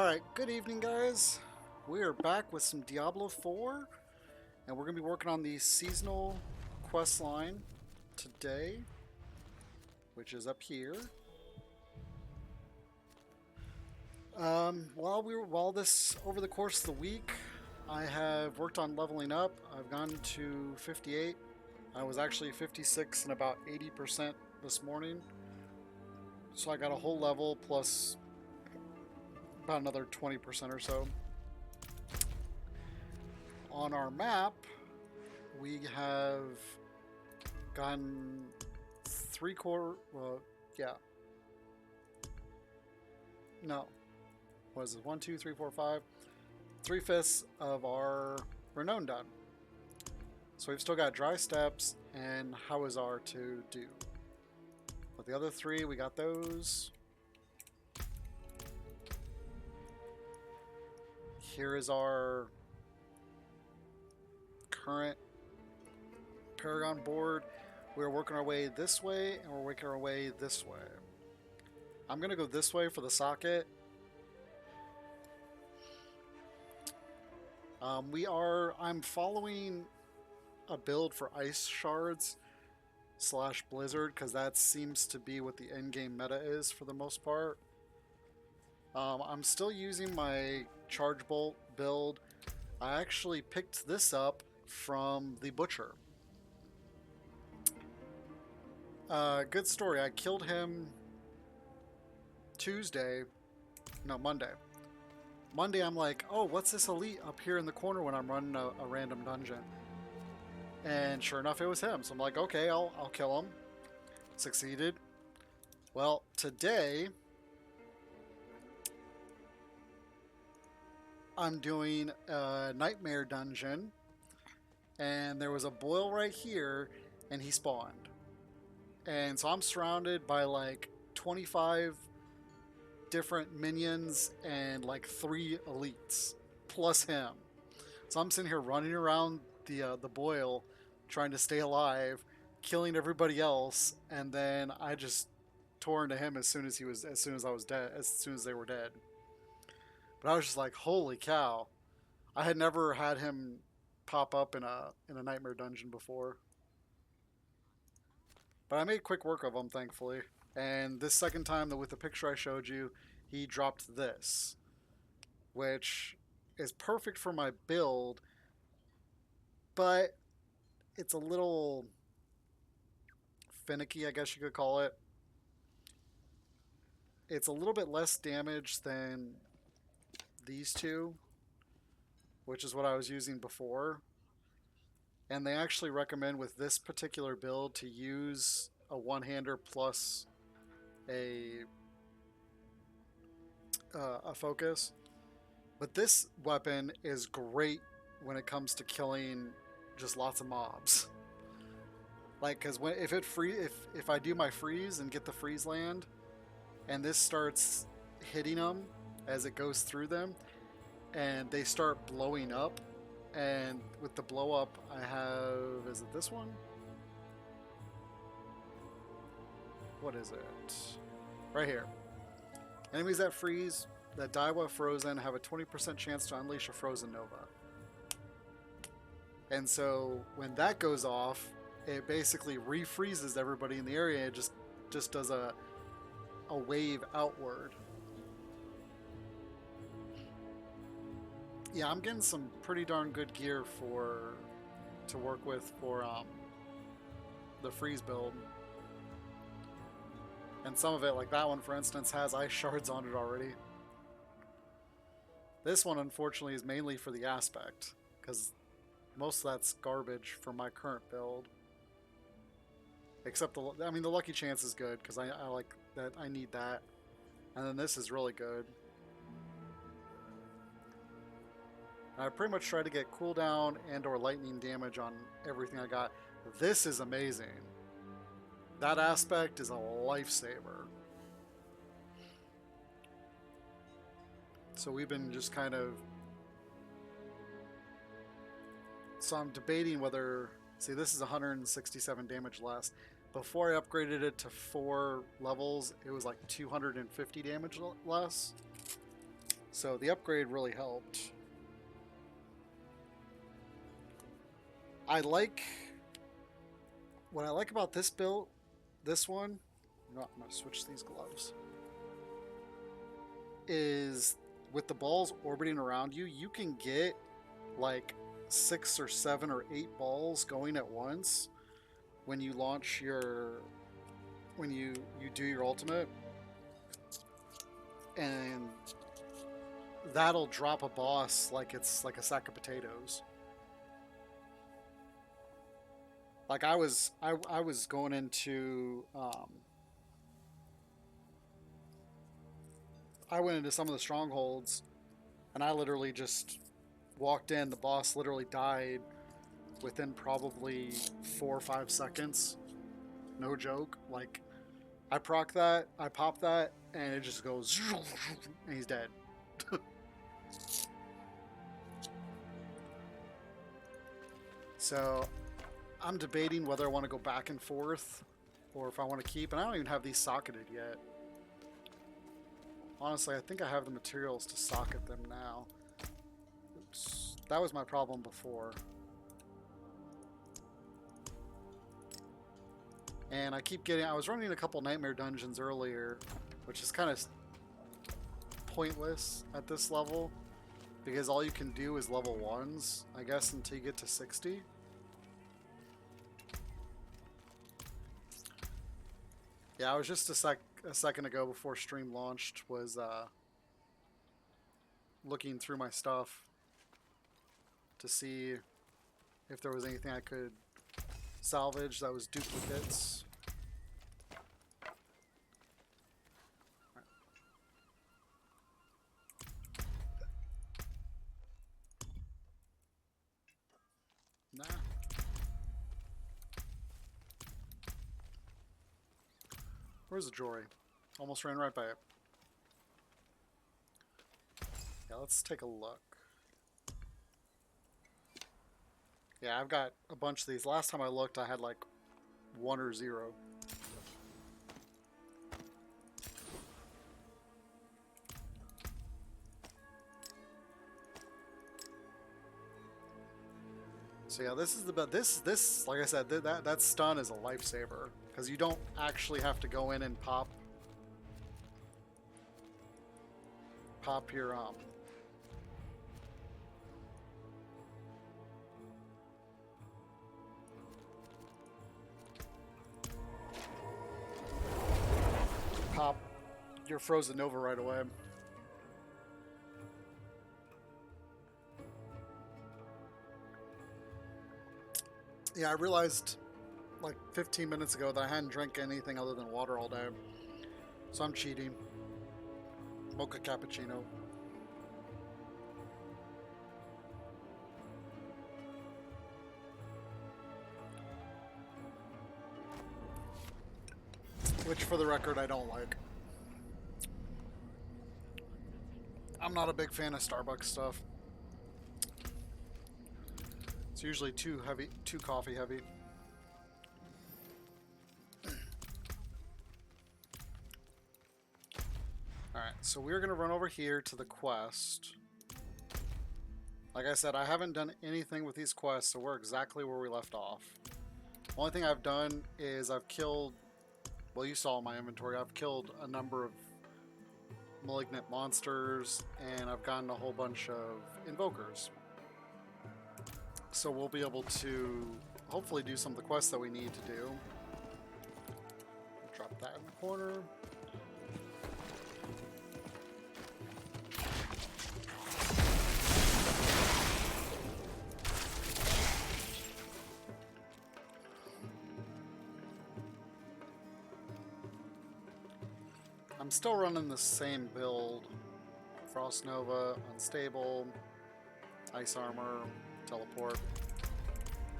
Alright, good evening guys. We are back with some Diablo 4, and we're going to be working on the seasonal quest line today, which is up here. Over the course of the week, I have worked on leveling up. I've gone to 58. I was actually 56 and about 80% this morning. So I got a whole level plus about another 20% or so. On our map, we have gotten no. What is it? 1, 2, 3, 4, 5. 3/5 of our renown done. So we've still got dry steps and Hawazar to do. But the other three, we got those. Here is our current Paragon board. We're working our way this way, and we're working our way this way. I'm going to go this way for the socket. I'm following a build for ice shards / blizzard, because that seems to be what the endgame meta is for the most part. I'm still using my charge bolt build. I actually picked this up from the butcher. Good story. I killed him Monday. Monday, I'm like, oh, what's this elite up here in the corner when I'm running a random dungeon? And sure enough, it was him. So I'm like, okay, I'll kill him. Succeeded. Well, today I'm doing a nightmare dungeon, and there was a boil right here, and he spawned. And so I'm surrounded by like 25 different minions and like 3 elites plus him. So I'm sitting here running around the boil, trying to stay alive, killing everybody else, and then I just tore into him as soon as they were dead. But I was just like, holy cow! I had never had him pop up in a nightmare dungeon before. But I made quick work of him, thankfully. And this second time, with the picture I showed you, he dropped this, which is perfect for my build, but it's a little finicky, I guess you could call it. It's a little bit less damage than these two, which is what I was using before. And they actually recommend with this particular build to use a one-hander plus a focus. But this weapon is great when it comes to killing just lots of mobs. Like, because if I do my freeze and get the freeze land, and this starts hitting them as it goes through them, and they start blowing up, and with the blow up I have, is it this one? What is it? Right here. Enemies that freeze, that die while frozen, have a 20% chance to unleash a frozen nova. And so when that goes off, it basically refreezes everybody in the area. It just does a wave outward. Yeah, I'm getting some pretty darn good gear to work with for the freeze build. And some of it, like that one for instance, has ice shards on it already. This one, unfortunately, is mainly for the aspect, because most of that's garbage for my current build. Except the lucky chance is good, because I like that. I need that. And then this is really good. I pretty much try to get cooldown and or lightning damage on everything I got. This is amazing. That aspect is a lifesaver. So we've been just kind of... So I'm debating whether... See, this is 167 damage less. Before I upgraded it to 4 levels, it was like 250 damage less. So the upgrade really helped. What I like about this build, this one, I'm going to switch these gloves, is with the balls orbiting around you, you can get like 6 or 7 or 8 balls going at once when you launch your, when you do your ultimate, and that'll drop a boss like it's like a sack of potatoes. Like I was going into I went into some of the strongholds, and I literally just walked in. The boss literally died within probably 4 or 5 seconds. No joke. Like, I proc that, I pop that, and it just goes, and he's dead. So, I'm debating whether I want to go back and forth, or if I want to keep, and I don't even have these socketed yet. Honestly, I think I have the materials to socket them now. Oops. That was my problem before. And I keep getting... I was running a couple nightmare dungeons earlier, which is kind of pointless at this level, because all you can do is level 1s, I guess, until you get to 60. Yeah, I was just a second ago before stream launched, was looking through my stuff to see if there was anything I could salvage that was duplicates. Nah. Where's the jewelry? Almost ran right by it. Yeah, let's take a look. Yeah, I've got a bunch of these. Last time I looked, I had like 1 or 0. So yeah, this is the this like I said, that stun is a lifesaver, because you don't actually have to go in and pop your pop your frozen nova right away. Yeah, I realized like 15 minutes ago that I hadn't drank anything other than water all day. So I'm cheating. Mocha cappuccino. Which, for the record, I don't like. I'm not a big fan of Starbucks stuff. It's usually too heavy, too coffee heavy. Alright, so we're going to run over here to the quest. Like I said, I haven't done anything with these quests, so we're exactly where we left off. Only thing I've done is I've killed... Well, you saw in my inventory, I've killed a number of malignant monsters, and I've gotten a whole bunch of invokers. So we'll be able to hopefully do some of the quests that we need to do. Drop that in the corner. I'm still running the same build. Frost Nova, Unstable, Ice Armor, Teleport.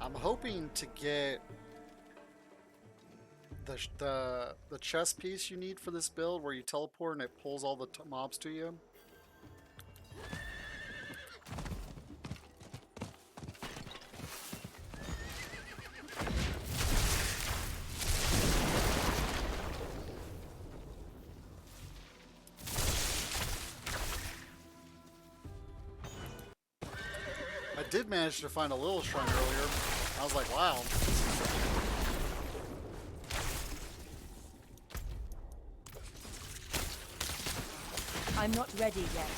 I'm hoping to get the chest piece you need for this build, where you teleport and it pulls all the mobs to you. I did manage to find a little shrine earlier. I was like, wow. I'm not ready yet.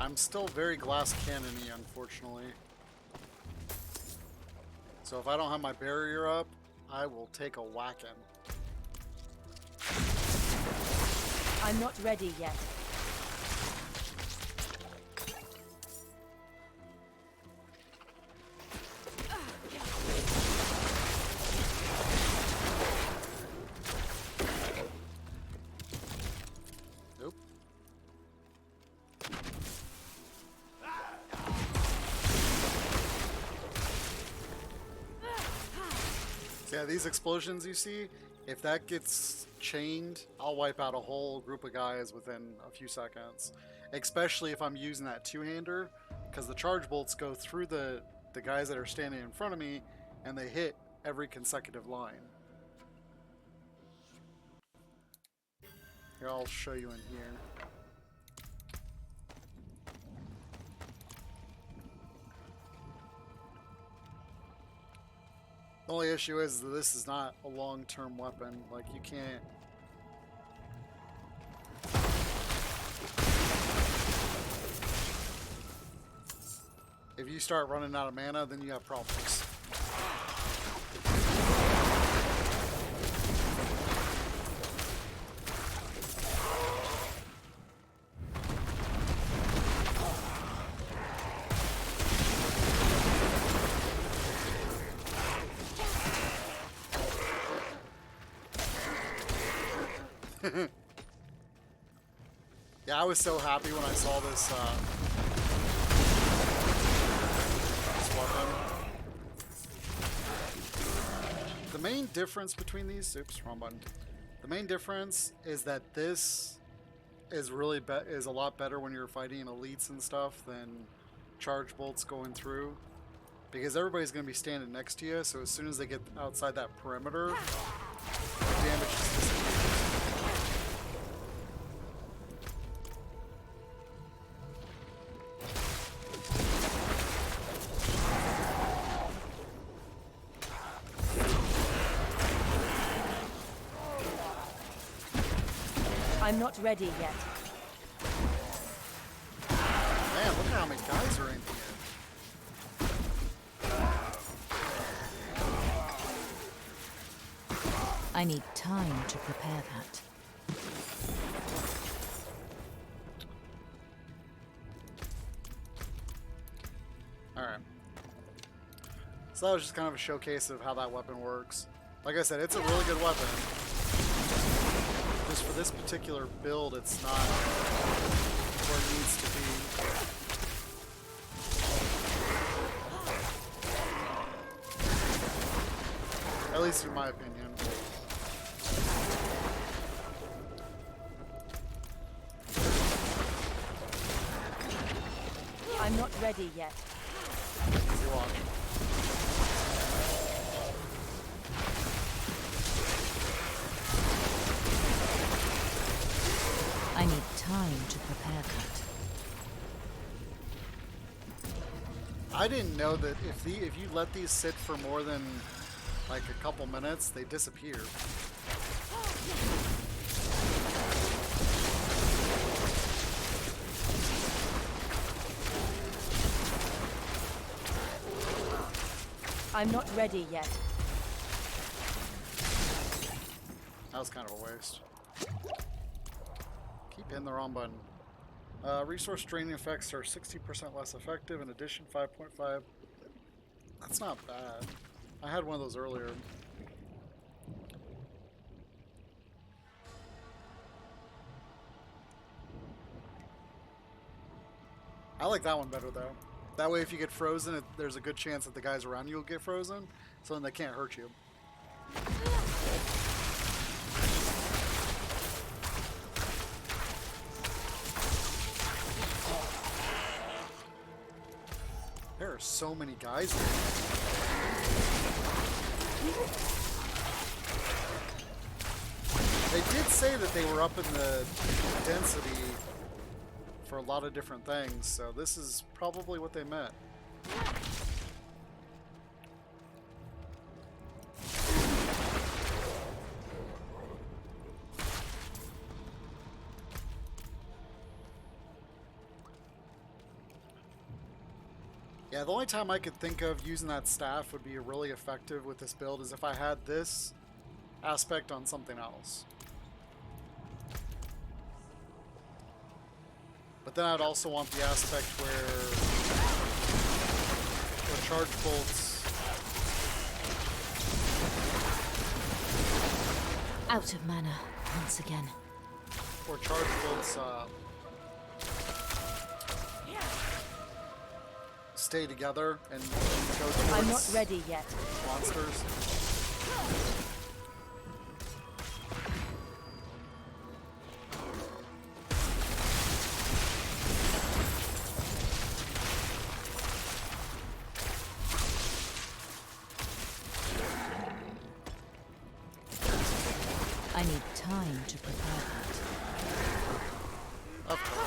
I'm still very glass cannon-y, unfortunately. So if I don't have my barrier up, I will take a whacking. I'm not ready yet. Nope. So yeah, these explosions you see, if that gets chained, I'll wipe out a whole group of guys within a few seconds. Especially if I'm using that two-hander, because the charge bolts go through the guys that are standing in front of me, and they hit every consecutive line. Here, I'll show you in here. The only issue is that this is not a long-term weapon. Like, you can't... If you start running out of mana, then you have problems. Yeah, I was so happy when I saw this, this weapon. The main difference between these... Oops, wrong button. The main difference is that this is really is a lot better when you're fighting elites and stuff than charge bolts going through. Because everybody's going to be standing next to you, so as soon as they get outside that perimeter, the damage just disappears. I'm not ready yet. Man, look at how many guys are in here. I need time to prepare that. Alright. So that was just kind of a showcase of how that weapon works. Like I said, it's a really good weapon. Just for this particular build, it's not where it needs to be. At least in my opinion. I'm not ready yet. Easy watch. I need time to prepare that. I didn't know that if you let these sit for more than like a couple minutes, they disappear. I'm not ready yet. That was kind of a waste. Keep hitting the wrong button. Resource draining effects are 60% less effective. In addition, 5.5. That's not bad. I had one of those earlier. I like that one better though. That way if you get frozen, there's a good chance that the guys around you will get frozen, so then they can't hurt you. There are so many guys here. They did say that they were up in the density for a lot of different things, so this is probably what they meant. Yeah, the only time I could think of using that staff would be really effective with this build is if I had this aspect on something else. But then I'd also want the aspect where charge bolts... Out of mana once again. Or charge bolts stay together and go towards I'm not ready yet. monsters. I need time to prepare that. Of course.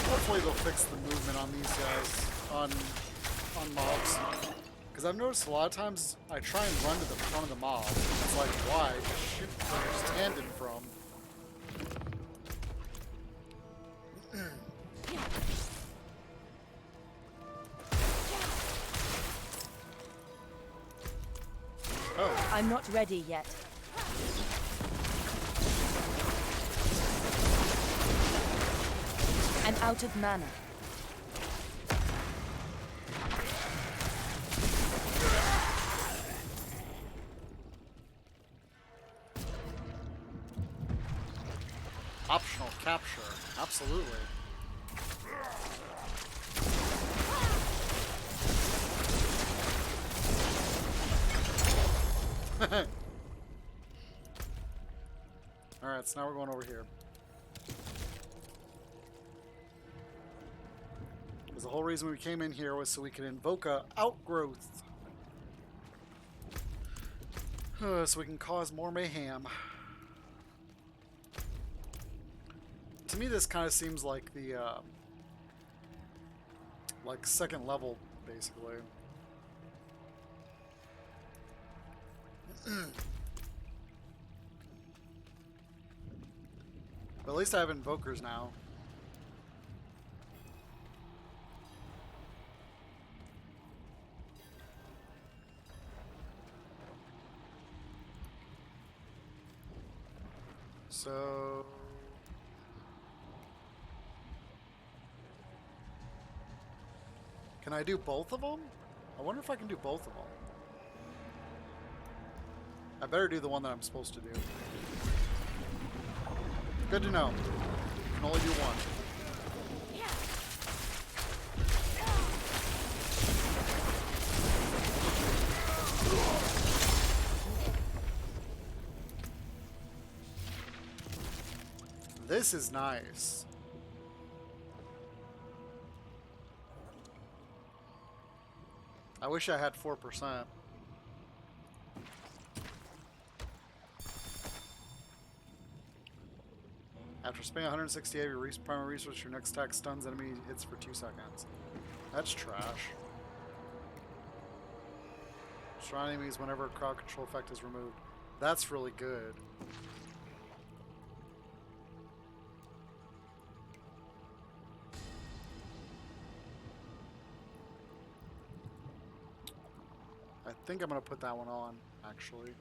Hopefully they'll fix the movement on these guys, on mobs. Because I've noticed a lot of times I try and run to the front of the mob. It's like, why? Just shoot where you're standing from. Oh. I'm not ready yet. I'm out of mana. Optional capture. Absolutely. Alright, so now we're going over here. Because the whole reason we came in here was so we could invoke a outgrowth. So we can cause more mayhem. To me, this kind of seems like the, like second level, basically. But at least I have invokers now. So... Can I do both of them? I wonder if I can do both of them. I better do the one that I'm supposed to do. Good to know. I can only do one. This is nice. I wish I had 4%. After spending 168 of your primary resource, your next attack stuns enemy hits for 2 seconds. That's trash. Surround enemies whenever a crowd control effect is removed. That's really good. I think I'm going to put that one on, actually.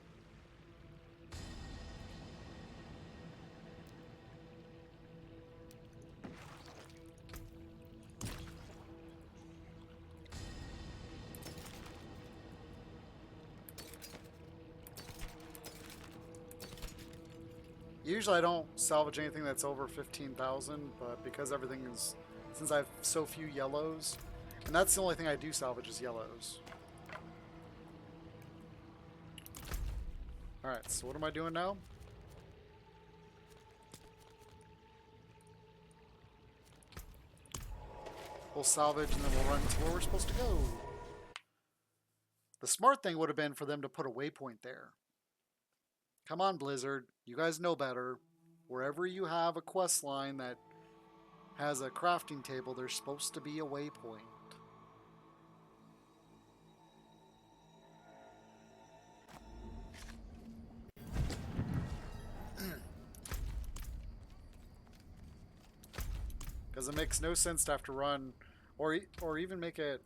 Usually I don't salvage anything that's over 15,000, but because everything is, since I have so few yellows, and that's the only thing I do salvage is yellows. Alright, so what am I doing now? We'll salvage and then we'll run to where we're supposed to go. The smart thing would have been for them to put a waypoint there. Come on, Blizzard. You guys know better. Wherever you have a quest line that has a crafting table, there's supposed to be a waypoint. Because it makes no sense to have to run, or even make it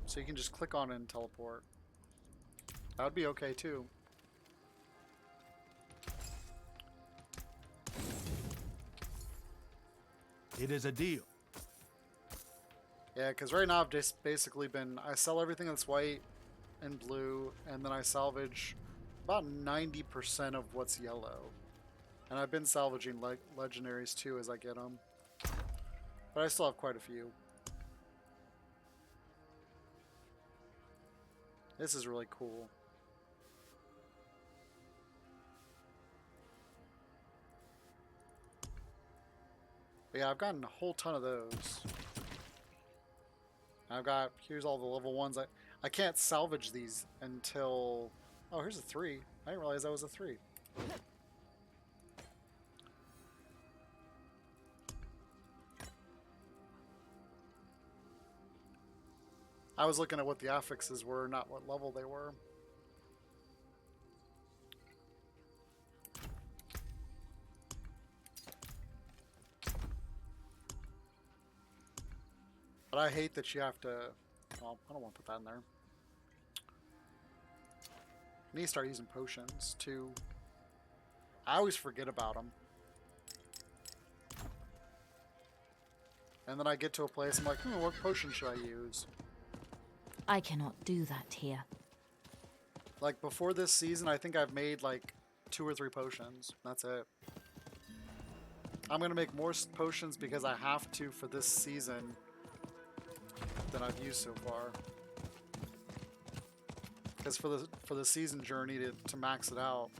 so you can just click on it and teleport. That would be okay too. It is a deal. Yeah, because right now I've just basically been, I sell everything that's white and blue, and then I salvage about 90% of what's yellow. And I've been salvaging legendaries too as I get them. But I still have quite a few. This is really cool. But yeah, I've gotten a whole ton of those. I've got, here's all the level ones. I can't salvage these until, oh, here's a 3. I didn't realize that was a 3. I was looking at what the affixes were, not what level they were. But I hate that you have to, well, I don't want to put that in there. I need to start using potions too. I always forget about them. And then I get to a place, I'm like, what potion should I use? I cannot do that here. Like before this season, I think I've made like 2 or 3 potions. That's it. I'm gonna make more potions because I have to for this season than I've used so far. Because for the season journey to max it out,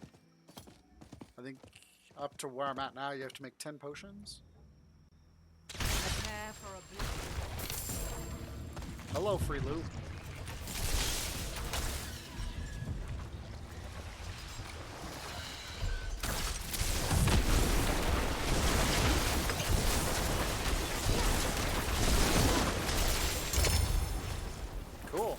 I think up to where I'm at now, you have to make 10 potions. Prepare for a Hello, Free Loot. Cool.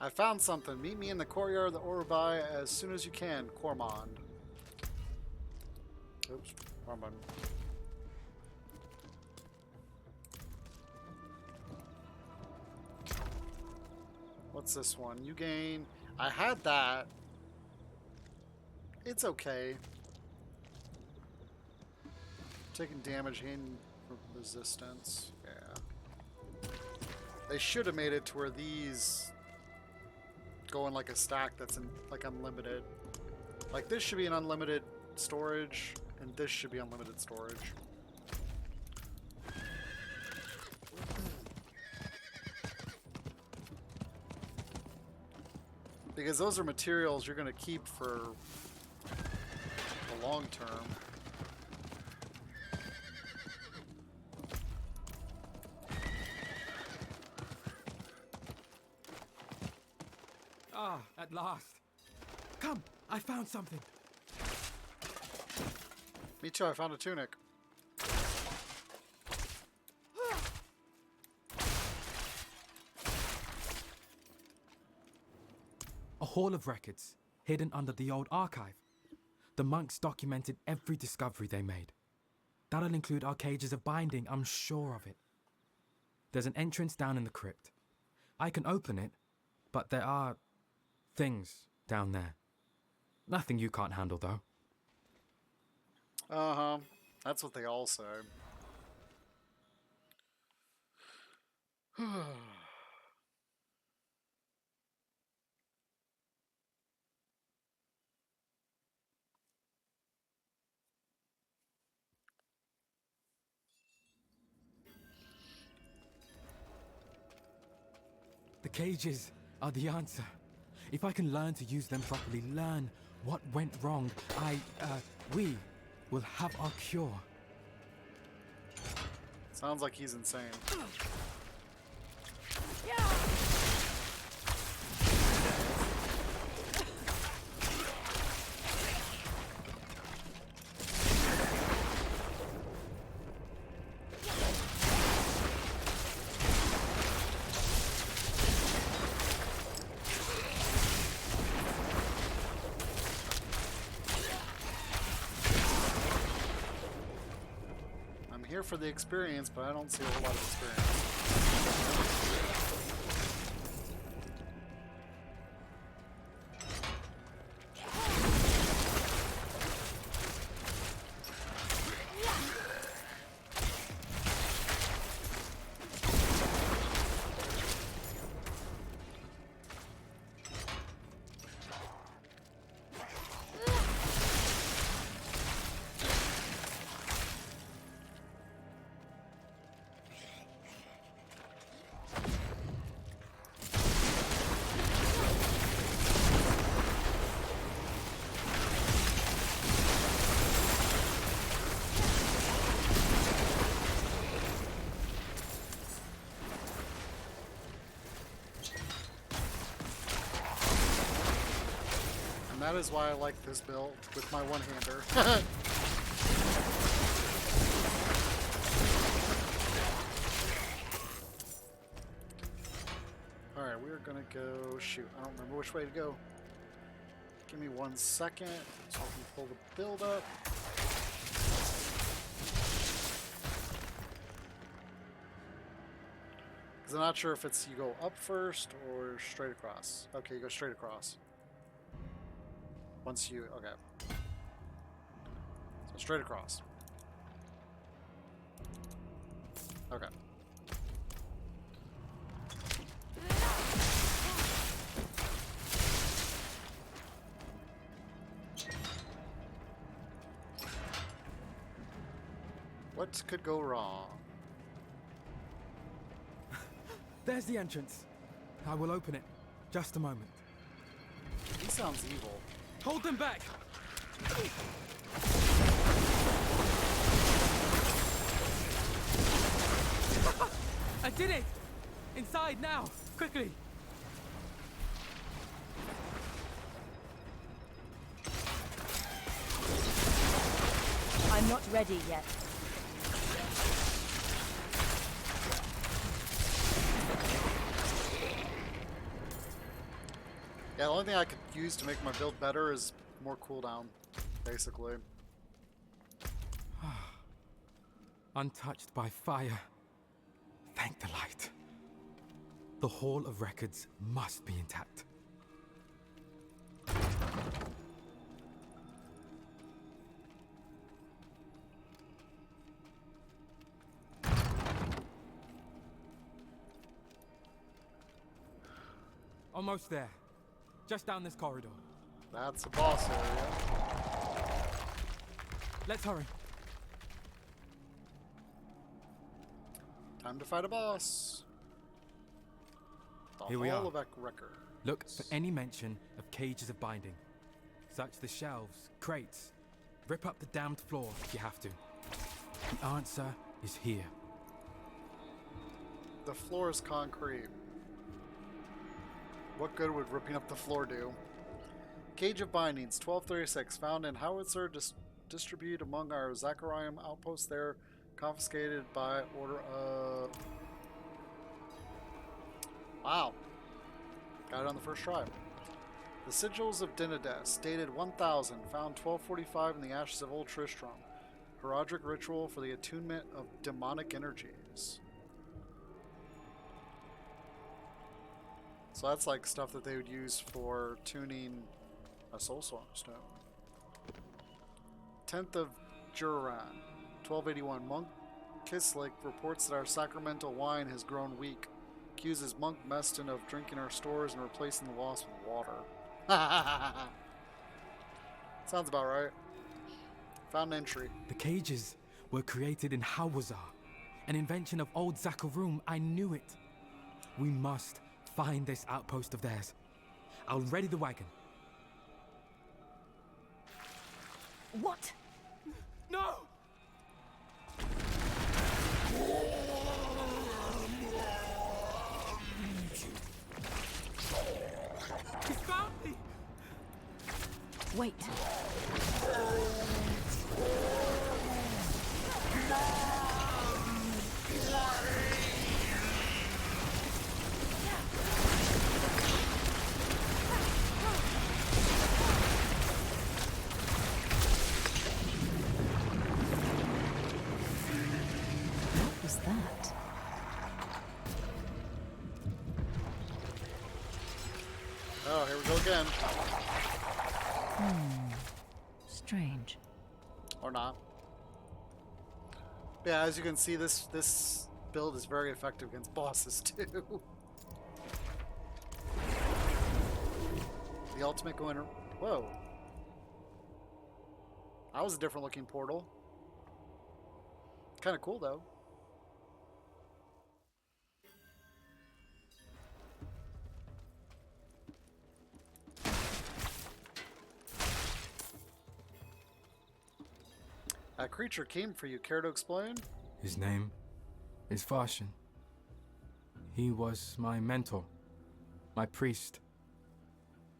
I found something. Meet me in the courtyard of the Orubai as soon as you can, Cormond. Oops, wrong button. What's this one? You gain... I had that. It's okay. Taking damage, gain resistance. Yeah. They should have made it to where these go in like a stack that's in like unlimited. Like this should be an unlimited storage, and this should be unlimited storage. Because those are materials you're going to keep for the long term. Ah, at last. Come, I found something. Me too, I found a tunic. A hall of records, hidden under the old archive. The monks documented every discovery they made. That'll include our cages of binding, I'm sure of it. There's an entrance down in the crypt. I can open it, but there are things down there. Nothing you can't handle, though. Uh-huh. That's what they all say. cages are the answer. If I can learn to use them properly, learn what went wrong, we will have our cure. Sounds like he's insane. I'm here for the experience, but I don't see a whole lot of experience. And that is why I like this build with my one-hander. Alright, we're gonna go... Shoot, I don't remember which way to go. Give me 1 second so I can pull the build up. Because I'm not sure if it's you go up first or straight across. Okay, you go straight across. Once you... Okay. So straight across. Okay. What could go wrong? There's the entrance. I will open it. Just a moment. He sounds evil. Hold them back! I did it! Inside now! Quickly! I'm not ready yet. Yeah, the only thing I could use to make my build better is more cooldown, basically. Untouched by fire. Thank the light. The Hall of Records must be intact. Almost there. Just down this corridor. That's the boss area. Let's hurry. Time to fight a boss. The Here we Hall are. of Records. Look for any mention of cages of binding. Search the shelves, crates. Rip up the damned floor if you have to. The answer is here. The floor is concrete. What good would ripping up the floor do? Cage of Bindings, 1236, found in Howitzer, distributed among our Zachariam outposts there, confiscated by order of... Wow. Got it on the first try. The Sigils of Dinades, dated 1000, found 1245 in the ashes of Old Tristram. Heraldric ritual for the attunement of demonic energies. So that's like stuff that they would use for tuning a Soul Song stone. 10th of Juran, 1281. Monk Kislik reports that our sacramental wine has grown weak. Accuses Monk Meston of drinking our stores and replacing the loss with water. Sounds about right. Found an entry. The cages were created in Hawazar, an invention of old Zakarum. I knew it. We must find this outpost of theirs. I'll ready the wagon. What? No! He found me! Wait. What was that? Oh, here we go again. Strange. Or not. Yeah, as you can see, this build is very effective against bosses too. The ultimate going. Whoa. That was a different looking portal. Kind of cool though. That creature came for you. Care to explain? His name is Farshin. He was my mentor, my priest,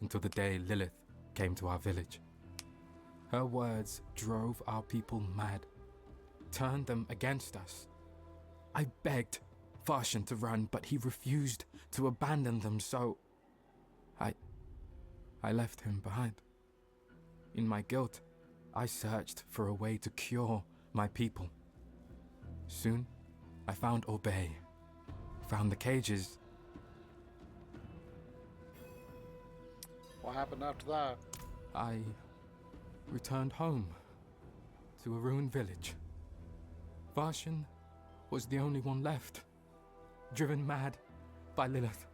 until the day Lilith came to our village. Her words drove our people mad, turned them against us. I begged Farshin to run, but he refused to abandon them, so I left him behind. In my guilt, I searched for a way to cure my people. Soon, I found Obey, found the cages. What happened after that? I returned home to a ruined village. Varshan was the only one left, driven mad by Lilith.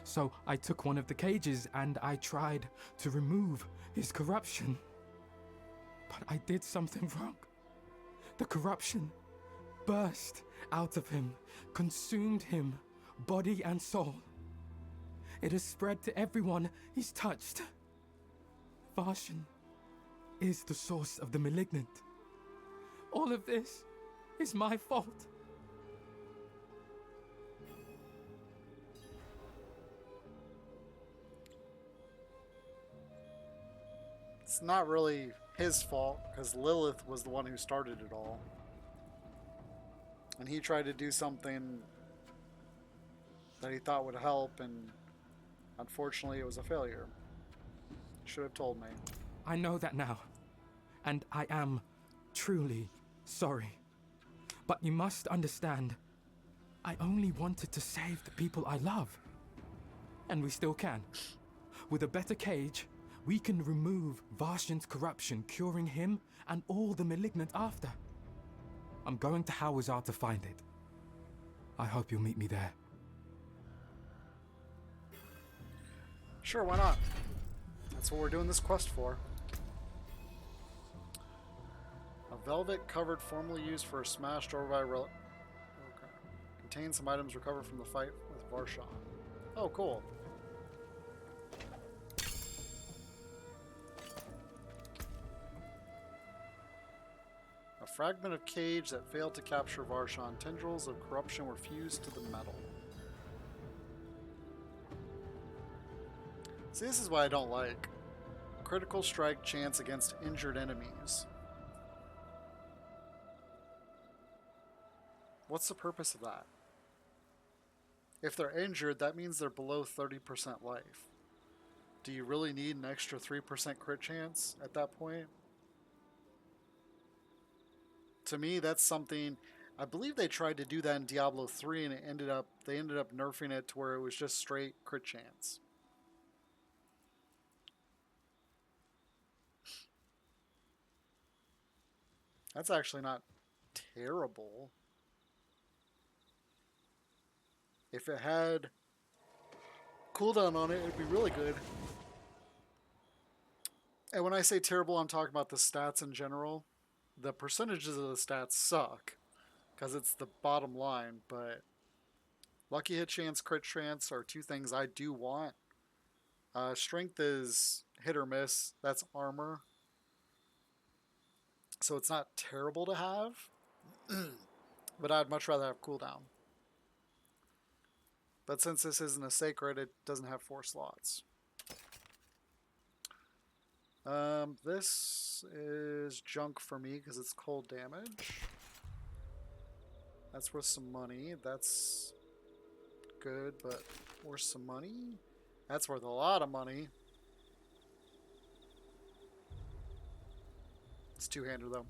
So I took one of the cages and I tried to remove his corruption. But I did something wrong. The corruption burst out of him, consumed him, body and soul. It has spread to everyone he's touched. Varshan is the source of the malignant. All of this is my fault. It's not really his fault, because Lilith was the one who started it all. And he tried to do something that he thought would help, and unfortunately it was a failure. Should have told me. I know that now, and I am truly sorry. But you must understand, I only wanted to save the people I love. And we still can. With a better cage, we can remove Varshan's corruption, curing him and all the malignant after. I'm going to Hawazar to find it. I hope you'll meet me there. Sure, why not? That's what we're doing this quest for. A velvet covered formerly used for a smashed over by relic. Okay. Contains some items recovered from the fight with Varshan. Oh, cool. A fragment of cage that failed to capture Varshan. Tendrils of corruption were fused to the metal. See, this is what I don't like. Critical strike chance against injured enemies. What's the purpose of that? If they're injured, that means they're below 30% life. Do you really need an extra 3% crit chance at that point? To me, that's something... I believe they tried to do that in Diablo 3 and they ended up nerfing it to where it was just straight crit chance. That's actually not terrible. If it had cooldown on it, it'd be really good. And when I say terrible, I'm talking about the stats in general. The percentages of the stats suck, because it's the bottom line, but Lucky hit chance, crit chance are two things I do want. Strength is hit or miss. That's armor. So it's not terrible to have. But I'd much rather have cooldown. But since this isn't a sacred, it doesn't have 4 slots. This is junk for me because it's cold damage. That's worth some money. That's good, but worth some money. That's worth a lot of money. It's two-hander though.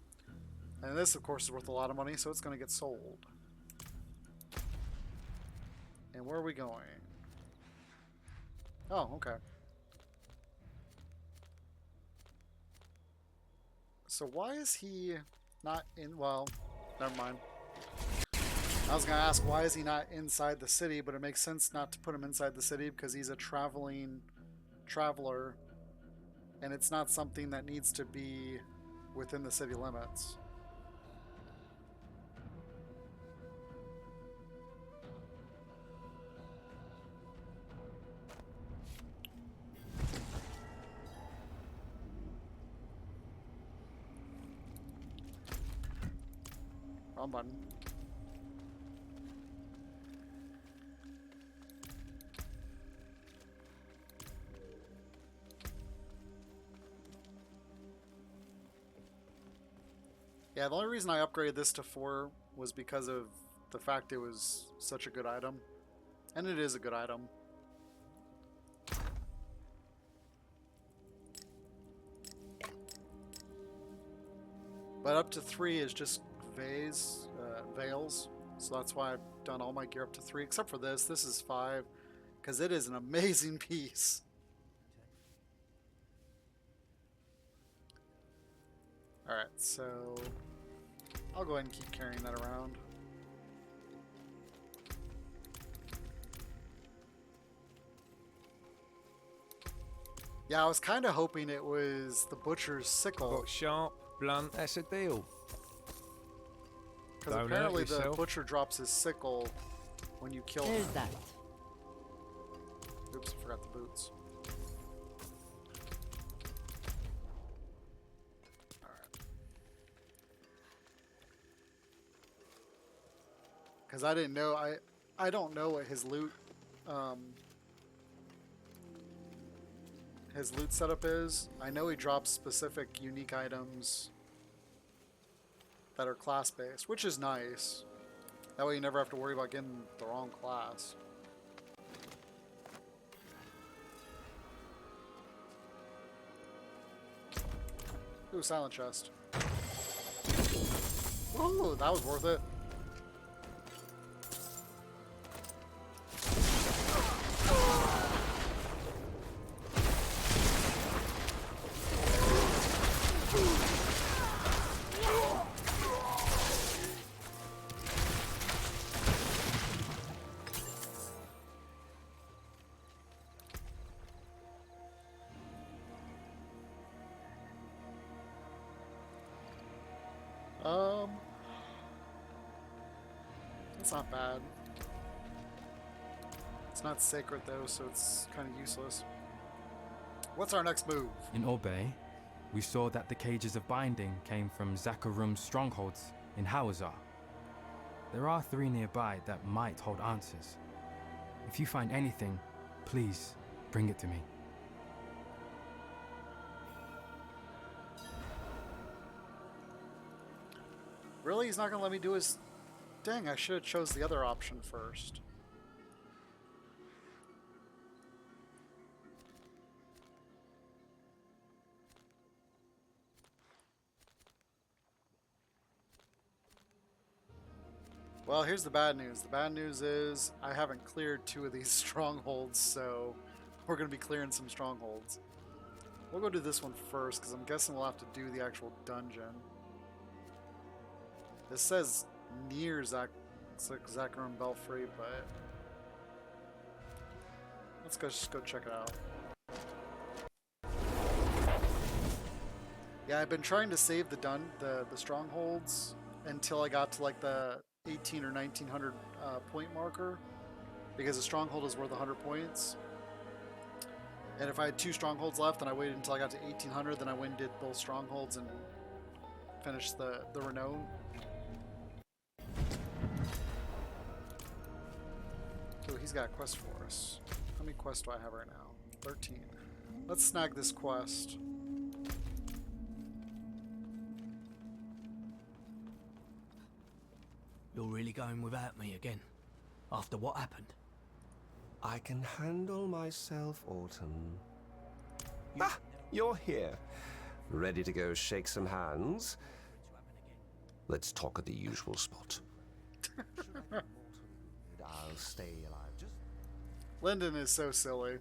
And this, of course, is worth a lot of money, so it's going to get sold. And where are we going? Oh, okay. So why is he not in... Well, never mind. I was going to ask, why is he not inside the city? But it makes sense not to put him inside the city because he's a traveler. And it's not something that needs to be within the city limits. Wrong button. Yeah, the only reason I upgraded this to 4 was because of the fact it was such a good item. And it is a good item. But up to 3 is just veils. So that's why I've done all my gear up to 3, except for this. This is 5, because it is an amazing piece. Alright, so I'll go ahead and keep carrying that around. Yeah, I was kind of hoping it was the butcher's sickle. Got sharp, blunt, that's a deal. Because Don't apparently hurt the yourself. butcher drops his sickle when you kill Who's him. that? Oops, I forgot the boots. Alright. Because I didn't know, I don't know what his loot setup is. I know he drops specific unique items that are class-based, which is nice. That way you never have to worry about getting the wrong class. Ooh, silent chest. Ooh, that was worth it. That's not bad. It's not sacred though, so it's kind of useless. What's our next move? In Orbay, we saw that the cages of binding came from Zakarum's strongholds in Hawazar. There are 3 nearby that might hold answers. If you find anything, please bring it to me. Really? He's not gonna let me do his... Dang, I should have chose the other option first. Well, here's the bad news. The bad news is I haven't cleared 2 of these strongholds, so we're going to be clearing some strongholds. We'll go do this one first, because I'm guessing we'll have to do the actual dungeon. This says near Zakarum Belfry, but let's just go check it out. Yeah, I've been trying to save the strongholds until I got to like the 18 or 1900 point marker, because a stronghold is worth 100 points. And if I had 2 strongholds left and I waited until I got to 1800, then I went and did both strongholds and finished the renown. So he's got a quest for us. How many quests do I have right now? 13. Let's snag this quest. You're really going without me again? After what happened? I can handle myself, Autumn. Ah, you're here. Ready to go shake some hands? Let's talk at the usual spot. I'll stay alive. Just Lyndon is so silly.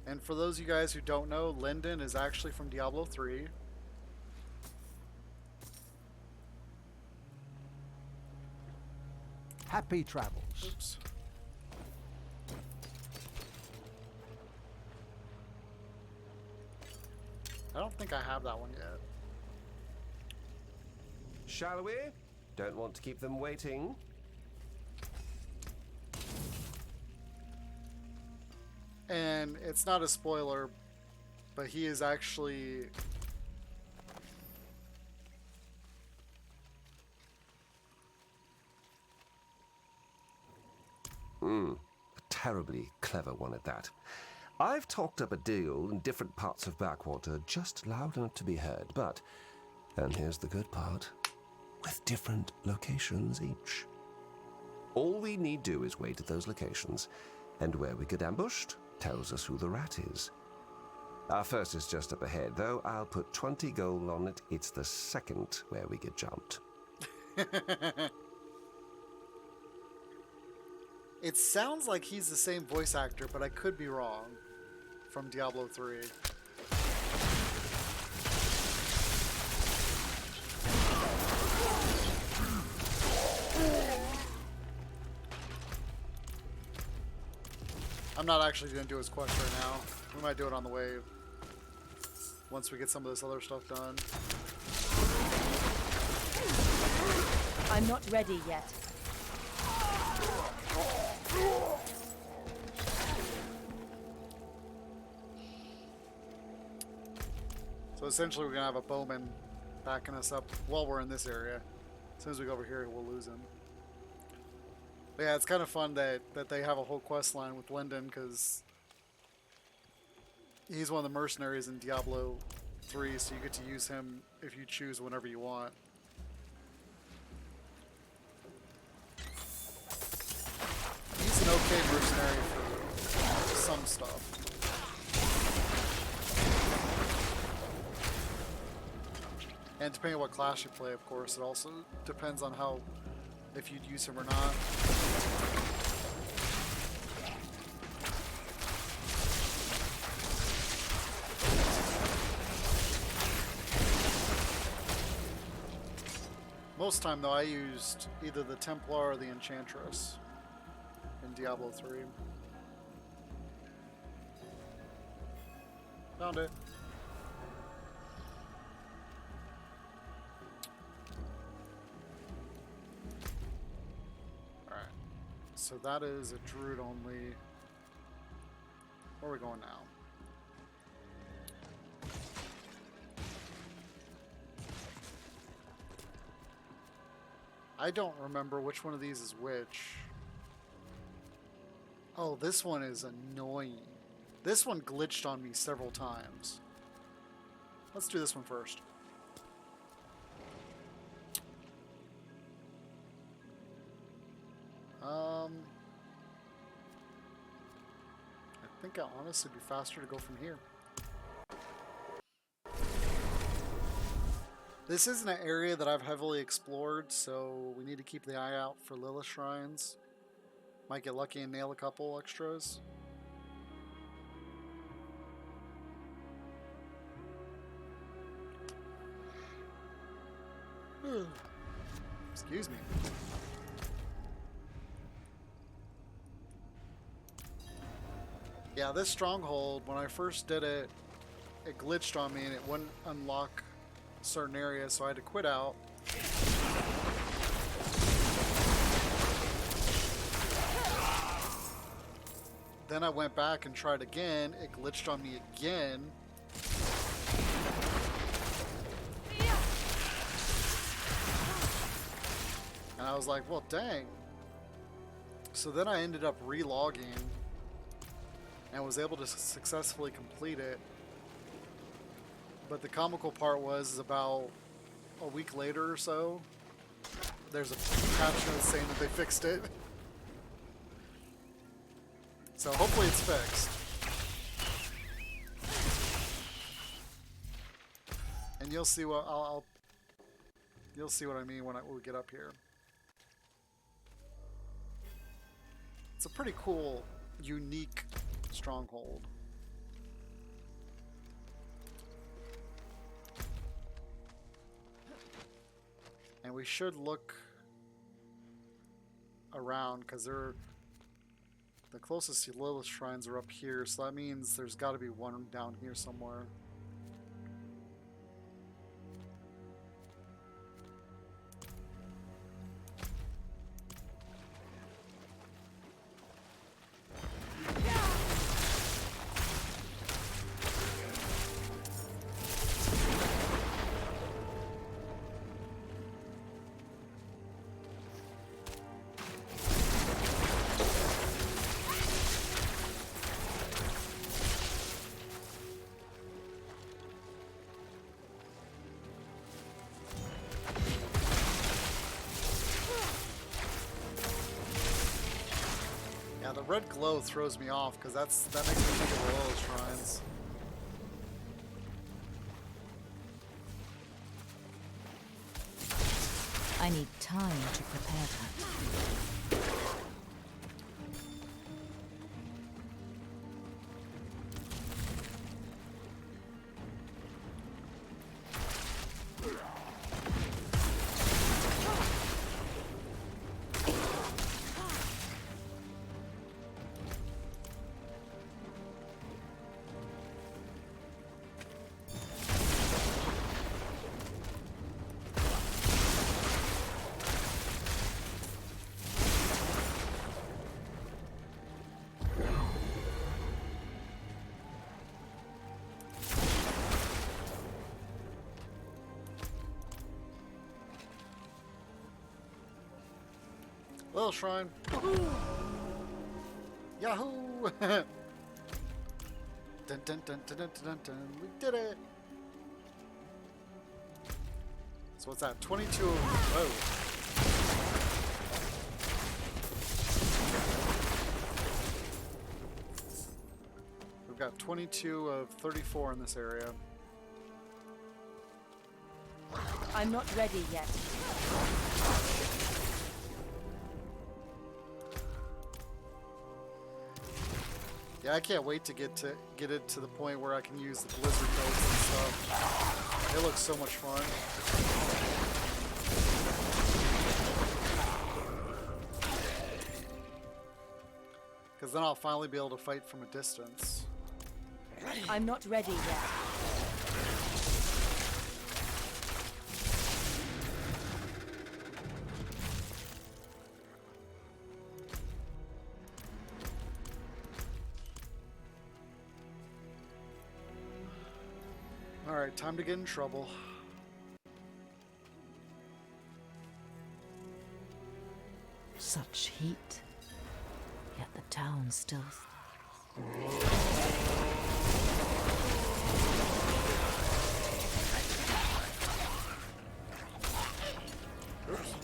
And for those of you guys who don't know, Lyndon is actually from Diablo 3. Happy travels. Oops. I don't think I have that one yet. shall we? Don't want to keep them waiting. And it's not a spoiler, but he is actually... A terribly clever one at that. I've talked up a deal in different parts of Backwater, just loud enough to be heard, but, and here's the good part, with different locations each. All we need do is wait at those locations, and where we get ambushed tells us who the rat is. Our first is just up ahead, though I'll put 20 gold on it. It's the second where we get jumped. It sounds like he's the same voice actor, but I could be wrong. From Diablo 3. I'm not actually going to do his quest right now. We might do it on the way once we get some of this other stuff done. I'm not ready yet. So essentially we're going to have a bowman backing us up while we're in this area. As soon as we go over here, we'll lose him. But yeah, it's kind of fun that they have a whole quest line with Lyndon, because he's one of the mercenaries in Diablo 3, so you get to use him if you choose whenever you want. He's an okay mercenary for some stuff. And depending on what class you play, of course, it also depends on how, if you'd use him or not. Most time, though, I used either the Templar or the Enchantress in Diablo 3. Found it. Alright. So that is a druid only. Where are we going now? I don't remember which one of these is which. Oh, this one is annoying. This one glitched on me several times. Let's do this one first. I think I'll honestly be faster to go from here. This isn't an area that I've heavily explored, so we need to keep the eye out for Lilith shrines. Might get lucky and nail a couple extras. Excuse me. Yeah, this stronghold, when I first did it, it glitched on me and it wouldn't unlock certain areas, so I had to quit out. Then I went back and tried again. It glitched on me again. And I was like, well, dang. So then I ended up re-logging and was able to successfully complete it. But the comical part was about a week later or so, there's a patch note saying that they fixed it. So hopefully it's fixed. And you'll see what you'll see what I mean when we get up here. It's a pretty cool, unique stronghold. And we should look around because the closest to Lilith shrines are up here, so that means there's got to be one down here somewhere. Yeah, the red glow throws me off because that makes me think of Lilith shrines. I need time to prepare that. Little shrine. Woohoo! Yahoo! Dun dun dun dun dun dun dun dun. We did it! So what's that? 22 of... Whoa. We've got 22 of 34 in this area. I'm not ready yet. Yeah, I can't wait to get it to the point where I can use the blizzard codes and stuff. It looks so much fun. Because then I'll finally be able to fight from a distance. I'm not ready yet. Alright, time to get in trouble. Such heat. Yet the town still... Oops.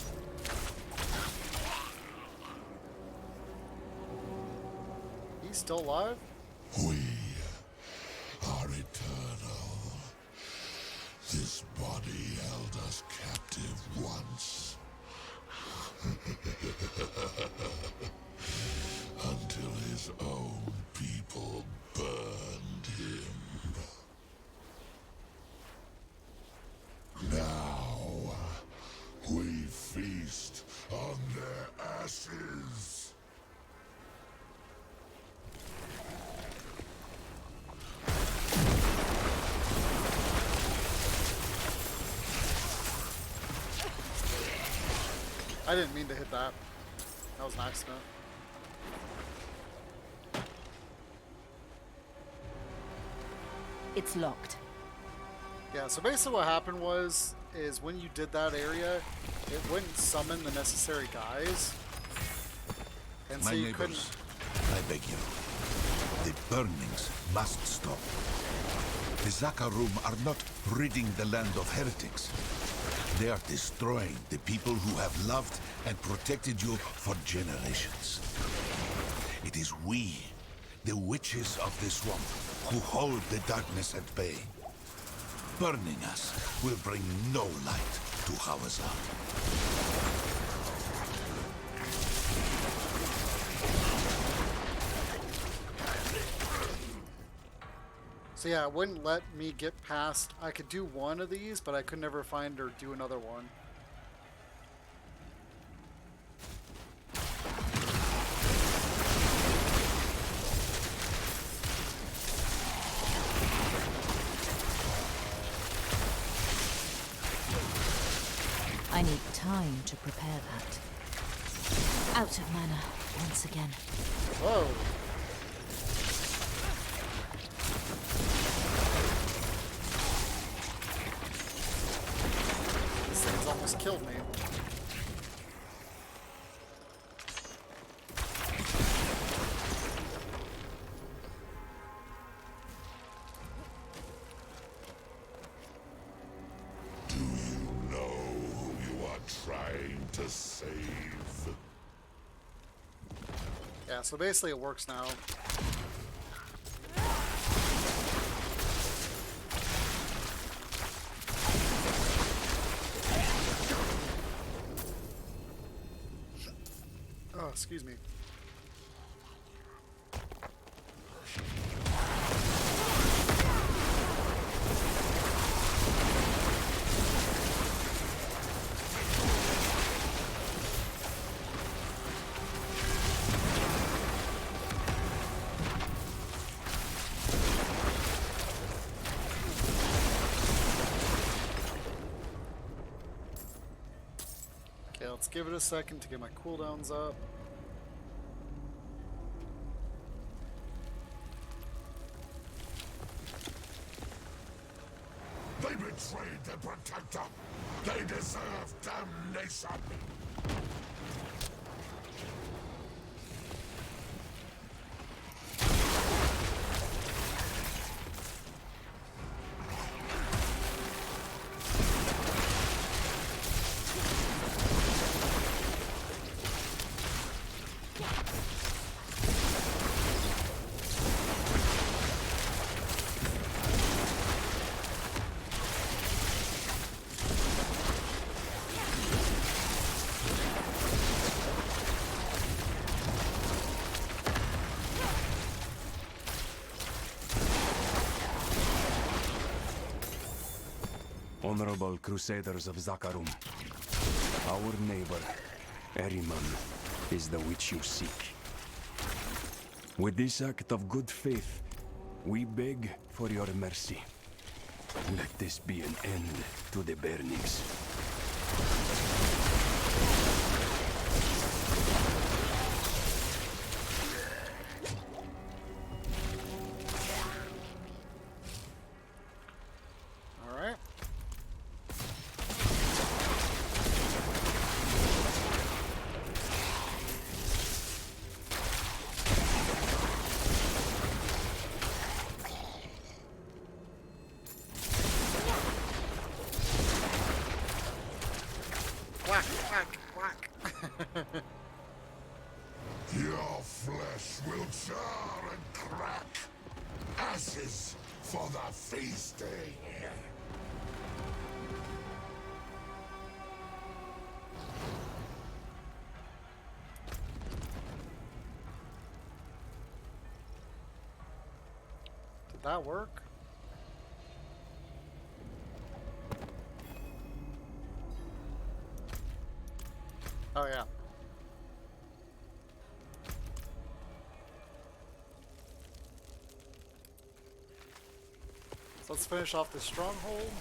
He's still alive? We are eternal. This body held us captive once. Until his own people burned him. Now, we feast on their ashes. I didn't mean to hit that. That was an accident. It's locked. Yeah, so basically what happened is when you did that area, it wouldn't summon the necessary guys. And so My you couldn't... neighbors, I beg you, the burnings must stop. The Zakarum are not ridding the land of heretics. They are destroying the people who have loved and protected you for generations. It is we, the witches of the swamp, who hold the darkness at bay. Burning us will bring no light to Hawazar. So yeah, it wouldn't let me get past... I could do one of these, but I could never find or do another one. I need time to prepare that. Out of mana once again. Whoa. This thing's almost killed me. Do you know who you are trying to save? Yeah, so basically it works now. Oh, excuse me. Okay, let's give it a second to get my cooldowns up. They betrayed the Protector. They deserve damnation. Honorable Crusaders of Zakarum, our neighbor, Eriman, is the witch you seek. With this act of good faith, we beg for your mercy. Let this be an end to the burnings. Alright. Whack, whack, whack. Your flesh will char and crack. Ashes for the feasting. Did that work? Oh yeah. So let's finish off the stronghold.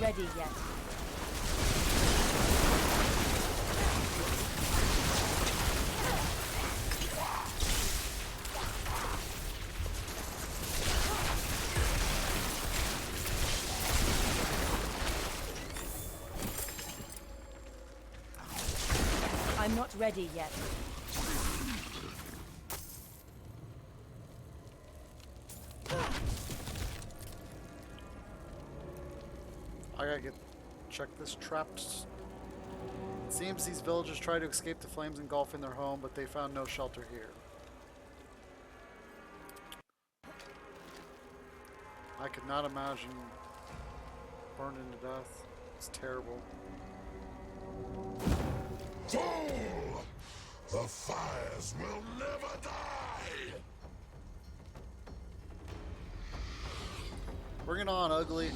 ready yet. I'm not ready yet. I gotta check this trapped. It seems these villagers tried to escape the flames engulfing their home, but they found no shelter here. I could not imagine burning to death. It's terrible. Fool! The fires will never die! Bring it on, ugly.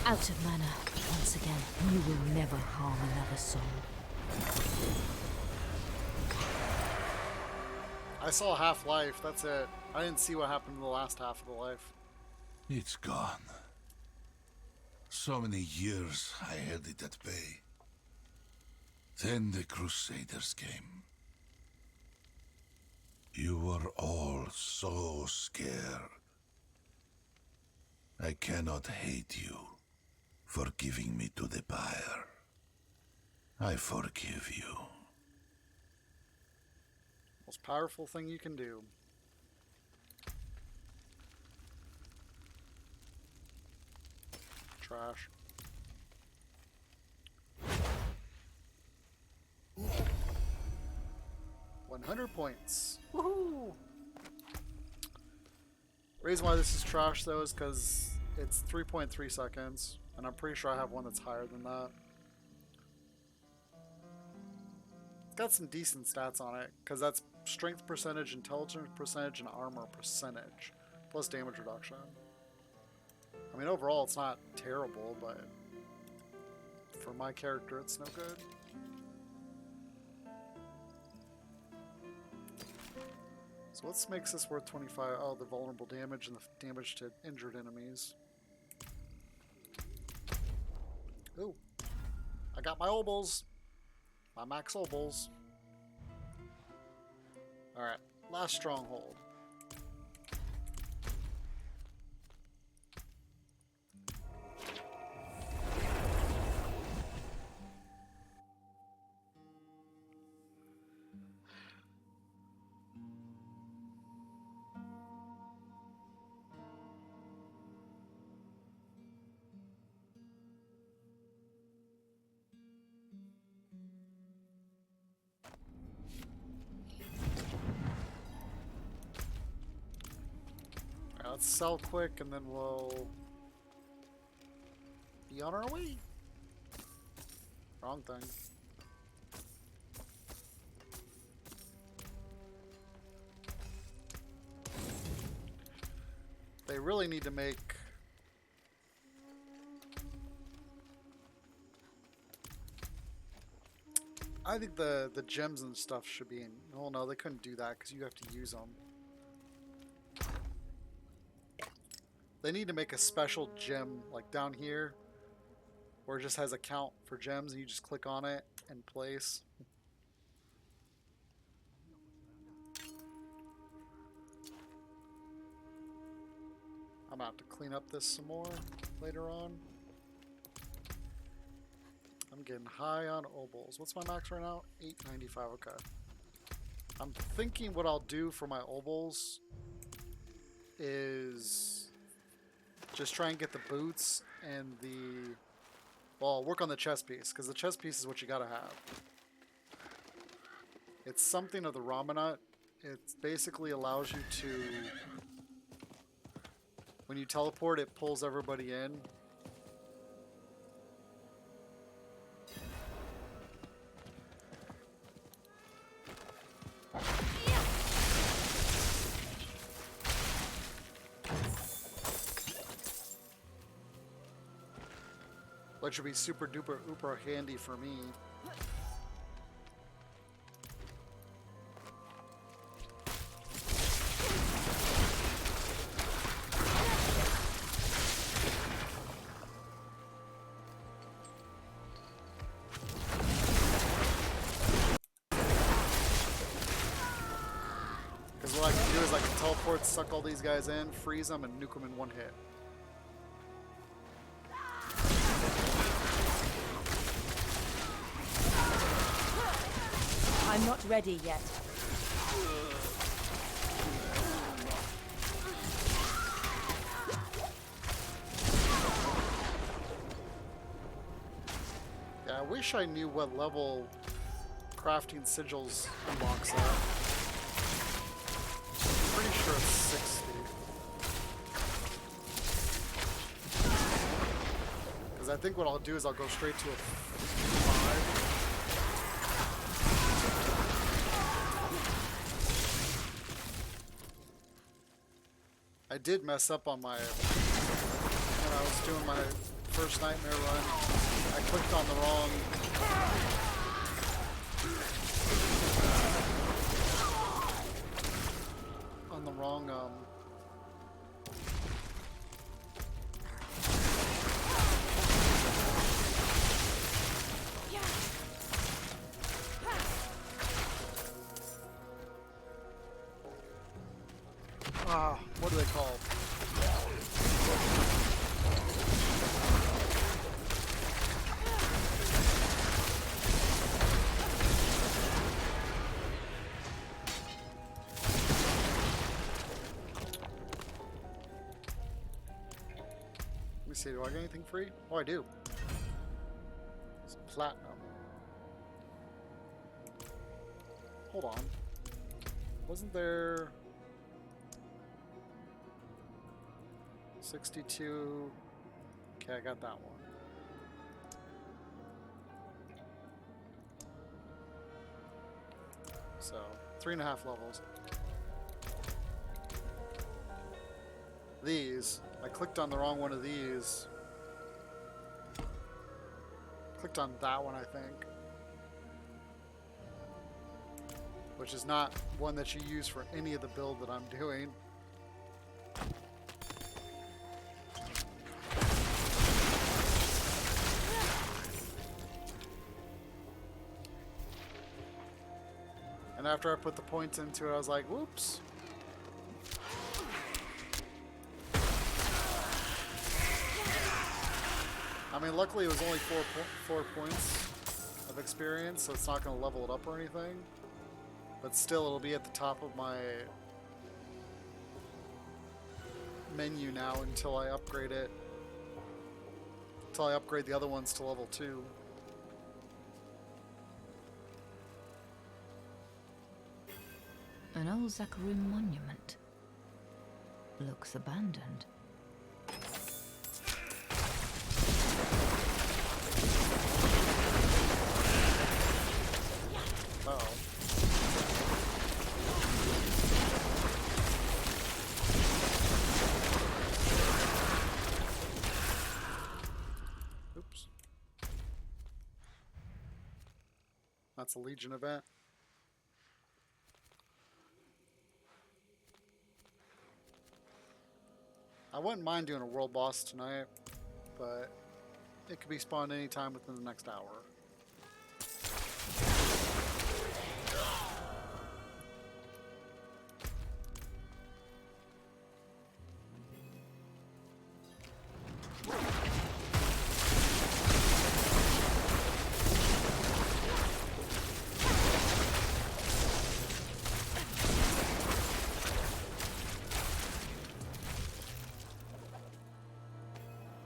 Out of mana, once again. You will never harm another soul. I saw half-life, that's it. I didn't see what happened in the last half of the life. It's gone. So many years I held it at bay. Then the Crusaders came. You were all so scared. I cannot hate you for giving me to the pyre. I forgive you. Most powerful thing you can do. Trash. $100 points. Woohoo! Reason why this is trash though is because it's 3.3 seconds, and I'm pretty sure I have one that's higher than that. It's got some decent stats on it, because that's strength percentage, intelligence percentage, and armor percentage, plus damage reduction. I mean, overall, it's not terrible, but for my character, it's no good. So what makes this worth 25? Oh, the vulnerable damage and the damage to injured enemies. Ooh. I got my obols. My max obols. Alright, last stronghold. Let's sell quick and then we'll be on our way. Wrong thing. They really need to make... I think the gems and stuff should be in... Oh no, they couldn't do that because you have to use them. They need to make a special gem, like down here, where it just has a count for gems, and you just click on it and place. I'm about to clean up this some more later on. I'm getting high on obols. What's my max right now? 895, okay. I'm thinking what I'll do for my obols is... just try and get the boots and the... Well, work on the chest piece, because the chest piece is what you gotta have. It's something of the Ramanut. It basically allows you to... When you teleport, it pulls everybody in. Which would be super duper uber handy for me. can do is I can teleport, suck all these guys in, freeze them, and nuke them in one hit. I'm not ready yet. Yeah, I wish I knew what level crafting sigils unlocks that. Pretty sure it's 60. Because I think what I'll do is I'll go straight to a 5. I did mess up on my, when I was doing my first nightmare run, I clicked on the wrong, what are they called? Let me see, do I get anything free? Oh, I do. It's platinum. Hold on. Wasn't there 62? Okay, I got that one. So 3.5 levels. These, I clicked on the wrong one of these. Clicked on that one, I think. Which is not one that you use for any of the build that I'm doing. And after I put the points into it, I was like, whoops. I mean, luckily it was only 4 points of experience, so it's not going to level it up or anything. But still, it'll be at the top of my menu now until I upgrade it. Until I upgrade the other ones to level 2. An old Zakarum monument. Looks abandoned. Uh-oh. Oops. That's a Legion event. I wouldn't mind doing a world boss tonight, but it could be spawned anytime within the next hour.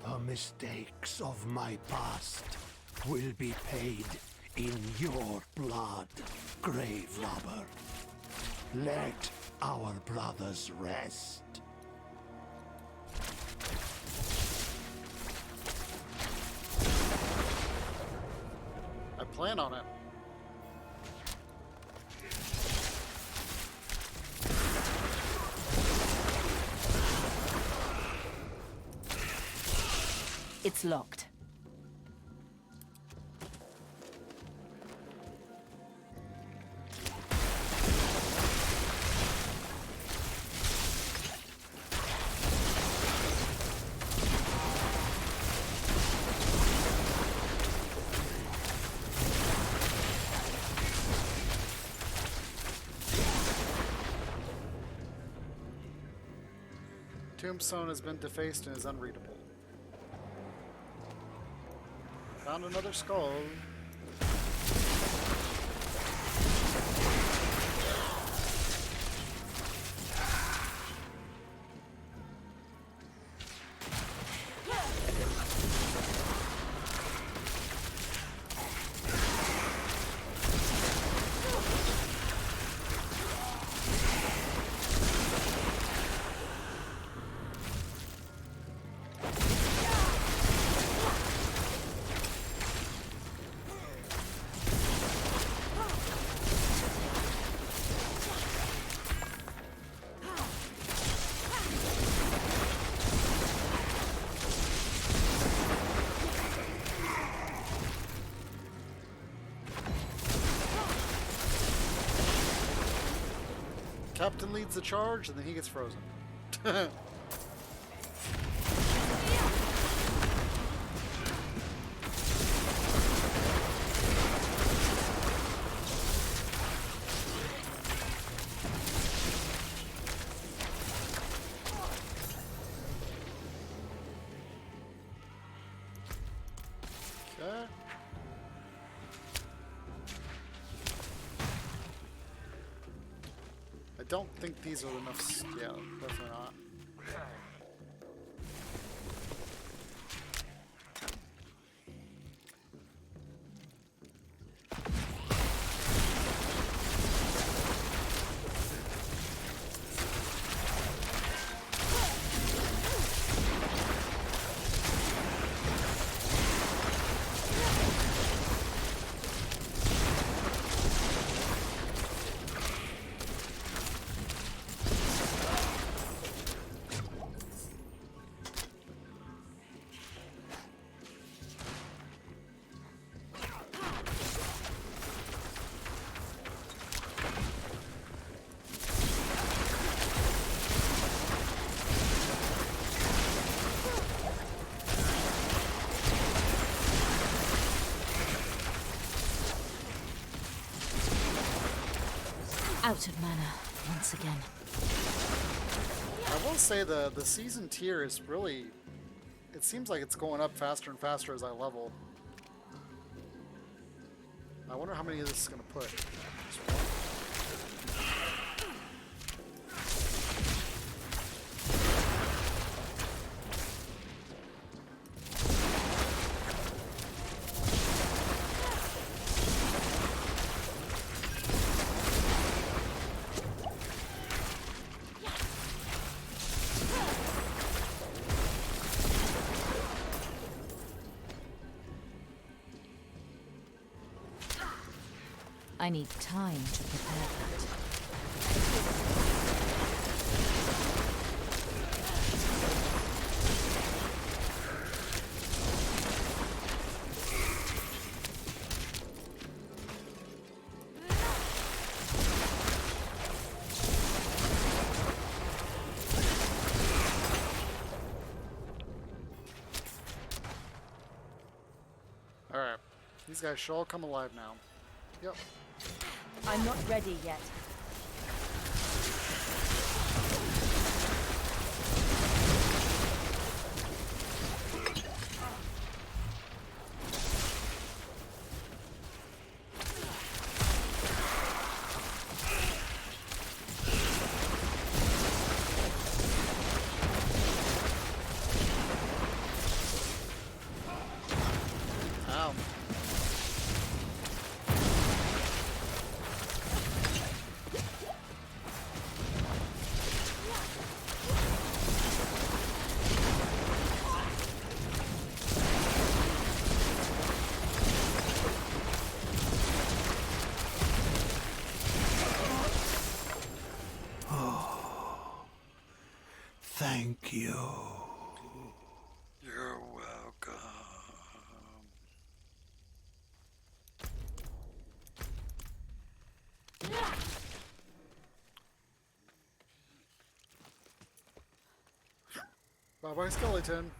The mistakes of my past will be paid in your blood, grave robber. Let our brothers rest. I plan on it. It's locked. Tombstone has been defaced and is unreadable. Found another skull. Captain leads the charge, and then he gets frozen. Okay. I don't think these are enough. Yeah, definitely not. Out of mana once again. I will say the season tier is really, it seems like it's going up faster and faster as I level. I wonder how many of this is going to put. Just one. I need time to prepare that. Alright. These guys should all come alive now. Yep. I'm not ready yet. Ow. Thank you. You're welcome. Bye-bye, skeleton.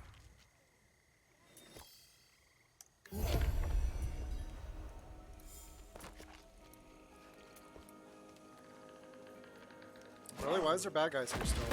Really? Why is there bad guys here still?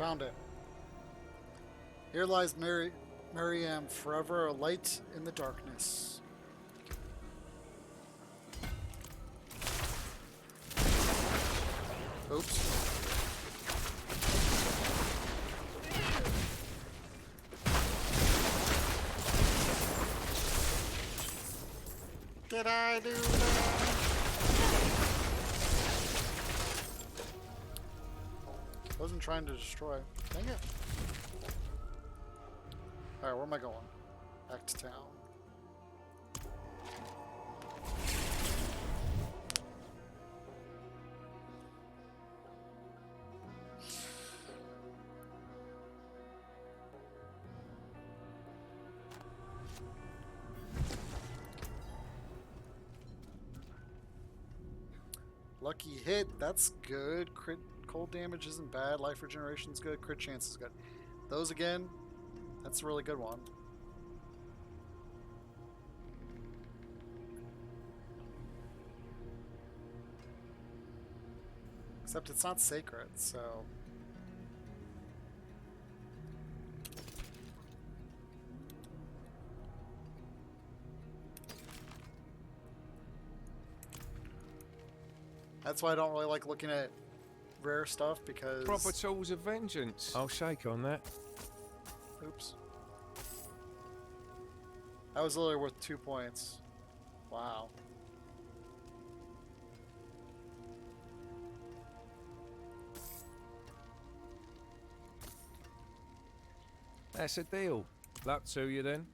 Found it. Here lies Mariam, forever a light in the darkness. Oops. Did I do that? Wasn't trying to destroy. Dang it. Alright, where am I going? Back to town. Lucky hit, that's good. Crit cold damage isn't bad. Life regeneration's good. Crit chance is good. Those again, that's a really good one. Except it's not sacred, so... That's why I don't really like looking at rare stuff, because... Proper tools of vengeance. I'll shake on that. Oops. That was literally worth 2 points. Wow. That's a deal. Luck to you then.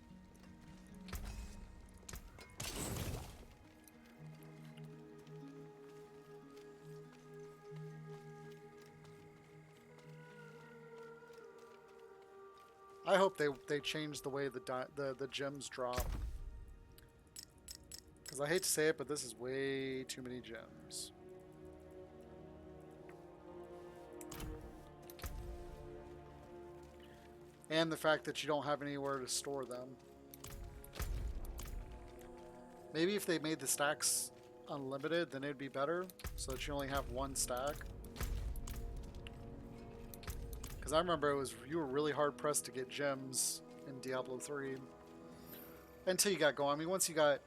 I hope they change the way the gems drop. Because I hate to say it, but this is way too many gems. And the fact that you don't have anywhere to store them. Maybe if they made the stacks unlimited, then it'd be better, so that you only have one stack. Because I remember you were really hard pressed to get gems in Diablo 3 until you got going. I mean, once you got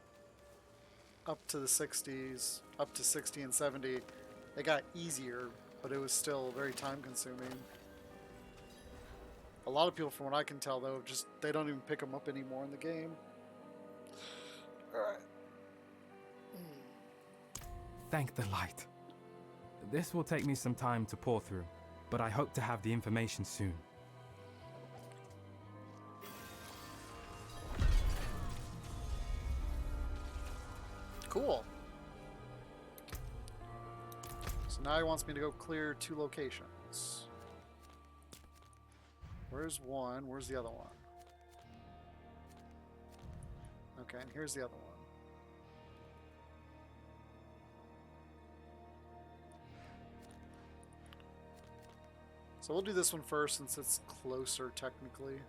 up to the 60s, up to 60 and 70, it got easier, but it was still very time consuming. A lot of people, from what I can tell, though, just they don't even pick them up anymore in the game. Alright. Thank the light. This will take me some time to pore through, but I hope to have the information soon. Cool. So now he wants me to go clear 2 locations. Where's one? Where's the other one? Okay, and here's the other one. So we'll do this one first since it's closer technically.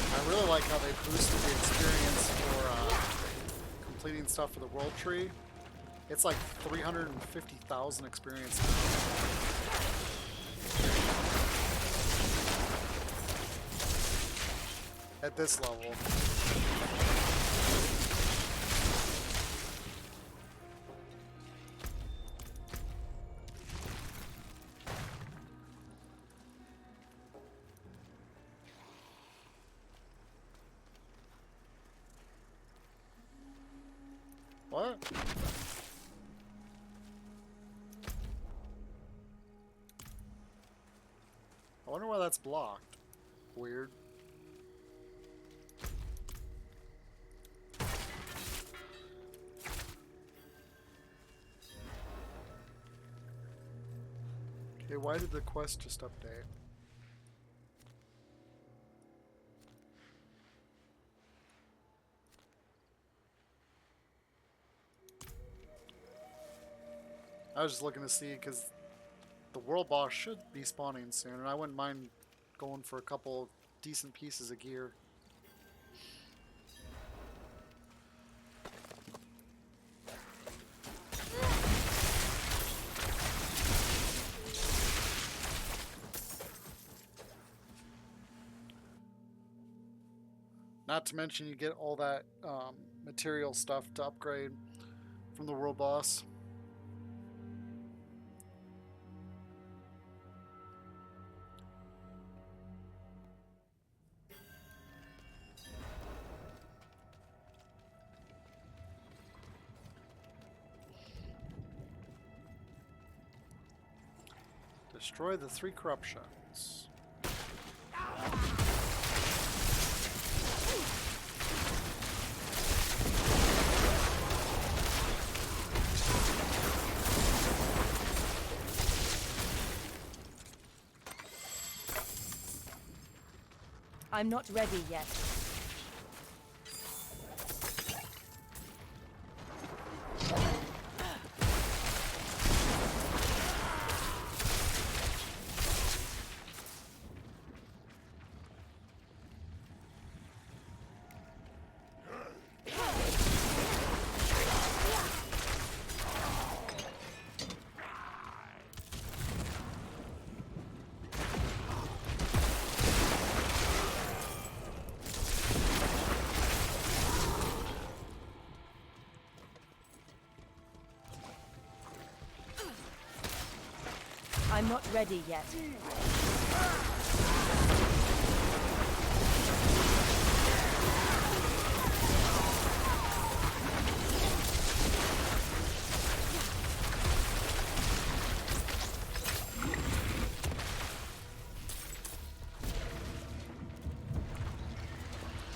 I really like how they boosted the experience for completing stuff for the world tree. It's like 350,000 experience now. At this level. What? I wonder why that's blocked. Weird. Hey, why did the quest just update? I was just looking to see because the world boss should be spawning soon, and I wouldn't mind going for a couple decent pieces of gear. Not to mention you get all that material stuff to upgrade from the world boss. Destroy the 3 corruptions. I'm not ready yet. I'm not ready yet.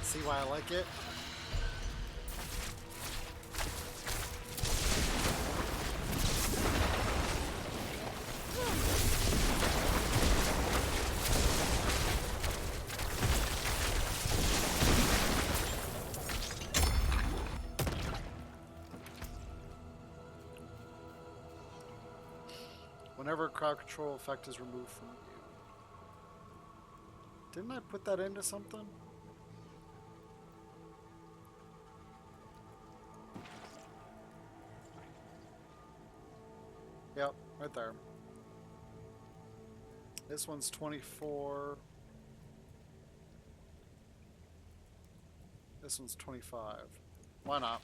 See why I like it? Whenever a crowd control effect is removed from you. Didn't I put that into something? Yep, right there. This one's 24. This one's 25. Why not?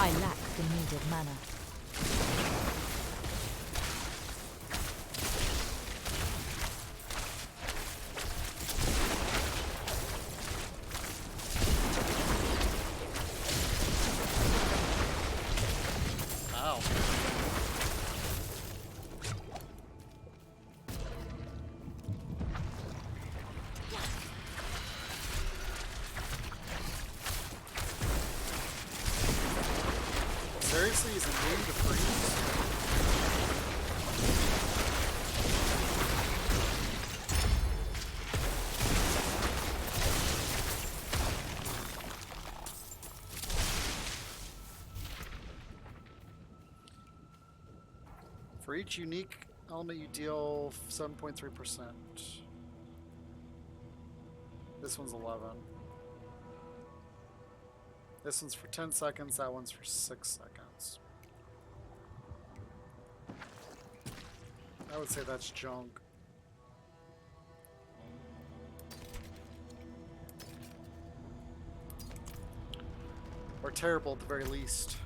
I lack the needed mana. Ow. Seriously, is it immune to freeze? For each unique element, you deal 7.3%. This one's 11. This one's for 10 seconds, that one's for 6 seconds. I would say that's junk. Or terrible at the very least.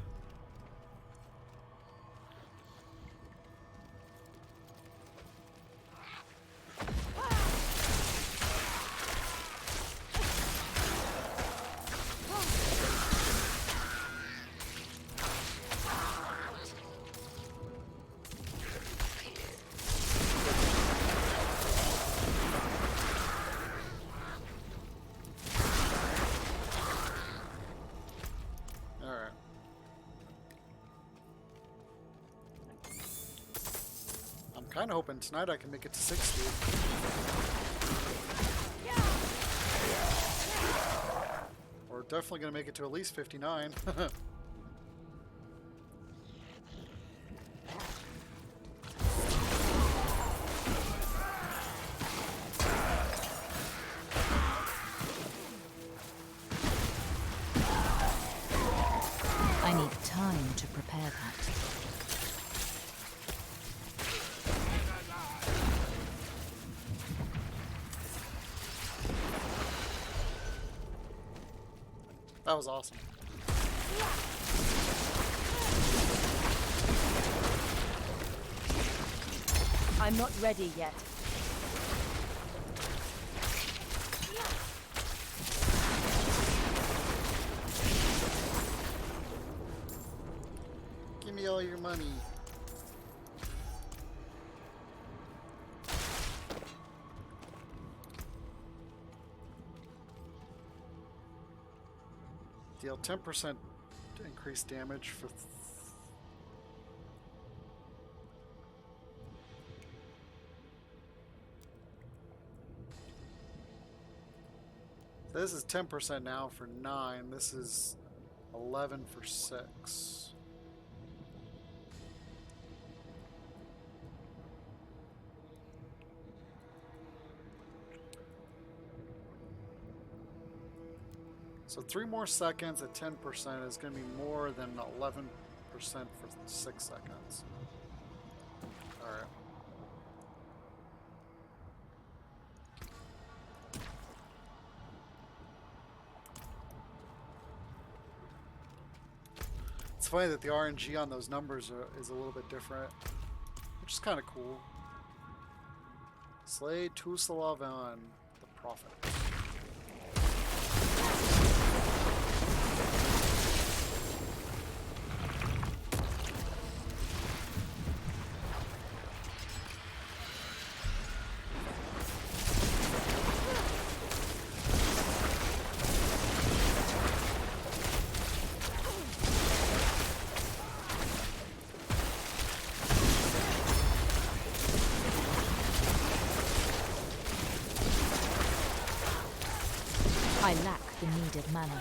Kind of hoping tonight I can make it to 60. Or definitely going to make it to at least 59. I need time to prepare that. That was awesome. I'm not ready yet. Give me all your money. Deal 10% increased damage for... This is 10% now for 9. This is 11 for 6. So 3 more seconds at 10% is going to be more than 11% for 6 seconds. Alright. It's funny that the RNG on those numbers is a little bit different, which is kind of cool. Slay Tusalavan, the Prophet. I lack the needed mana.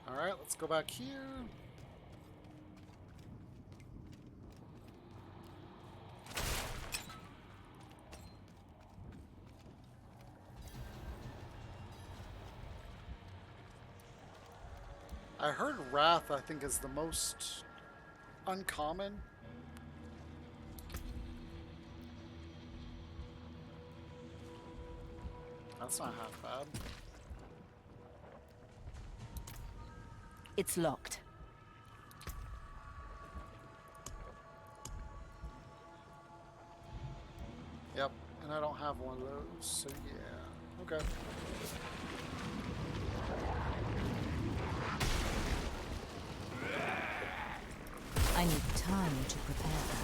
Alright, let's go back here. I heard Wrath, I think, is the most uncommon. That's not half bad. It's locked. Yep, and I don't have one of those, so yeah. Okay. I need time to prepare that.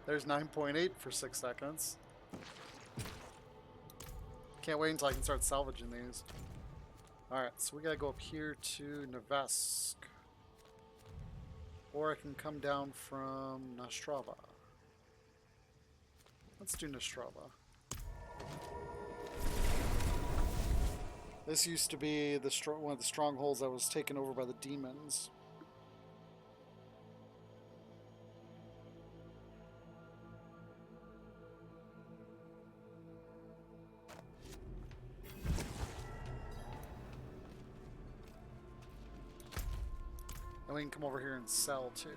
There's 9.8 for 6 seconds. Can't wait until I can start salvaging these. Alright, so we gotta go up here to Nevesk. Or I can come down from Nastrava. Let's do Nastrava. This used to be the one of the strongholds that was taken over by the demons. And we can come over here and sell too.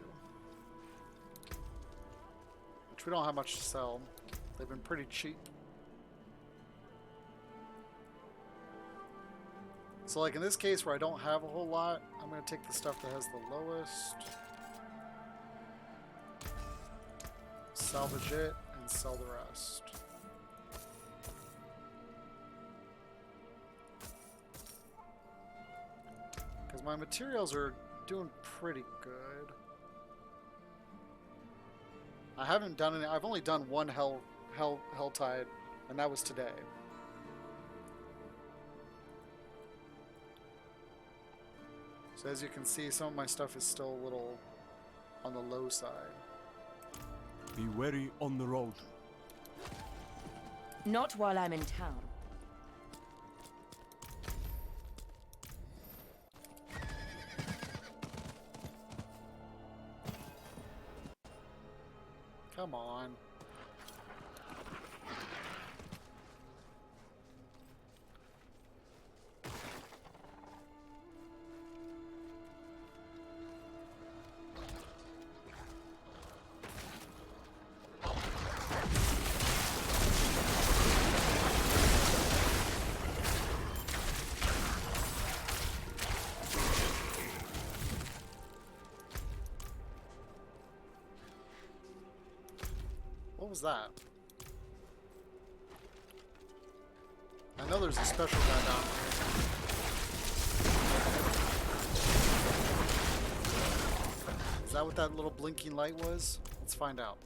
Which we don't have much to sell. They've been pretty cheap. So like in this case where I don't have a whole lot, I'm going to take the stuff that has the lowest. Salvage it and sell the rest. Because my materials are doing pretty good. I haven't done any. I've only done one Helltide, and that was today. So as you can see, some of my stuff is still a little on the low side. Be wary on the road. Not while I'm in town. Come on. What was that? I know there's a special guy down there. Is that what that little blinking light was? Let's find out.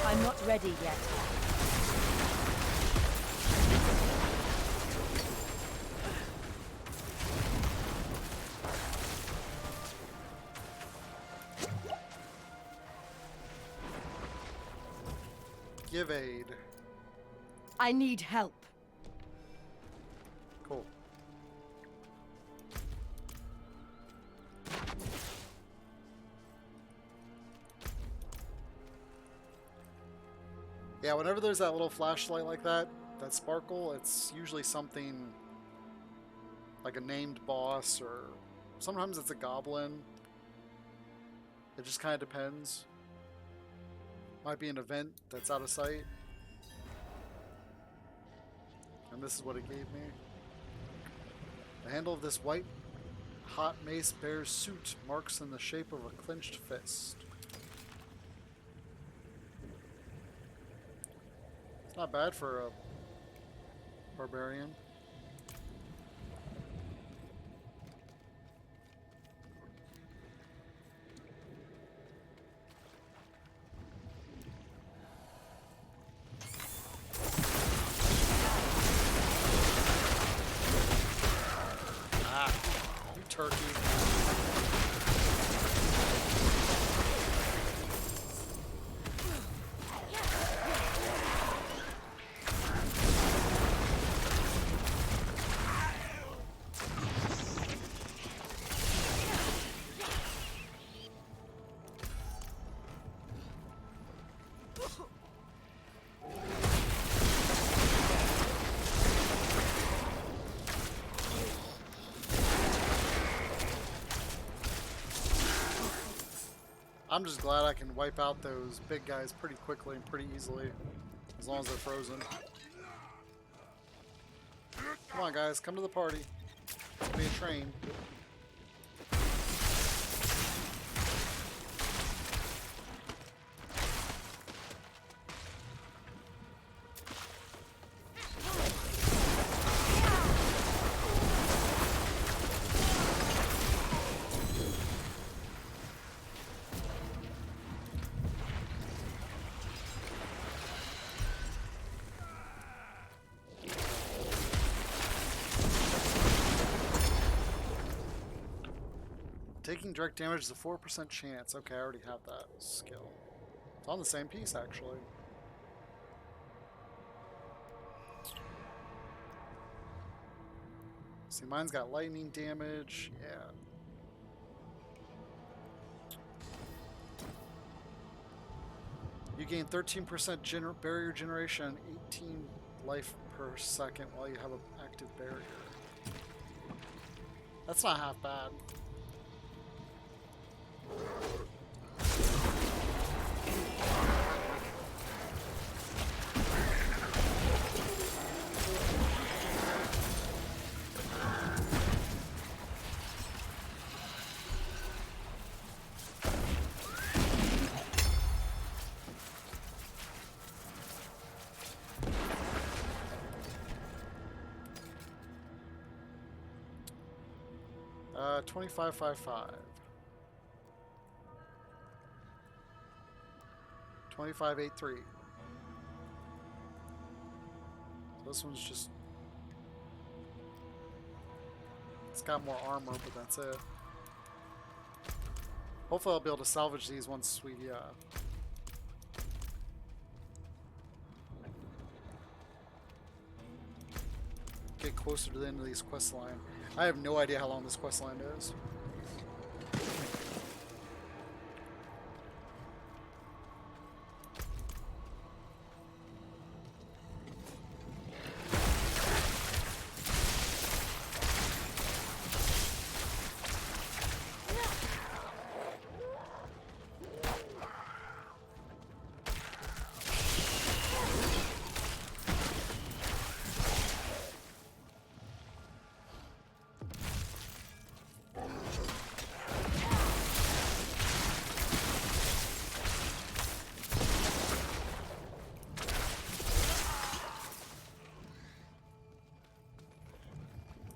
I'm not ready yet. Give aid. I need help. Cool. Yeah, whenever there's that little flashlight like that, that sparkle, it's usually something like a named boss, or sometimes it's a goblin. It just kind of depends. Might be an event that's out of sight. And this is what it gave me. The handle of this white hot mace bears suit, marks in the shape of a clenched fist. It's not bad for a barbarian. Turkey. I'm just glad I can wipe out those big guys pretty quickly and pretty easily, as long as they're frozen. Come on, guys, come to the party. It's gonna be a train. Taking direct damage is a 4% chance. Okay, I already have that skill. It's on the same piece, actually. See, mine's got lightning damage. Yeah. You gain 13% barrier generation and 18 life per second while you have an active barrier. That's not half bad. 2555. 2583. This one's just... It's got more armor, but that's it. Hopefully I'll be able to salvage these once we get closer to the end of these quest line. I have no idea how long this quest line is.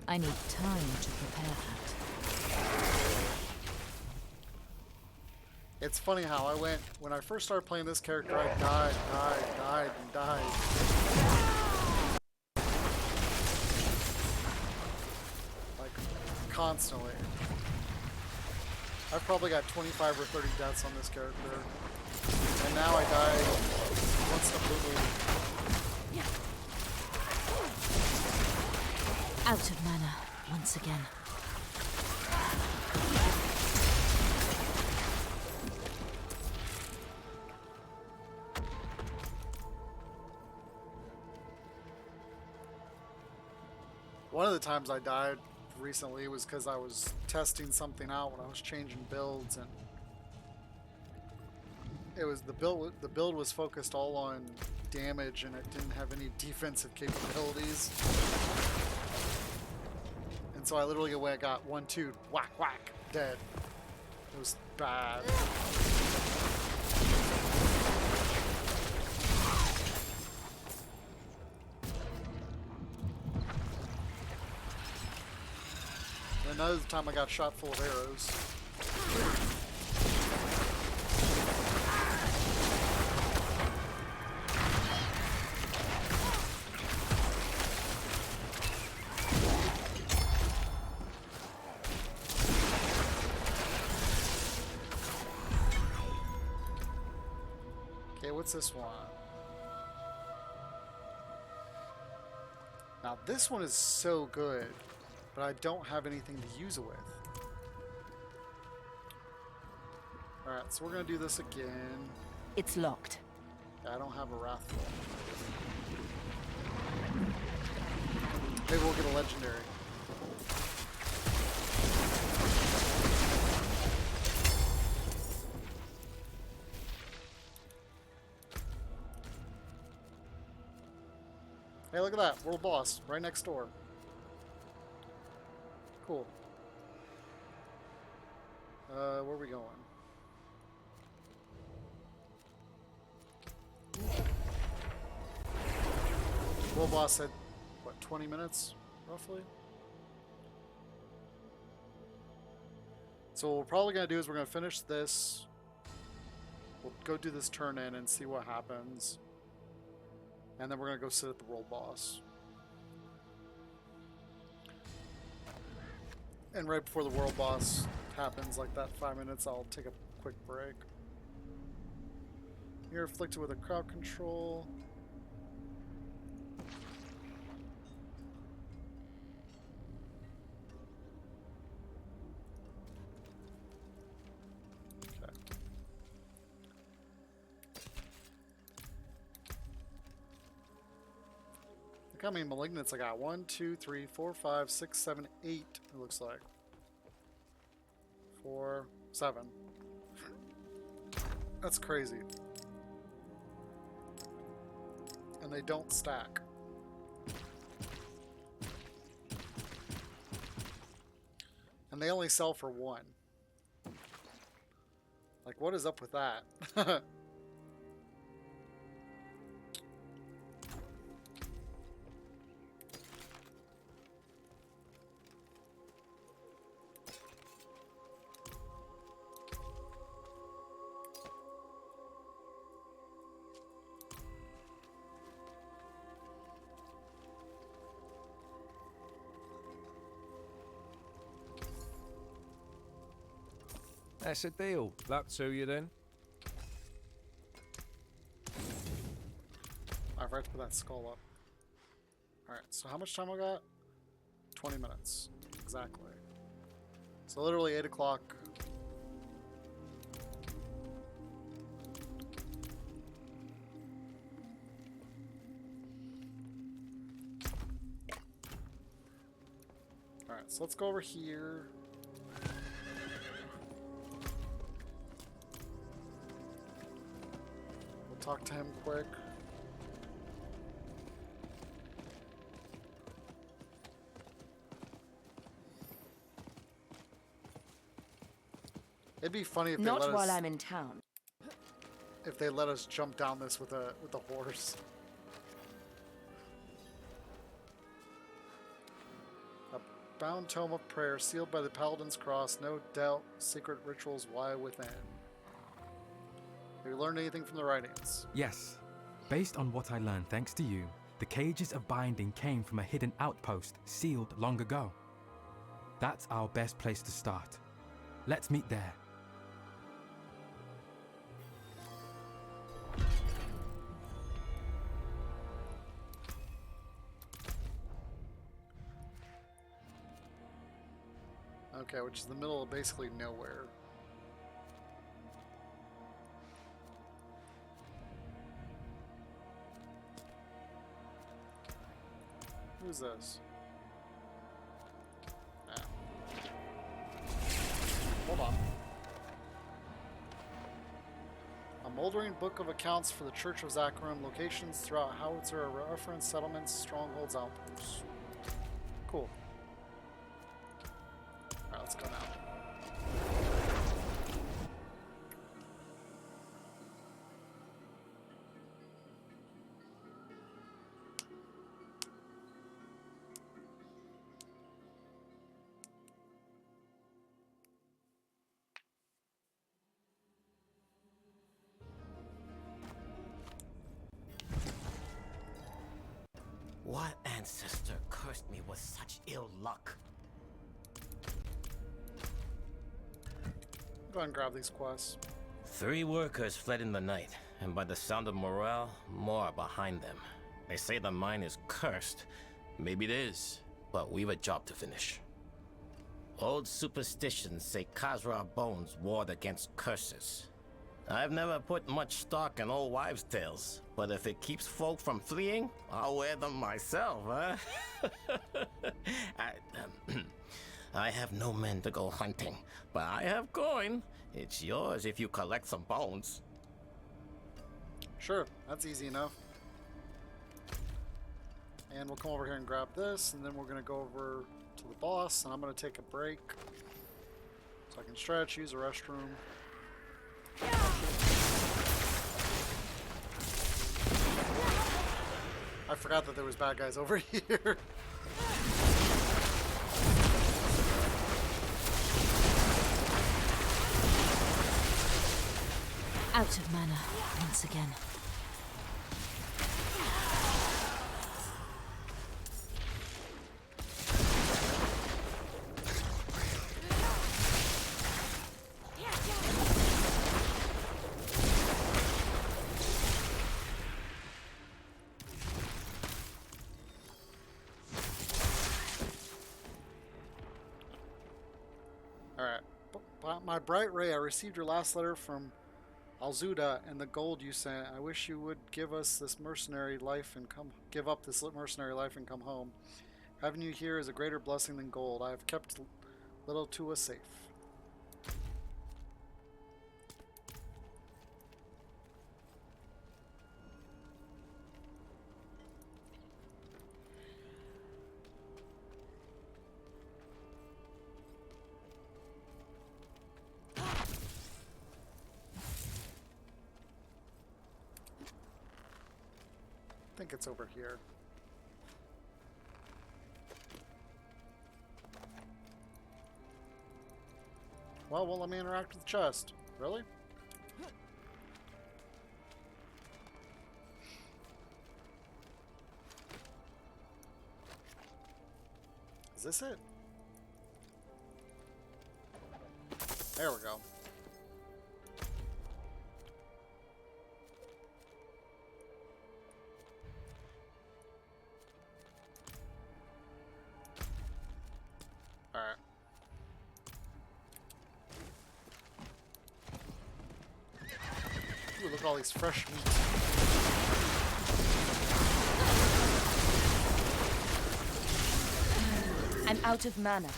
I need time to prepare that. It's funny how I went, when I first started playing this character, I died, and died. Like, constantly. I've probably got 25 or 30 deaths on this character. And now I die once in a blue moon. Out of mana once again. One of the times I died recently was because I was testing something out when I was changing builds, and it was the build was focused all on damage, and it didn't have any defensive capabilities. And so I literally went, got 1-2, whack, whack, dead. It was bad. And another time I got shot full of arrows. What's this one? Now this one is so good, but I don't have anything to use it with. Alright, so we're gonna do this again. It's locked. I don't have a Wrathful. Maybe we'll get a legendary. Hey, look at that. World boss. Right next door. Cool. Where are we going? World boss said, what, 20 minutes, roughly? So what we're probably going to do is we're going to finish this. We'll go do this turn in and see what happens. And then we're going to go sit at the world boss. And right before the world boss happens, like that 5 minutes, I'll take a quick break. You're afflicted with a crowd control. How many malignants I got? 1, 2, 3, 4, 5, 6, 7, 8. It looks like 4, 7. That's crazy. And they don't stack. And they only sell for 1. Like, what is up with that? That's a deal. That's who you're in. I forgot to put that skull up. Alright, so how much time I got? 20 minutes. Exactly. So literally 8 o'clock. Alright, so let's go over here. We'll talk to him quick. It'd be funny if they Not let while us, I'm in town. if they let us jump down this with a horse. A bound tome of prayer sealed by the Paladin's cross. No doubt, secret rituals lie within. Have you learned anything from the writings? Yes. Based on what I learned thanks to you, the cages of binding came from a hidden outpost sealed long ago. That's our best place to start. Let's meet there. Okay, which is the middle of basically nowhere. Who's this? Ah. Hold on. A moldering book of accounts for the Church of Zakarum, locations throughout Howitzer, reference settlements, strongholds, outposts. Cool. Alright, let's go now. What ancestor cursed me with such ill luck? Go ahead and grab these quests. 3 workers fled in the night, and by the sound of morale, more are behind them. They say the mine is cursed. Maybe it is, but we've a job to finish. Old superstitions say Khazra bones ward against curses. I've never put much stock in old wives' tales, but if it keeps folk from fleeing, I'll wear them myself, huh? I have no men to go hunting, but I have coin. It's yours if you collect some bones. Sure, that's easy enough. And we'll come over here and grab this, and then we're going to go over to the boss, and I'm going to take a break so I can stretch, use a restroom. I forgot that there was bad guys over here. Out of mana once again. Alright. My bright ray, I received your last letter from Alzuda and the gold you sent. I wish you would give us this mercenary life and give up this mercenary life and come home. Having you here is a greater blessing than gold. I have kept little Tua safe. I think it's over here. Well, won't let me interact with the chest. Really? Is this it? There we go. at all these fresh meat. I'm out of mana.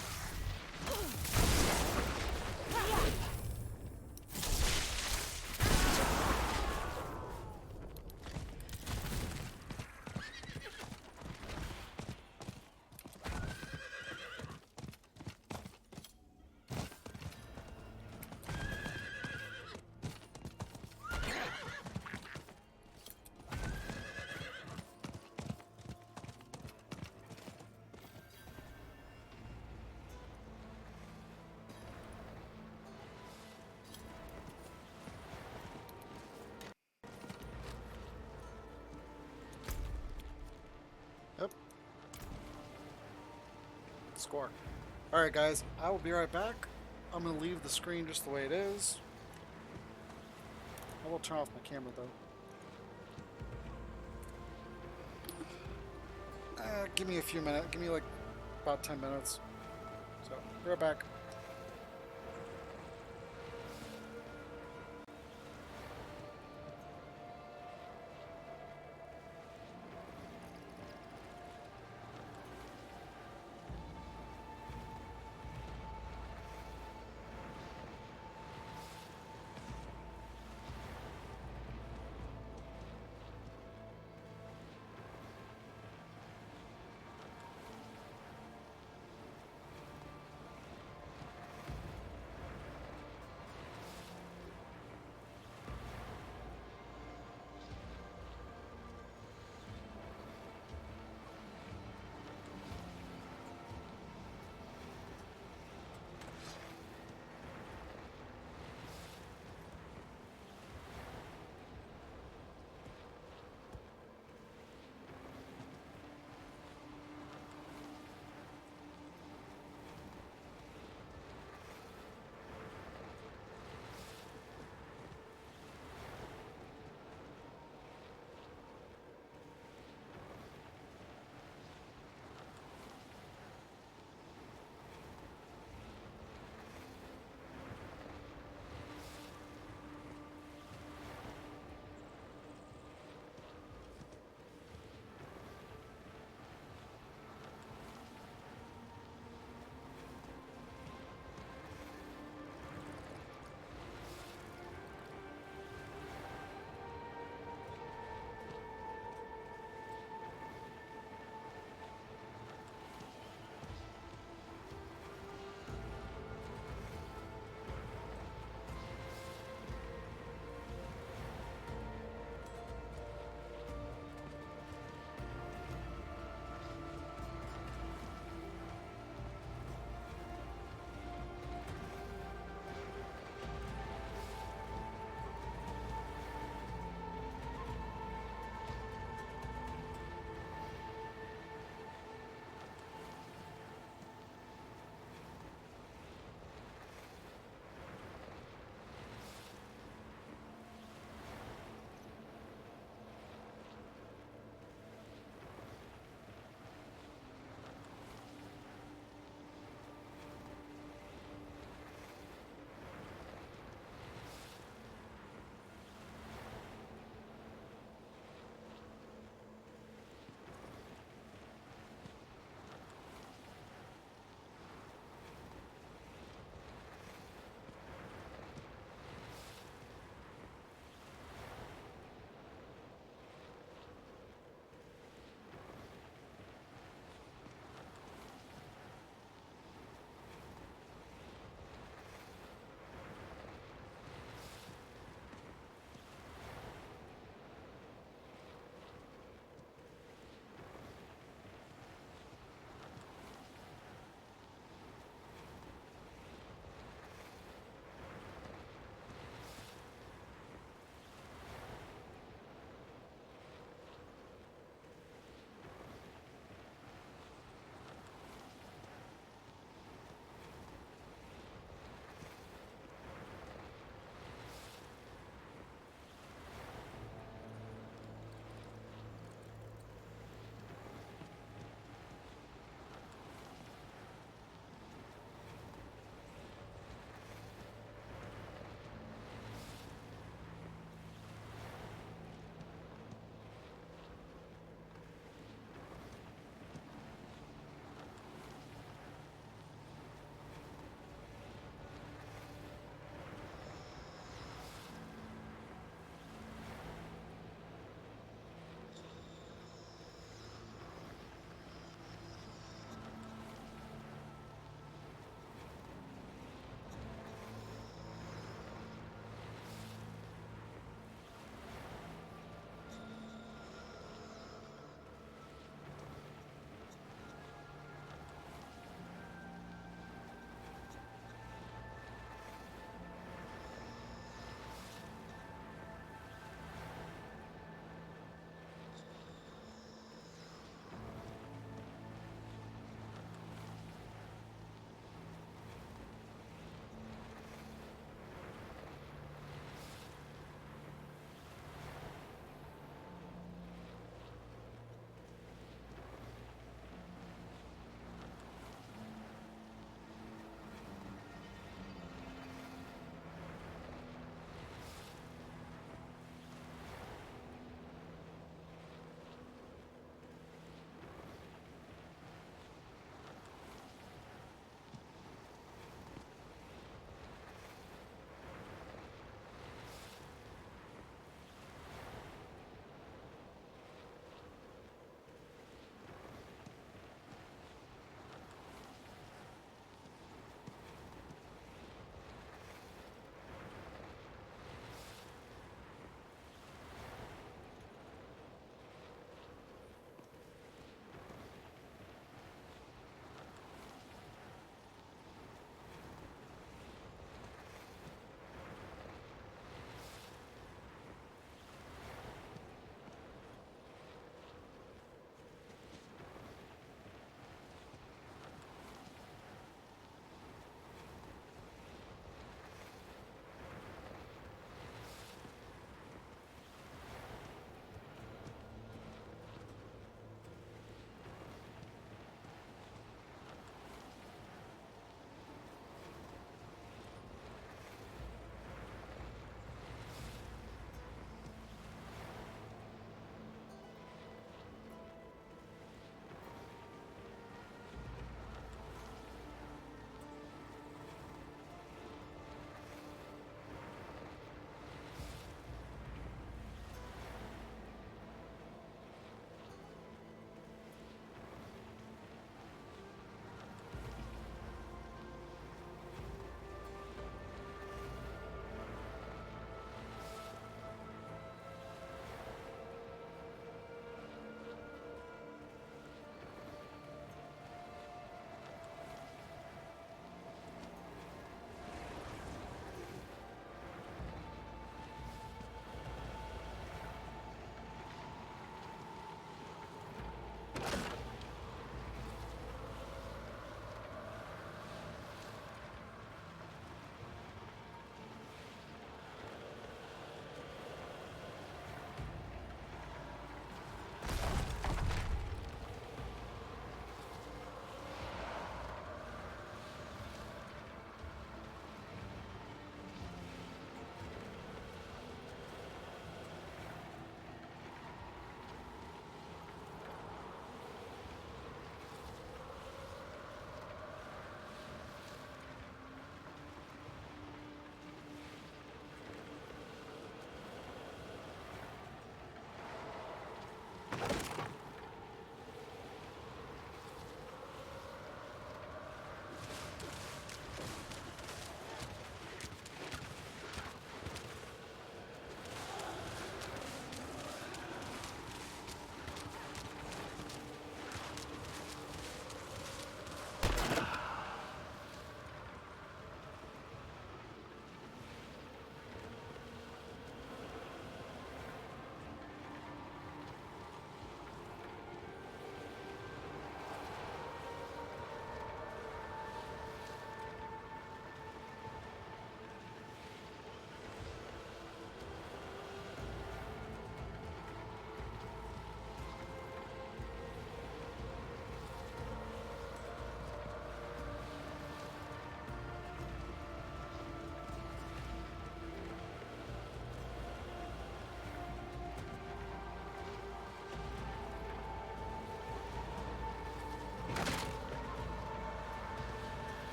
Yep. Score. Alright guys, I will be right back. I'm going to leave the screen just the way it is. I will turn off my camera though. Give me a few minutes. Give me like about 10 minutes. So, be right back.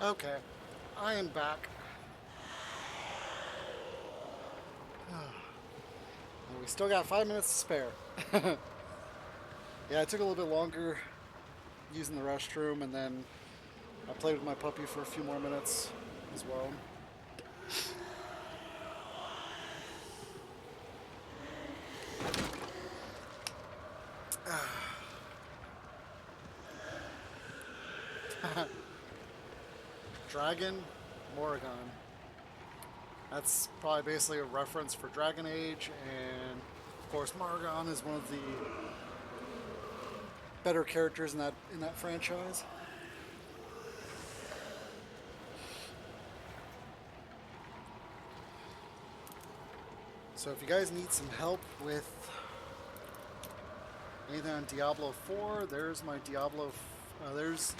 Okay, I am back. And we still got 5 minutes to spare. Yeah, it took a little bit longer using the restroom, and then I played with my puppy for a few more minutes as well. Dragon Morrigan. That's probably basically a reference for Dragon Age, and of course Morrigan is one of the better characters in that franchise. So if you guys need some help with anything on Diablo 4, there's my Diablo. There's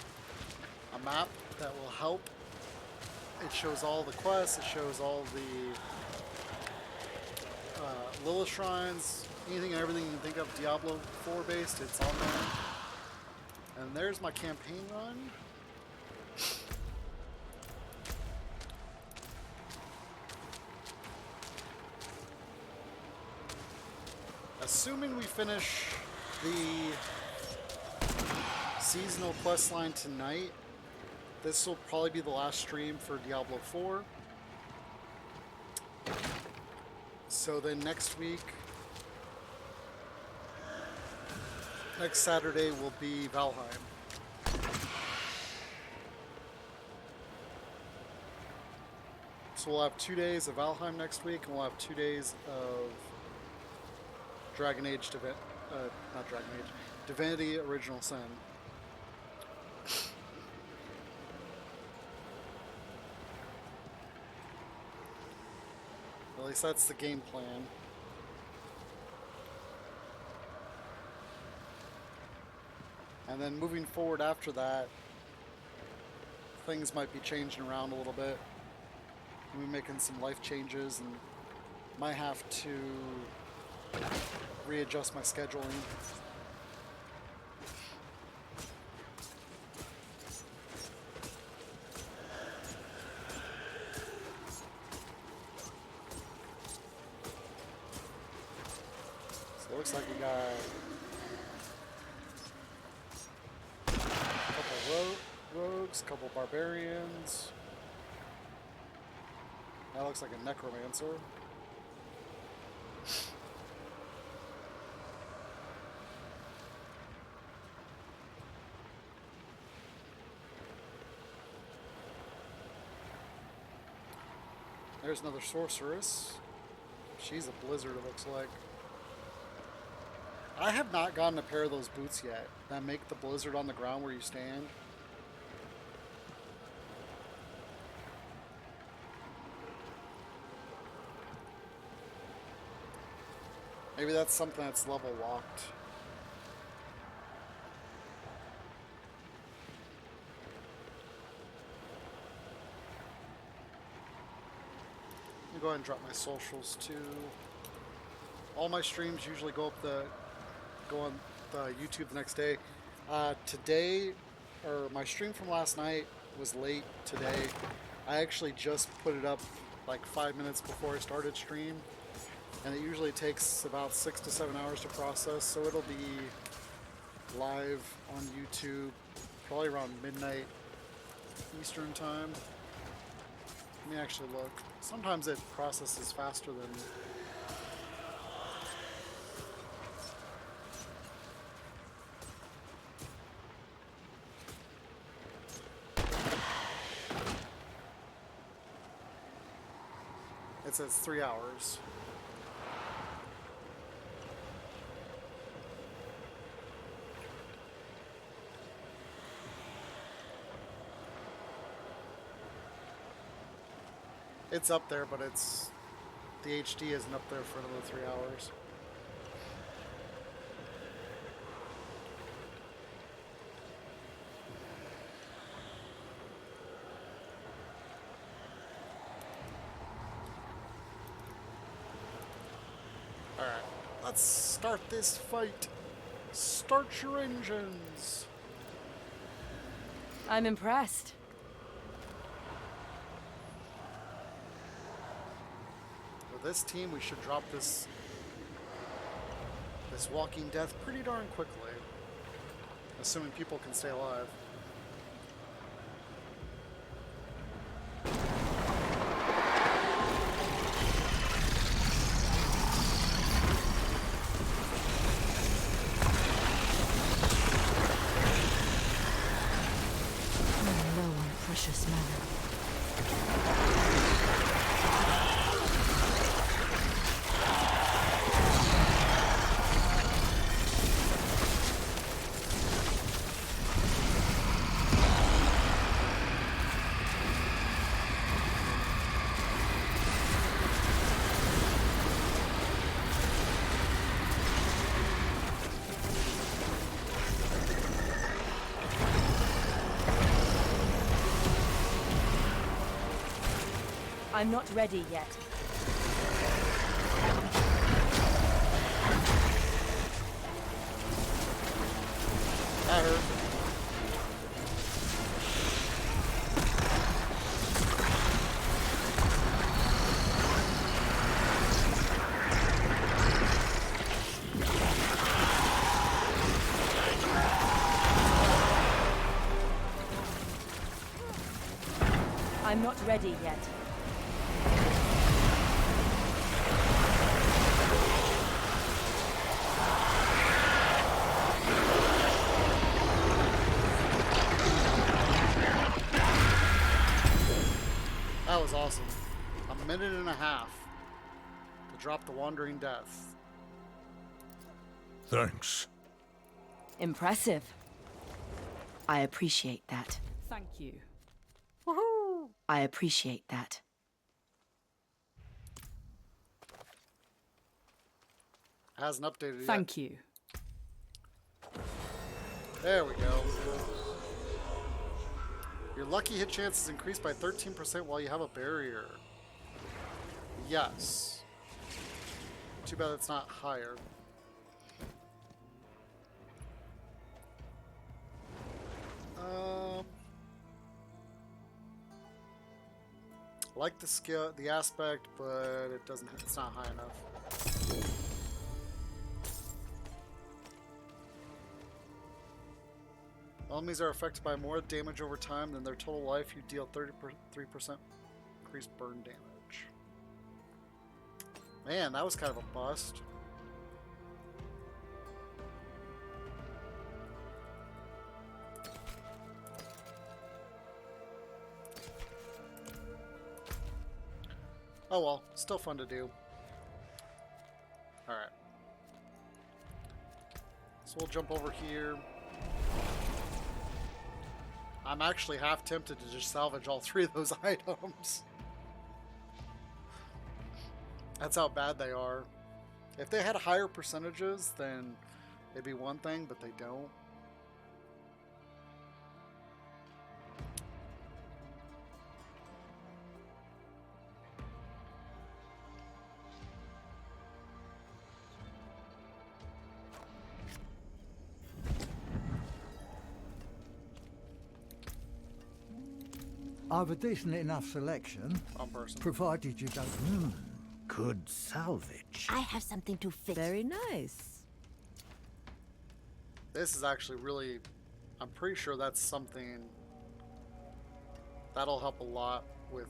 a map that will help. It shows all the quests. It shows all the Lilith shrines, anything and everything you can think of Diablo 4 based. It's on there. And there's my campaign run. Assuming we finish the seasonal questline tonight, this will probably be the last stream for Diablo 4. So then next week, next Saturday will be Valheim. So we'll have 2 days of Valheim next week, and we'll have 2 days of Dragon Age, not Dragon Age, Divinity Original Sin. At least that's the game plan. And then moving forward after that, things might be changing around a little bit. We're making some life changes and might have to readjust my scheduling. So it looks like we got a couple rogues, a couple barbarians. That looks like a necromancer. There's another sorceress. She's a blizzard, it looks like. I have not gotten a pair of those boots yet that make the blizzard on the ground where you stand. Maybe that's something that's level locked. Let me go ahead and drop my socials too. All my streams usually go on YouTube the next day. Today, or my stream from last night was late today. I actually just put it up like 5 minutes before I started stream. And it usually takes about 6 to 7 hours to process, so it'll be live on YouTube probably around midnight Eastern time. Let me actually look. Sometimes it processes faster than... It says 3 hours. It's up there, but the HD isn't up there for another 3 hours. Alright, let's start this fight. Start your engines. I'm impressed. with this team, we should drop this walking death pretty darn quickly. Assuming people can stay alive. I'm low on precious mana. I'm not ready yet. That hurt. I'm not ready yet. That was awesome. A minute and a half to drop the Wandering Death. Thanks. Impressive. I appreciate that. Thank you. Woohoo! I appreciate that. Hasn't updated yet. Thank you. There we go. Your lucky hit chance is increased by 13% while you have a barrier. Yes. Too bad it's not higher. Like the skill, the aspect, but it doesn't. It's not high enough. Enemies are affected by more damage over time than their total life. You deal 33% increased burn damage. Man, that was kind of a bust. Oh well, still fun to do. Alright. So we'll jump over here. I'm actually half tempted to just salvage all three of those items. That's how bad they are. If they had higher percentages, then it'd be one thing, but they don't. I've a decent enough selection, One person. provided you don't... good salvage. I have something to fix. Very nice. This is actually really... I'm pretty sure that's something... That'll help a lot with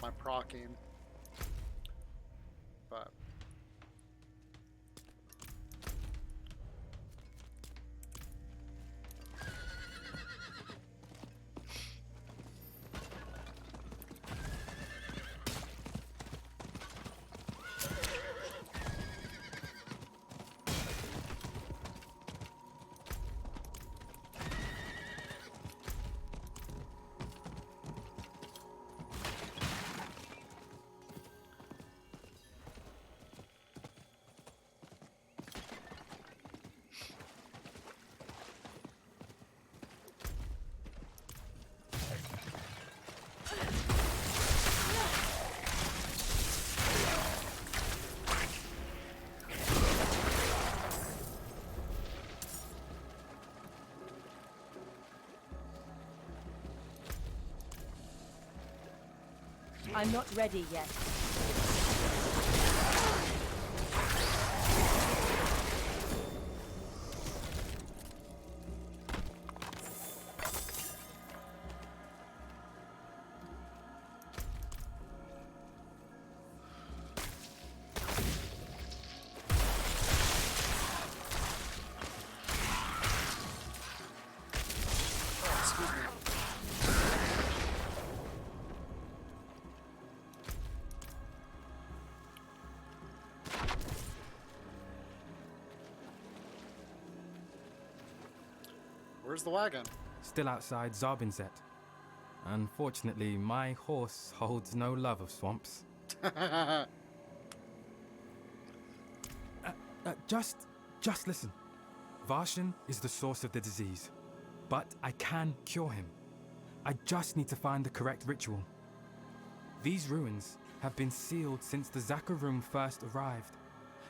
my proccing. But... I'm not ready yet. Where's the wagon? Still outside Zarbinzet. Unfortunately, my horse holds no love of swamps. Just listen. Varshan is the source of the disease, but I can cure him. I just need to find the correct ritual. These ruins have been sealed since the Zakarum first arrived.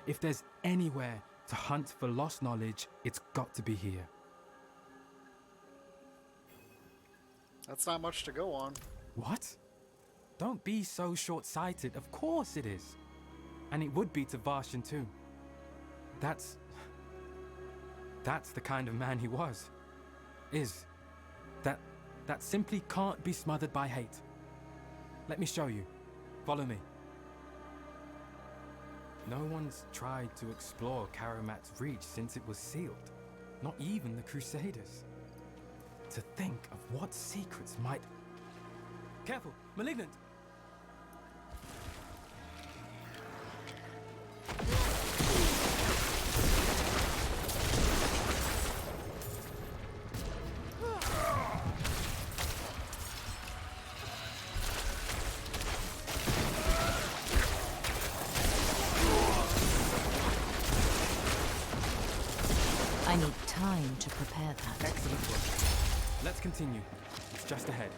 If there's anywhere to hunt for lost knowledge, it's got to be here. That's not much to go on. What? Don't be so short-sighted. Of course it is. And it would be to Varshan too. That's the kind of man he was. That simply can't be smothered by hate. Let me show you. Follow me. No one's tried to explore Karamat's reach since it was sealed. Not even the Crusaders. To think of what secrets might... Careful! Malignant! I need time to prepare that. Excellent work. Let's continue. It's just ahead.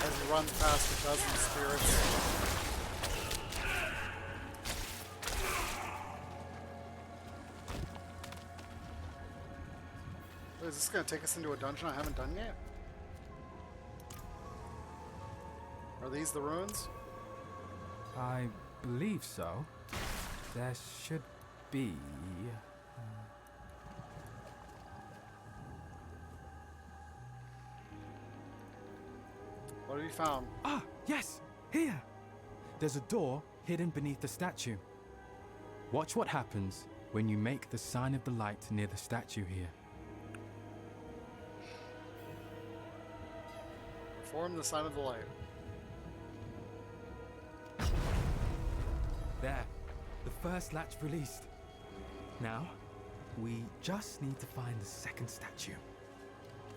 As you run past a dozen spirits. Wait, is this going to take us into a dungeon I haven't done yet? Are these the ruins? I believe so. There should be... What have you found? Ah, yes! Here! There's a door hidden beneath the statue. Watch what happens when you make the sign of the light near the statue here. Perform the sign of the light. There. The first latch released. Now, we just need to find the second statue.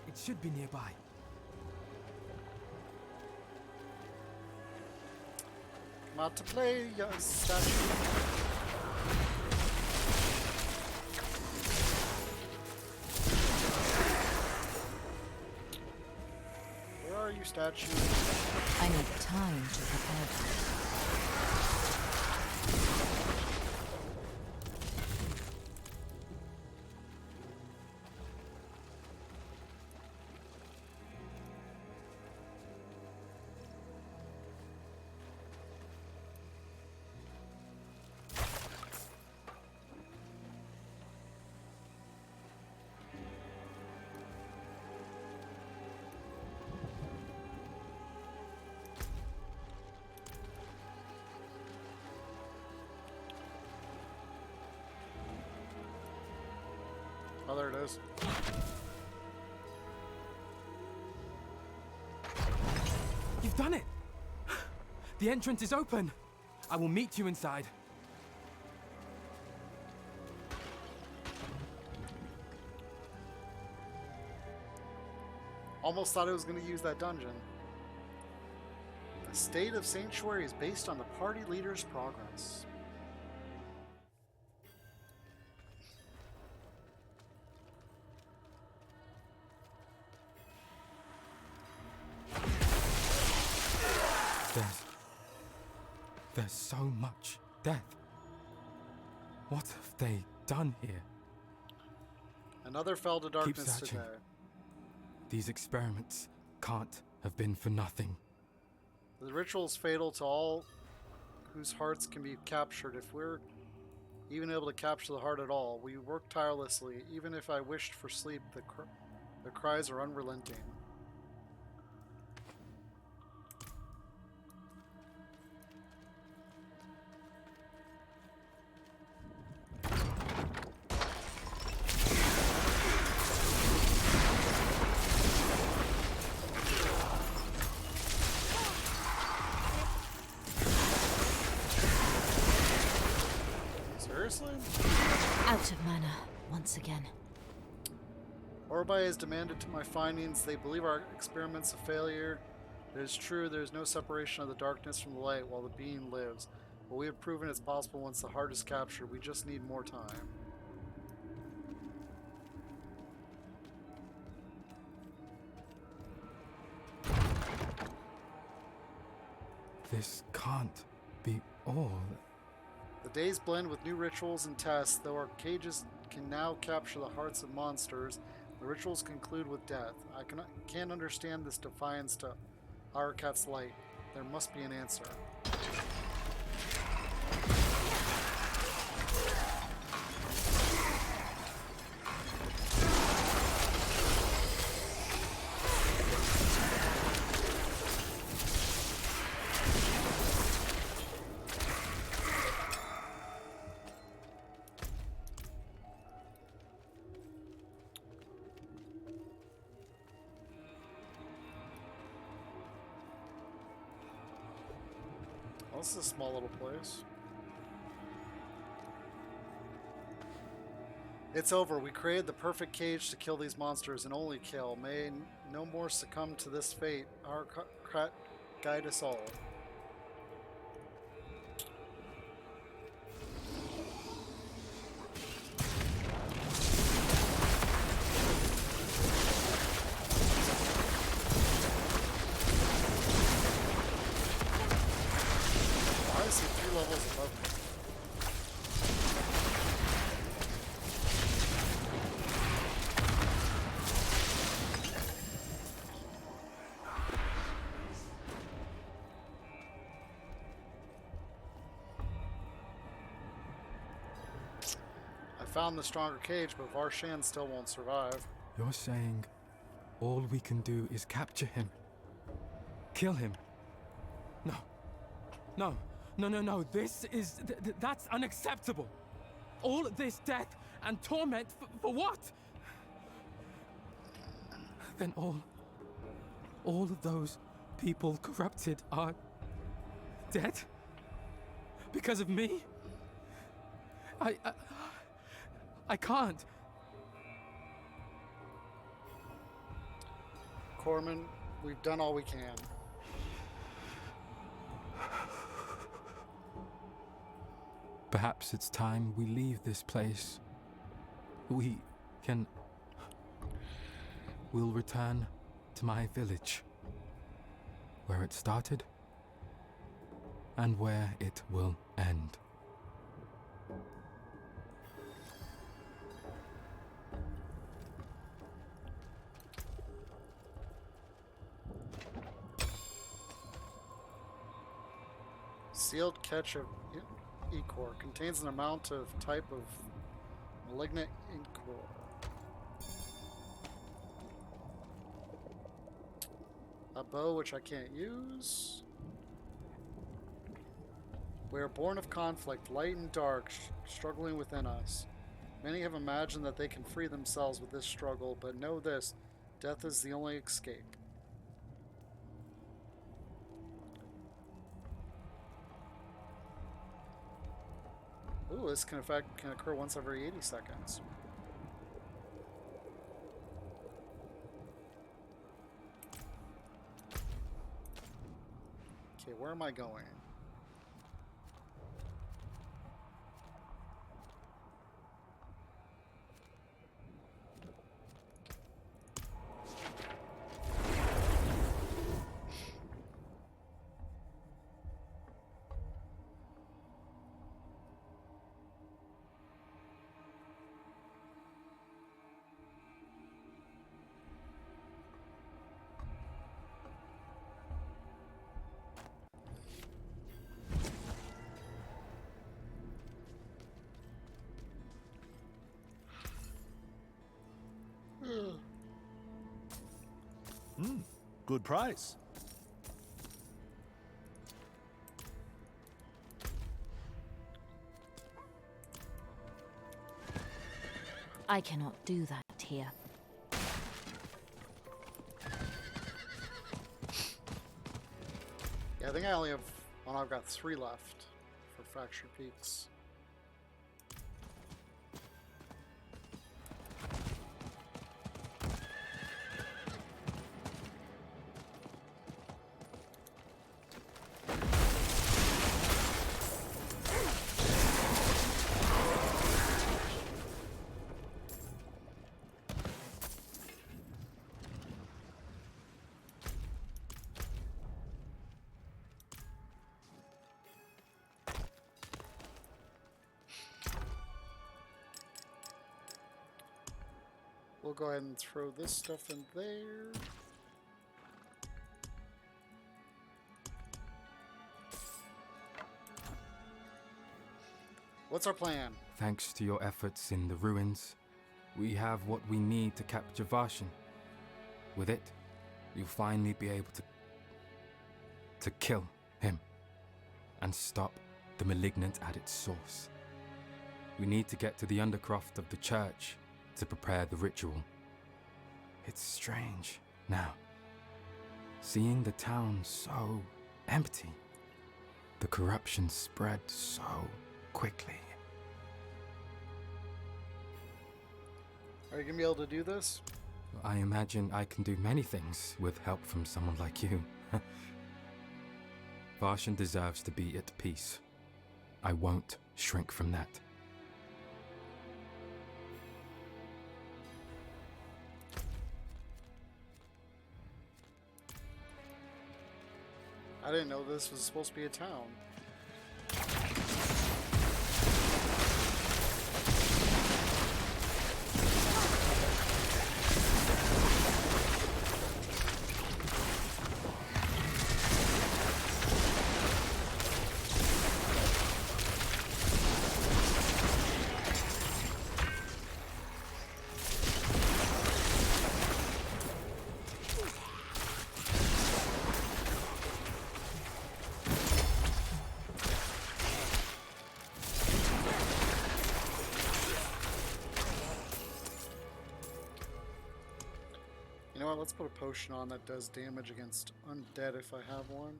It should be nearby. Come out to play, young statue. Where are you, statue? I need time to prepare that. Oh, there it is. You've done it! The entrance is open! I will meet you inside. Almost thought I was going to use that dungeon. The state of Sanctuary is based on the party leader's progress. There's so much death. What have they done here? Another fell to darkness searching. today. These experiments can't have been for nothing. The ritual is fatal to all whose hearts can be captured. If we're even able to capture the heart at all, we work tirelessly. Even if I wished for sleep, the cries are unrelenting. Questline? Out of mana once again. Orbai has demanded to my findings. They believe our experiment's a failure. It is true, there is no separation of the darkness from the light while the being lives. But we have proven it's possible once the heart is captured. We just need more time. This can't be all. The days blend with new rituals and tests. Though our cages can now capture the hearts of monsters, the rituals conclude with death. I can't understand this defiance to Arakat's light. There must be an answer. Well, this is a small little place. It's over. We created the perfect cage to kill these monsters and only kill. May no more succumb to this fate. Our guide us all. I see 3 levels above me. I found the stronger cage, but Varshan still won't survive. You're saying all we can do is capture him? Kill him? No. No. No, no, no. This is... that's unacceptable. All this death and torment for what? Then all of those people corrupted are dead? Because of me? I can't. Corman, we've done all we can. Perhaps it's time we leave this place. We'll return to my village, where it started and where it will end. Sealed catch of Ichor contains an amount of type of malignant Ichor. A bow which I can't use. We are born of conflict, light and dark, struggling within us. Many have imagined that they can free themselves with this struggle, but know this, death is the only escape. Ooh, this can occur once every 80 seconds. Okay, where am I going? Good price. I cannot do that here. Yeah, I think I only have... Well, I've got 3 left for Fractured Peaks. We'll go ahead and throw this stuff in there. What's our plan? Thanks to your efforts in the ruins, we have what we need to capture Varshan. With it, you'll finally be able to kill him and stop the malignant at its source. We need to get to the undercroft of the church to prepare the ritual. It's strange now, seeing the town so empty. The corruption spread so quickly. Are you gonna be able to do this? I imagine I can do many things with help from someone like you. Varshan deserves to be at peace. I won't shrink from that. I didn't know this was supposed to be a town. You know what, let's put a potion on that does damage against undead if I have one.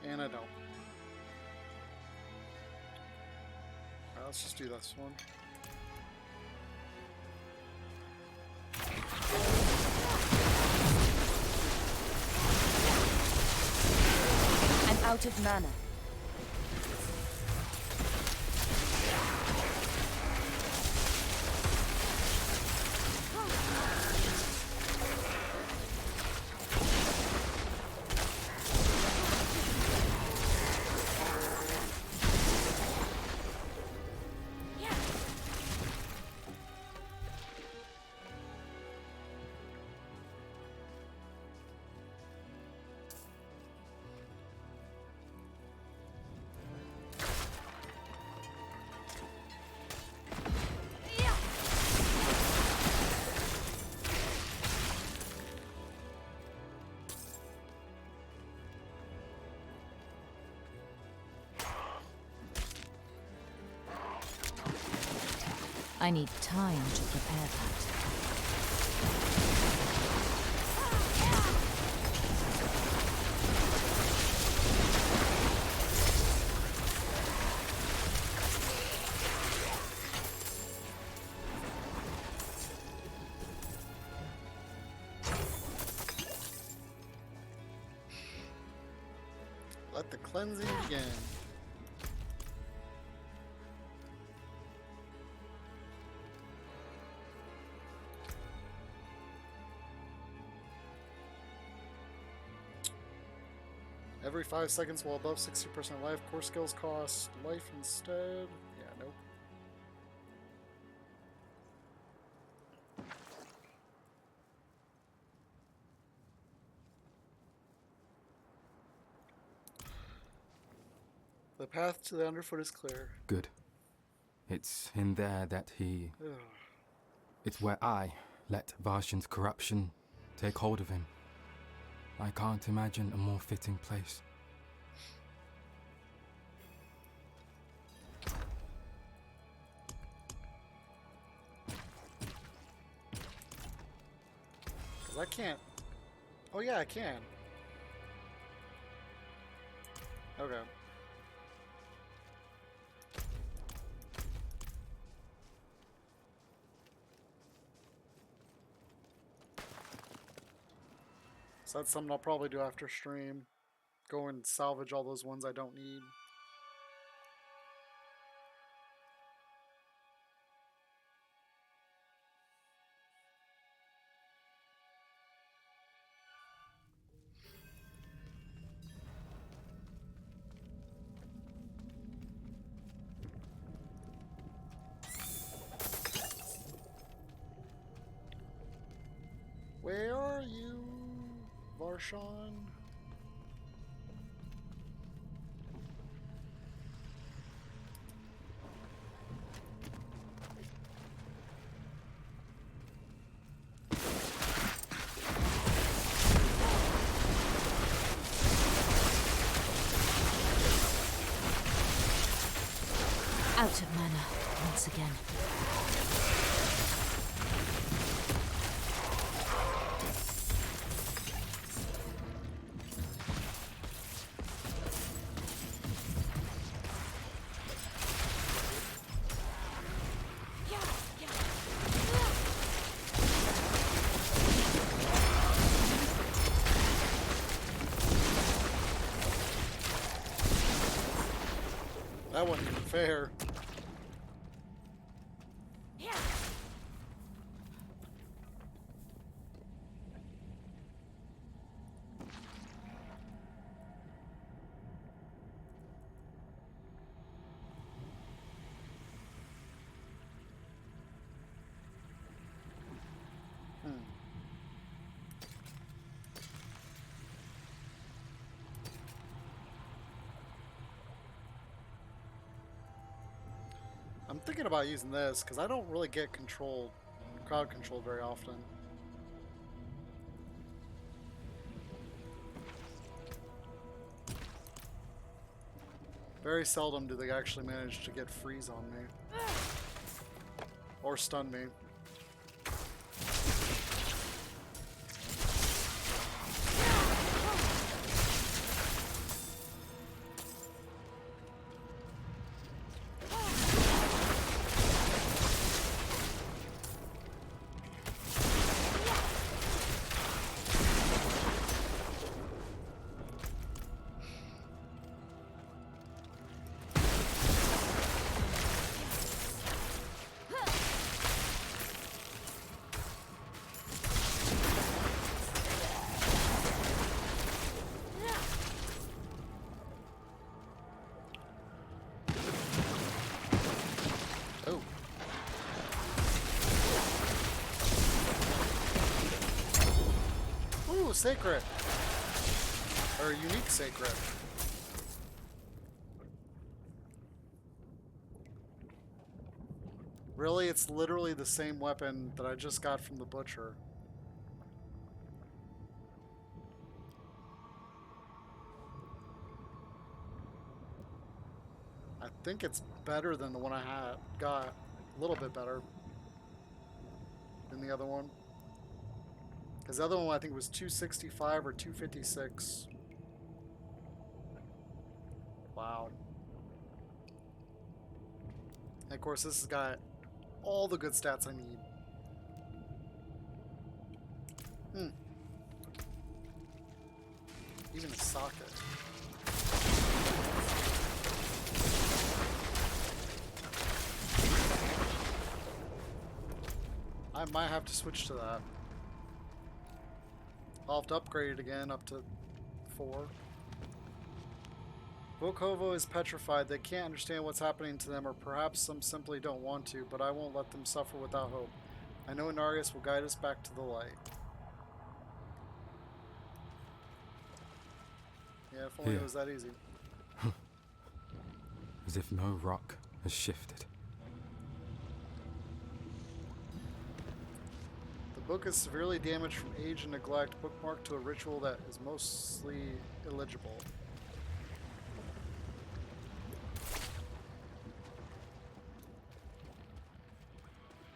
And I don't. Alright, let's just do this one. Out of mana. I need time to prepare that. Let the cleansing begin. Every 5 seconds while above 60% life, core skills cost life instead. Yeah, nope. The path to the underfoot is clear. Good. It's in there that he... It's where I let Varshan's corruption take hold of him. I can't imagine a more fitting place. Because I can't... Oh yeah, I can. Okay. So that's something I'll probably do after stream. Go and salvage all those ones I don't need. harsh on. Out of mana once again. That wasn't even fair. I'm thinking about using this because I don't really get crowd control very often. Very seldom do they actually manage to get freeze on me. Or stun me. Sacred. Or unique sacred. Really, it's literally the same weapon that I just got from the butcher. I think it's better than the one I got. A little bit better than the other one. Because the other one I think was 265 or 256. Wow. And of course, this has got all the good stats I need. Even a socket. I might have to switch to that. I'll have to upgrade it again up to 4. Volkovo is petrified. They can't understand what's happening to them, or perhaps some simply don't want to, but I won't let them suffer without hope. I know Inarius will guide us back to the light. Yeah, if only it was that easy. As if no rock has shifted. The book is severely damaged from age and neglect, bookmarked to a ritual that is mostly illegible.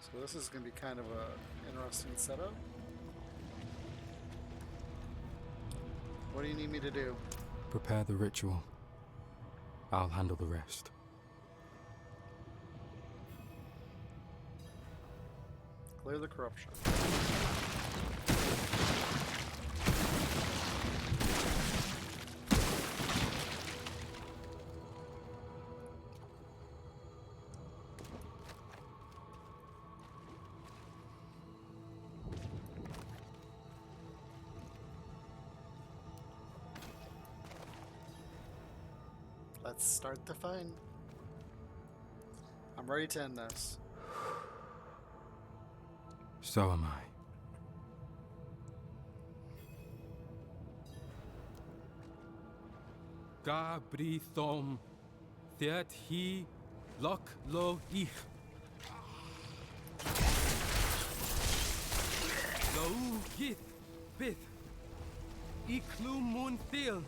So this is going to be kind of an interesting setup. What do you need me to do? Prepare the ritual. I'll handle the rest. Clear the corruption. Let's start the fun. I'm ready to end this. So am I. Gabrithom Thiet He Lok Lo Ich Lo Gith Bith Iklu Mun Thil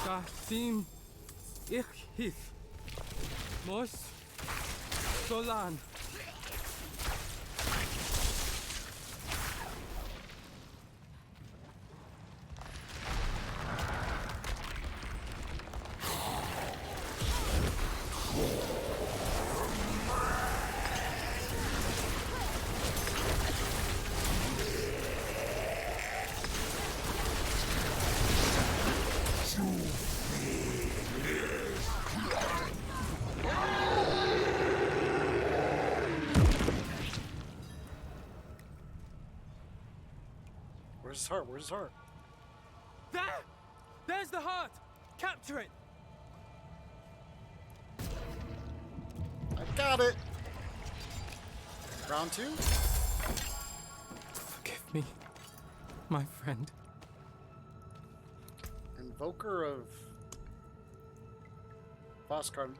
Gasim Ich Hith Mos Solan Where's his heart? Where's his heart? There! There's the heart! Capture it! I got it! Round 2? Forgive me, my friend. Invoker of Voskard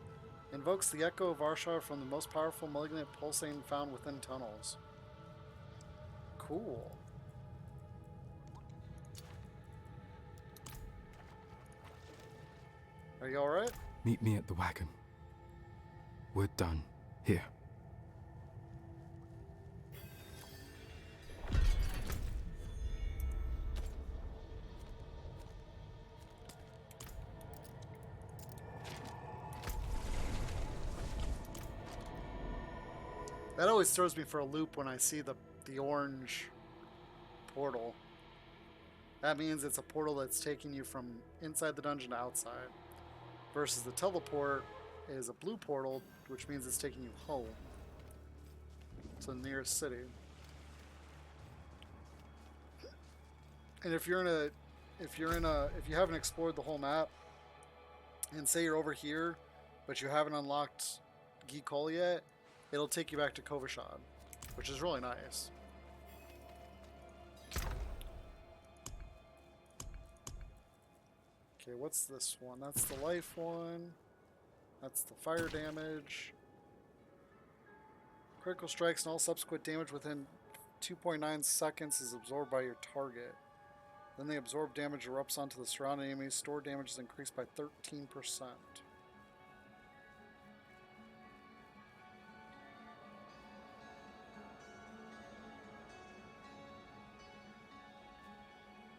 invokes the echo of Arshar from the most powerful malignant pulsing found within tunnels. Cool. Are you alright? Meet me at the wagon. We're done here. That always throws me for a loop when I see the orange portal. That means it's a portal that's taking you from inside the dungeon to outside. Versus the teleport is a blue portal, which means it's taking you home. To the nearest city. And if you haven't explored the whole map, and say you're over here, but you haven't unlocked Geekol yet, it'll take you back to Kovashad, which is really nice. Okay, what's this one? That's the life one. That's the fire damage. Critical strikes and all subsequent damage within 2.9 seconds is absorbed by your target. Then the absorbed damage erupts onto the surrounding enemies. Store damage is increased by 13%.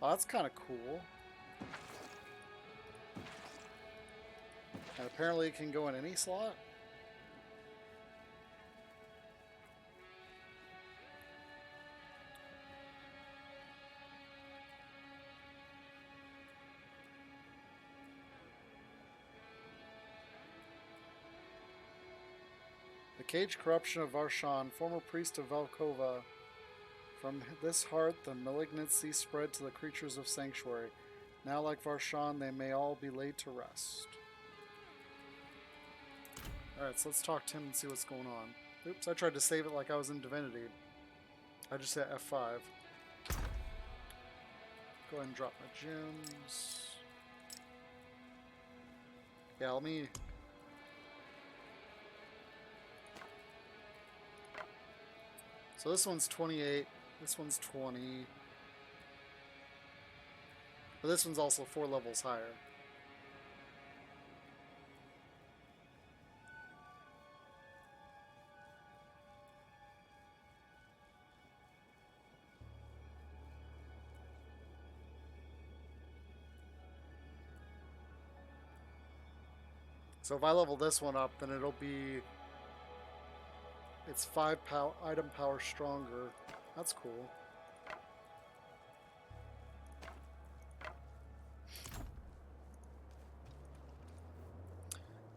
Oh, that's kind of cool. And apparently it can go in any slot. The caged corruption of Varshan, former priest of Valkova. From this heart, the malignancy spread to the creatures of Sanctuary. Now, like Varshan, they may all be laid to rest. Alright, so let's talk to him and see what's going on. Oops, I tried to save it like I was in Divinity. I just hit F5. Go ahead and drop my gems. Yeah, let me... So this one's 28, this one's 20. But this one's also 4 levels higher. So if I level this one up, then it'll be... It's 5 item power stronger. That's cool.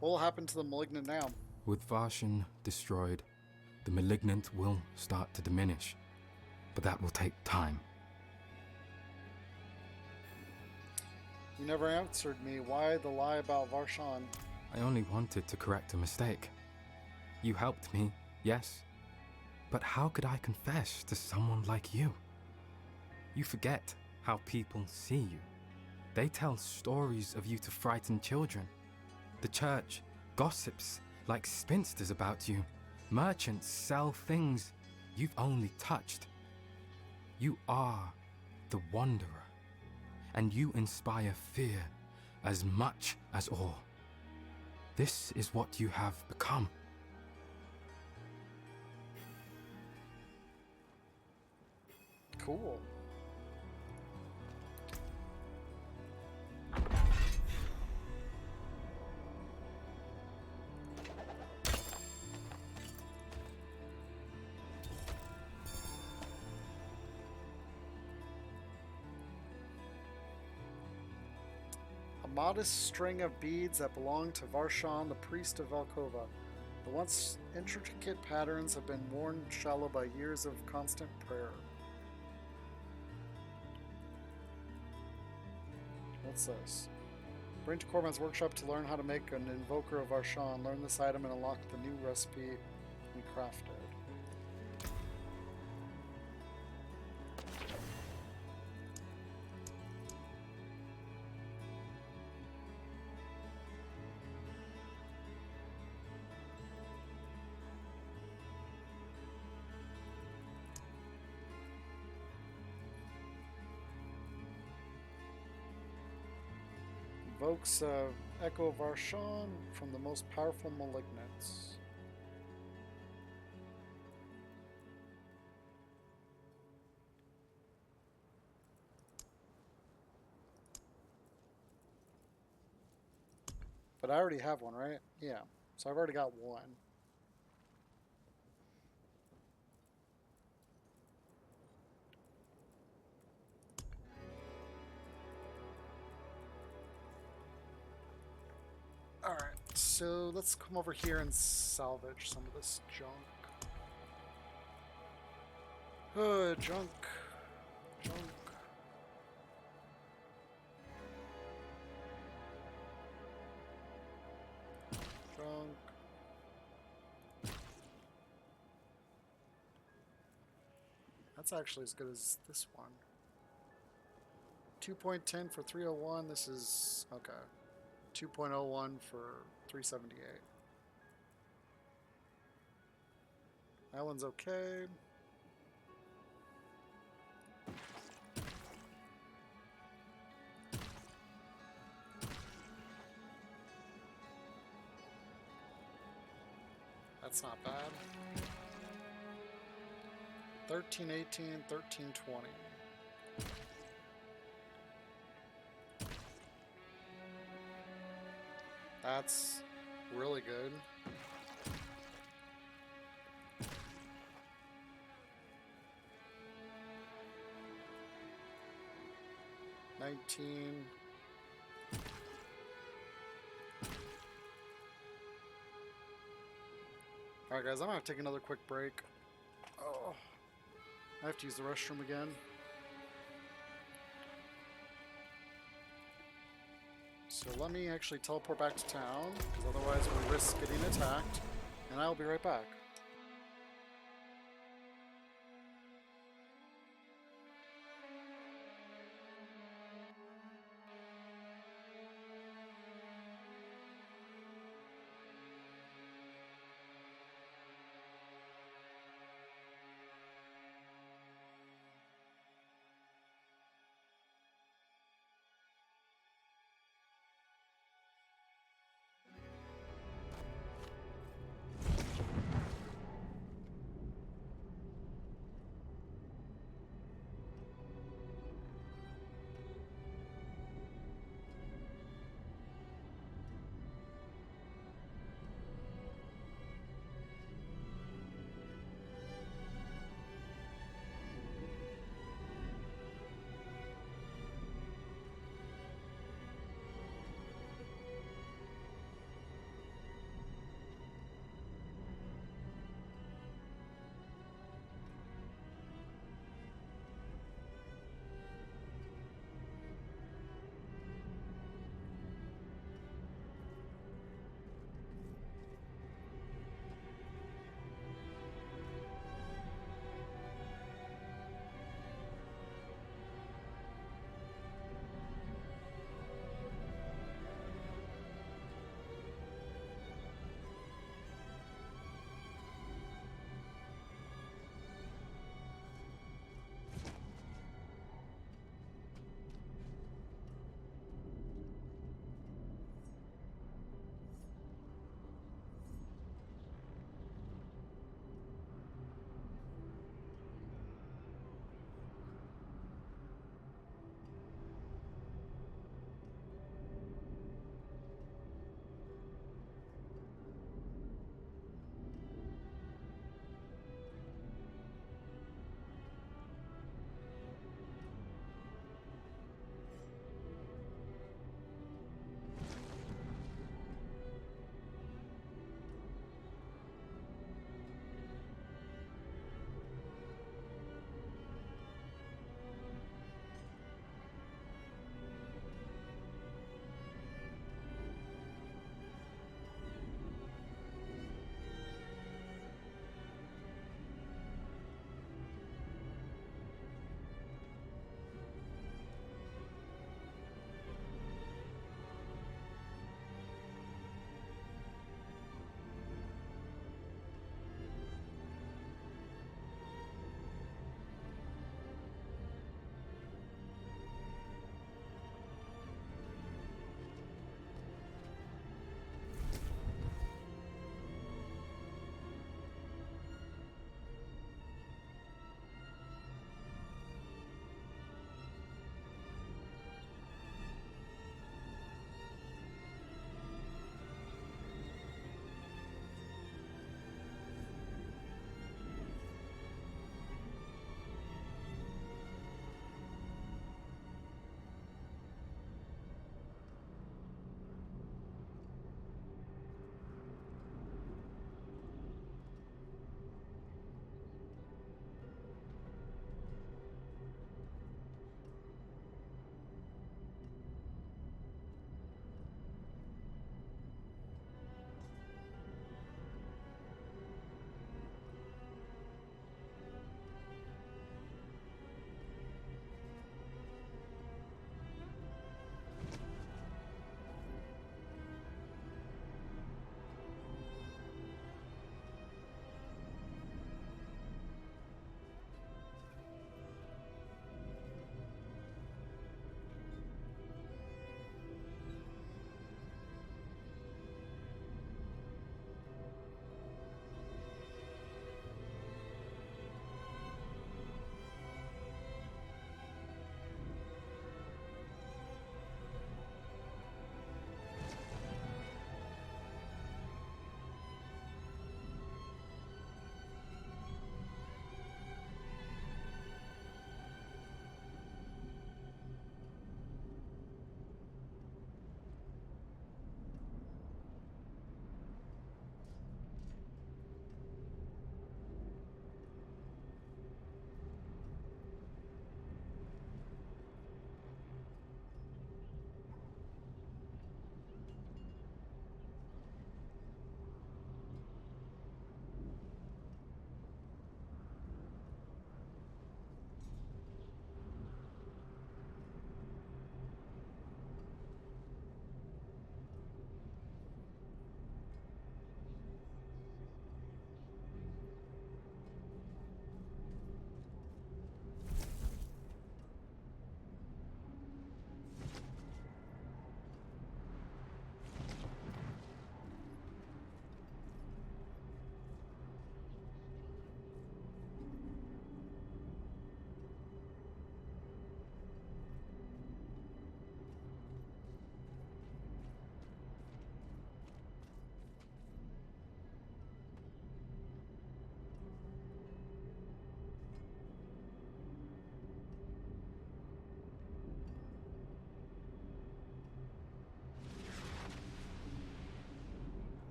What will happen to the malignant now? With Varshan destroyed, the malignant will start to diminish. But that will take time. You never answered me. Why the lie about Varshan? I only wanted to correct a mistake. You helped me, yes, But how could I confess to someone like you? You forget how people see you. They tell stories of you to frighten children. The church gossips like spinsters about you. Merchants sell things you've only touched. You are the wanderer, and you inspire fear as much as awe. This is what you have become. Cool. A modest string of beads that belonged to Varshan, the priest of Valkova. The once intricate patterns have been worn shallow by years of constant prayer. What's this? Bring to Corman's workshop to learn how to make an invoker of Varshan. Learn this item and unlock the new recipe we crafted. Invokes Echo of Varshan from the most powerful malignants. But I already have one, right? Yeah. So I've already got one. Alright, so let's come over here and salvage some of this junk. Junk. Junk. Junk. That's actually as good as this one. 2.10 for 301. This is okay. 2.01 for 378. That one's okay. That's not bad. 1318, 1320. That's really good. $19. Alright guys, I'm gonna have to take another quick break. Oh, I have to use the restroom again. So let me actually teleport back to town, because otherwise we risk getting attacked, and I'll be right back.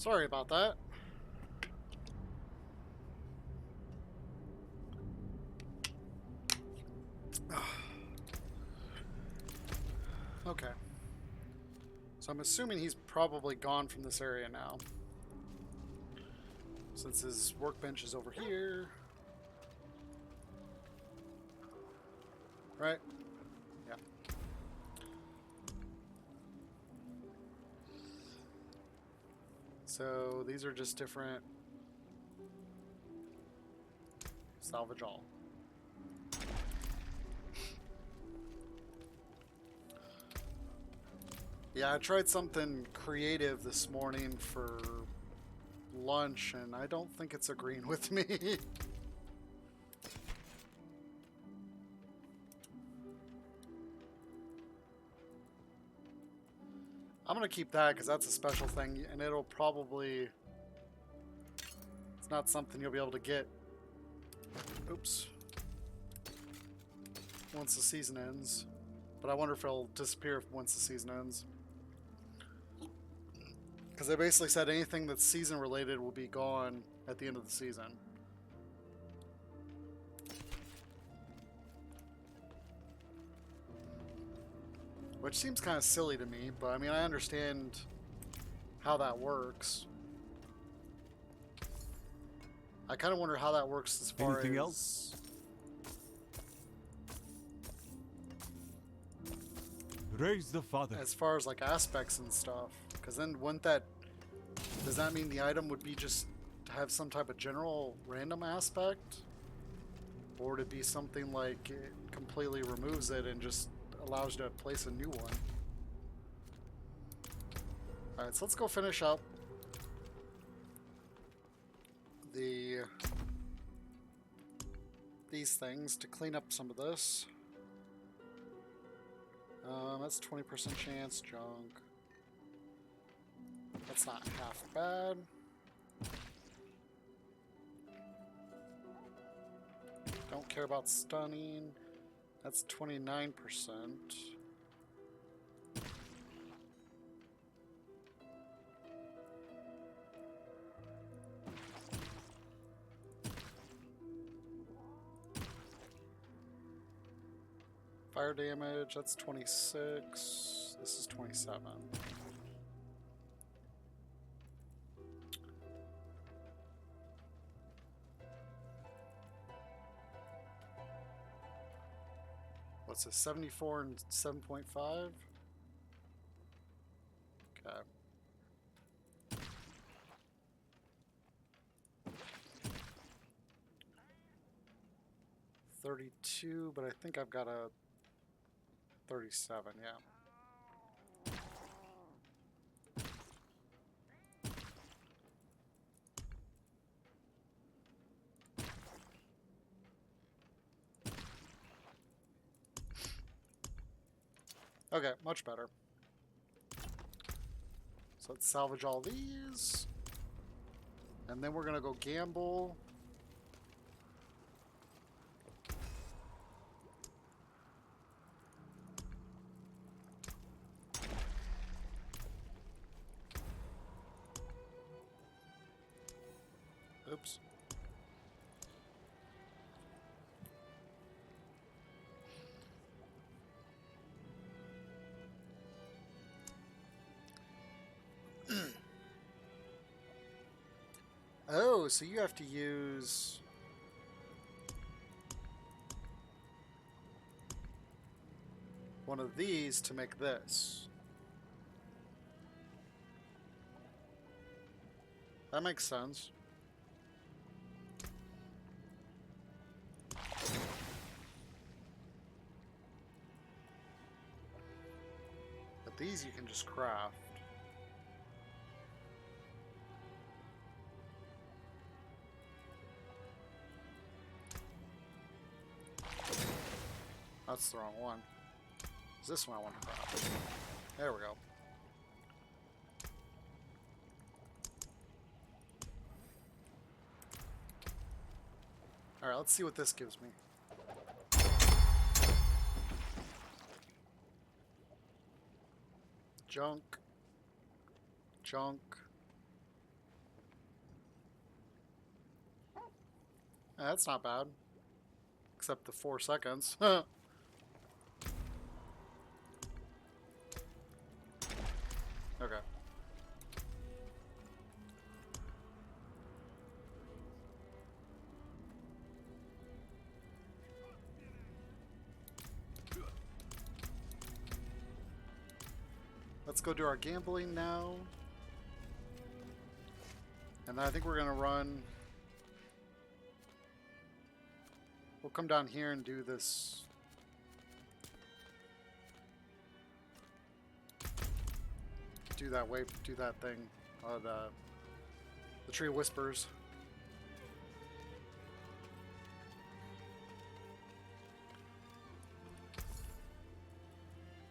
Sorry about that. Okay. So I'm assuming he's probably gone from this area now, since his workbench is over here. Right? Yeah. So these are just different salvage all. Yeah, I tried something creative this morning for lunch, and I don't think it's agreeing with me. I'm gonna keep that because that's a special thing, and it'll probably... It's not something you'll be able to get... Oops. Once the season ends. But I wonder if it'll disappear once the season ends. Because they basically said anything that's season related will be gone at the end of the season. Which seems kind of silly to me, but I mean, I understand how that works. I kind of wonder how that works as far Anything as... else? Raise the father. As far as like aspects and stuff. Because then wouldn't that... Does that mean the item would be just to have some type of general random aspect? Or would it be something like it completely removes it and just allows you to place a new one? Alright, so let's go finish up these things to clean up some of this. That's 20% chance, junk. That's not half bad. Don't care about stunning. That's 29%. Fire damage, that's 26. This is 27. What's this? 74 and 7.5? Okay. $32, but I think I've got a 37, yeah. Okay, much better. So let's salvage all these. And then we're gonna go gamble. Oops. Oh, so you have to use... one of these to make this. That makes sense. But these you can just craft. That's the wrong one. Is this one I want to craft? There we go. Alright, let's see what this gives me. Junk. Junk. That's not bad. Except the 4 seconds. Okay. Let's go do our gambling now. And then I think we're gonna run. We'll come down here and do this. Do that wave, do that thing. The Tree of Whispers.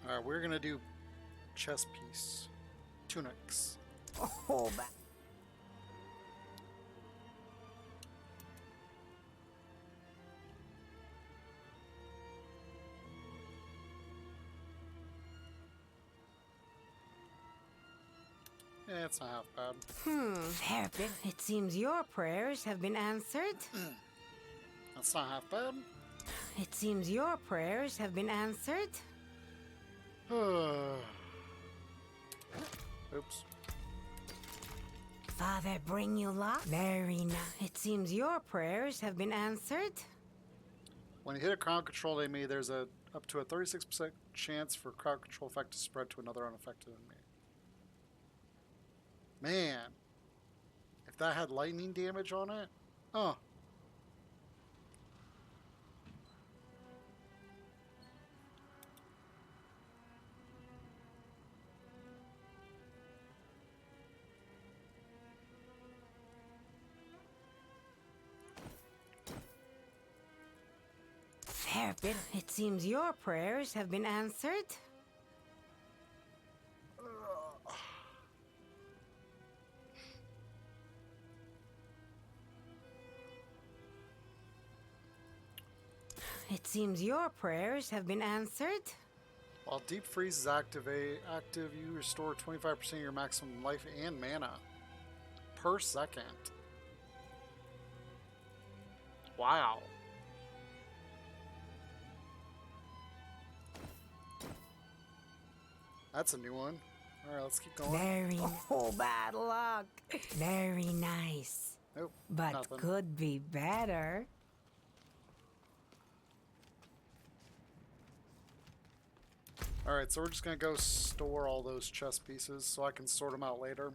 Alright, we're gonna do chess piece. Tunics. Oh, that. Yeah, it's not half bad. Therapy. It seems your prayers have been answered. That's not half bad. It seems your prayers have been answered. Oops. Father, bring you luck. Very nice. It seems your prayers have been answered. When you hit a crowd control enemy, there's a up to a 36% chance for crowd control effect to spread to another unaffected enemy. Man, if that had lightning damage on it, oh. Therapy. It seems your prayers have been answered. It seems your prayers have been answered. While Deep Freeze is active, you restore 25% of your maximum life and mana per second. Wow. That's a new one. Alright, let's keep going. Very bad luck. Very nice. Nope. But nothing. could be better. Alright, so we're just gonna go store all those chess pieces so I can sort them out later.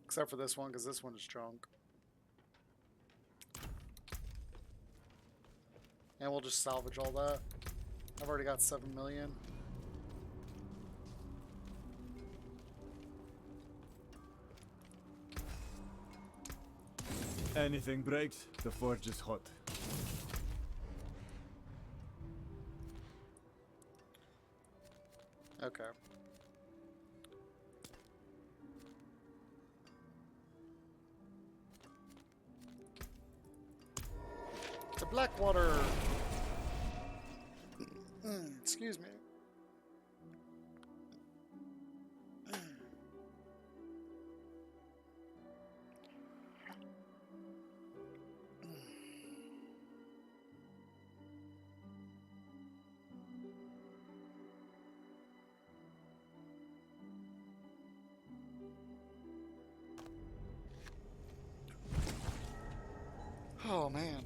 Except for this one, because this one is junk. And we'll just salvage all that. I've already got 7 million. Anything breaks, the forge is hot. Okay. The Blackwater! Excuse me. Oh man.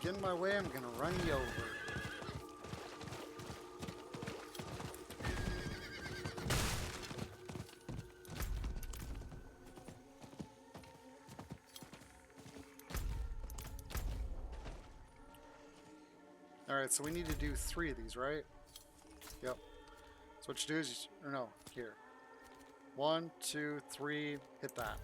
Get in my way, I'm gonna run you over. Alright, so we need to do 3 of these, right? Yep. So what you do is, or no, here. 1, 2, 3, hit that.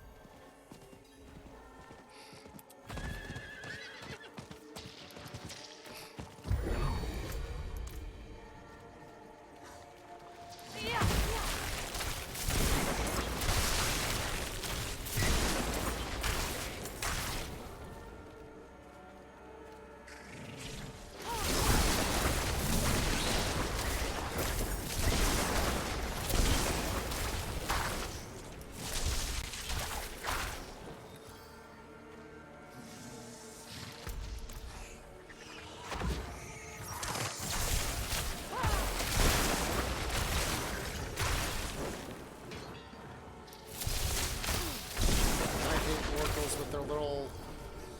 With their little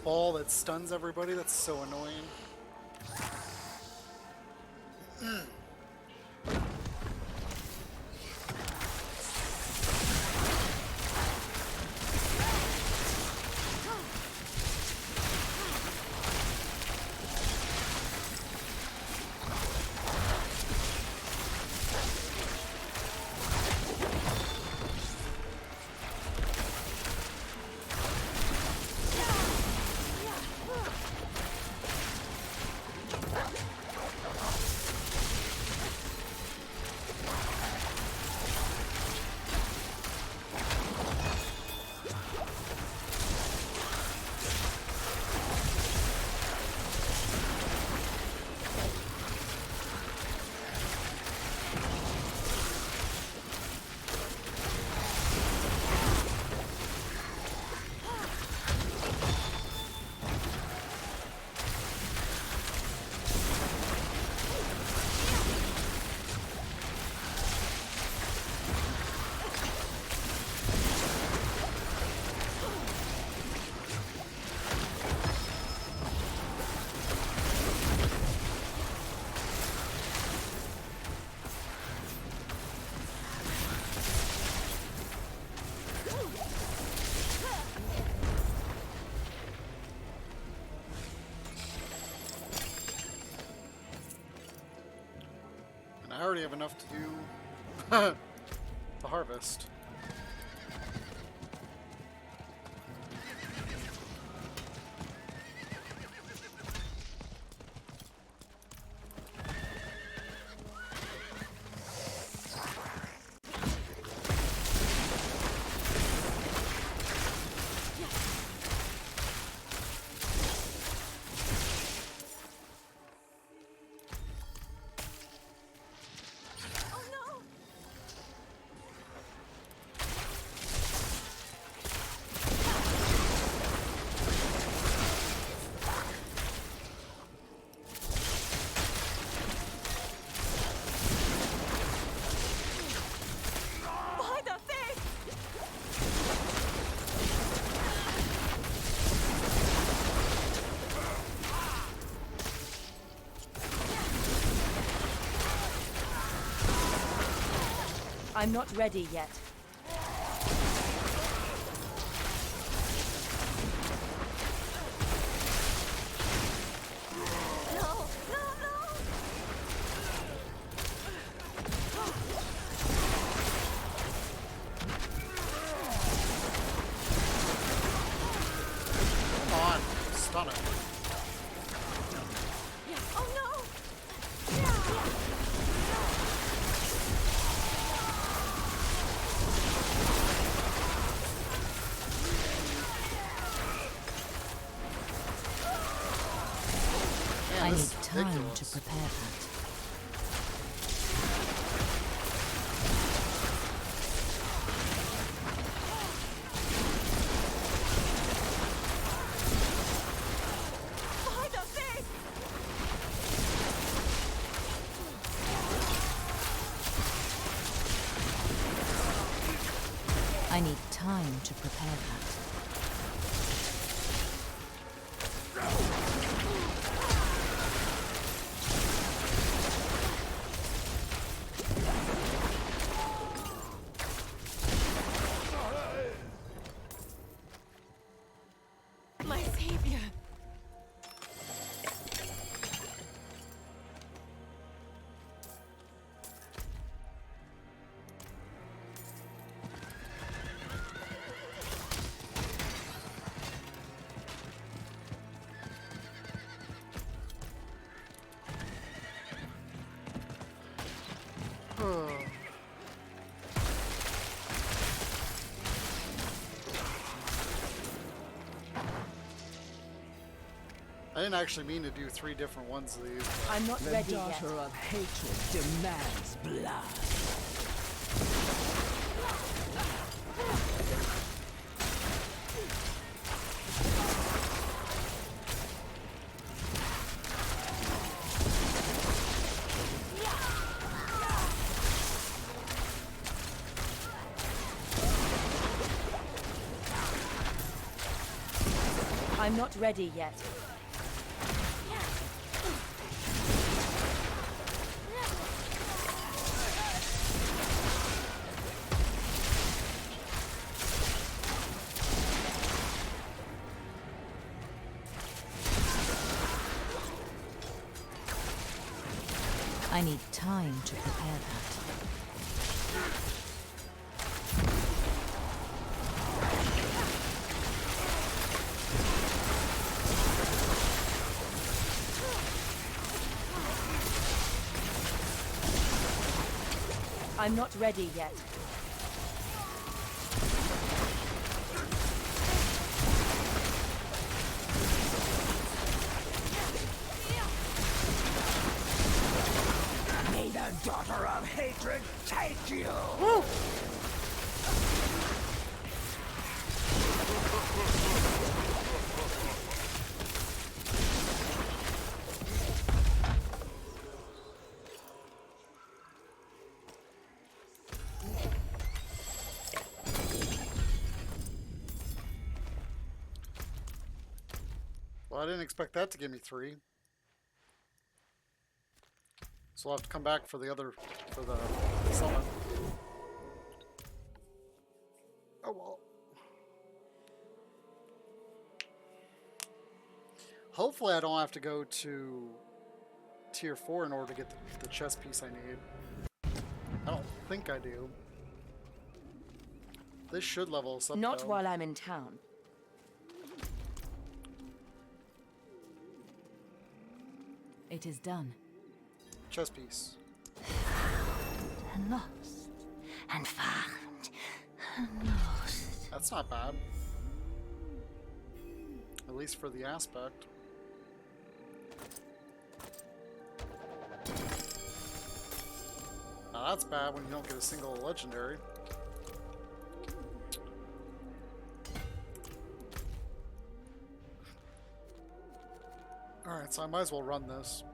ball that stuns everybody. That's so annoying. I already have enough to do the harvest. I'm not ready yet. Come on, stun it. I need time to prepare that. I need time to prepare that. My savior. didn't actually mean to do 3 different ones of these. I'm not ready yet. The daughter of hatred demands blood. I'm not ready yet. I need time to prepare that. I'm not ready yet. May the daughter of hatred take you! Woo! Well, I didn't expect that to give me 3. So I'll have to come back for the summon. Oh well. Hopefully I don't have to go to tier 4 in order to get the chess piece I need. I don't think I do. This should level us up, Not though. while I'm in town. It is done. Chess piece. And lost. And found. And lost. That's not bad. At least for the aspect. Now that's bad when you don't get a single legendary. Alright, so I might as well run this.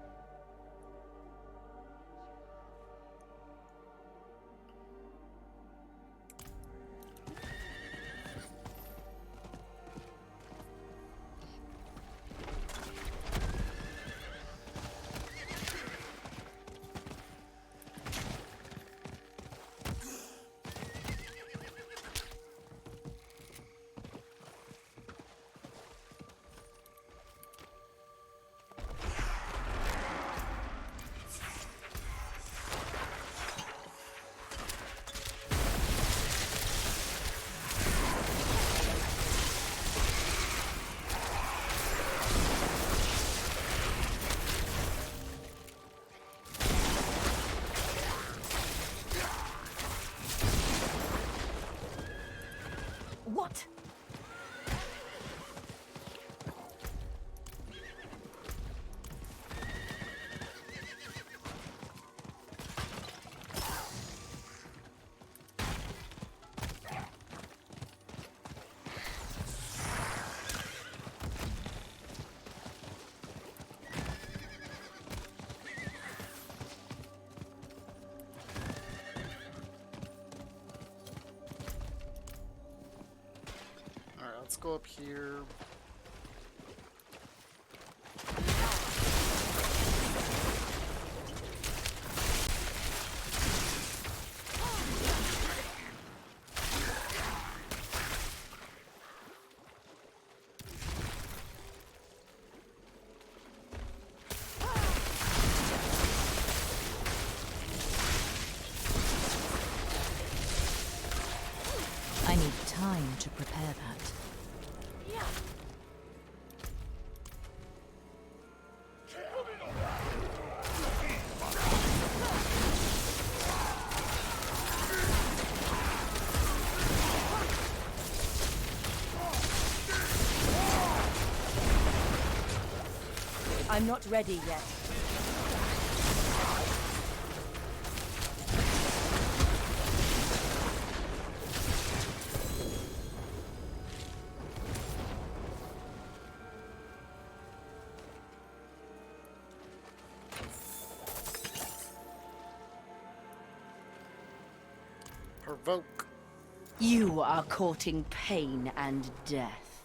What? Let's go up here. I need time to prepare that. I'm not ready yet. Provoke. You are courting pain and death.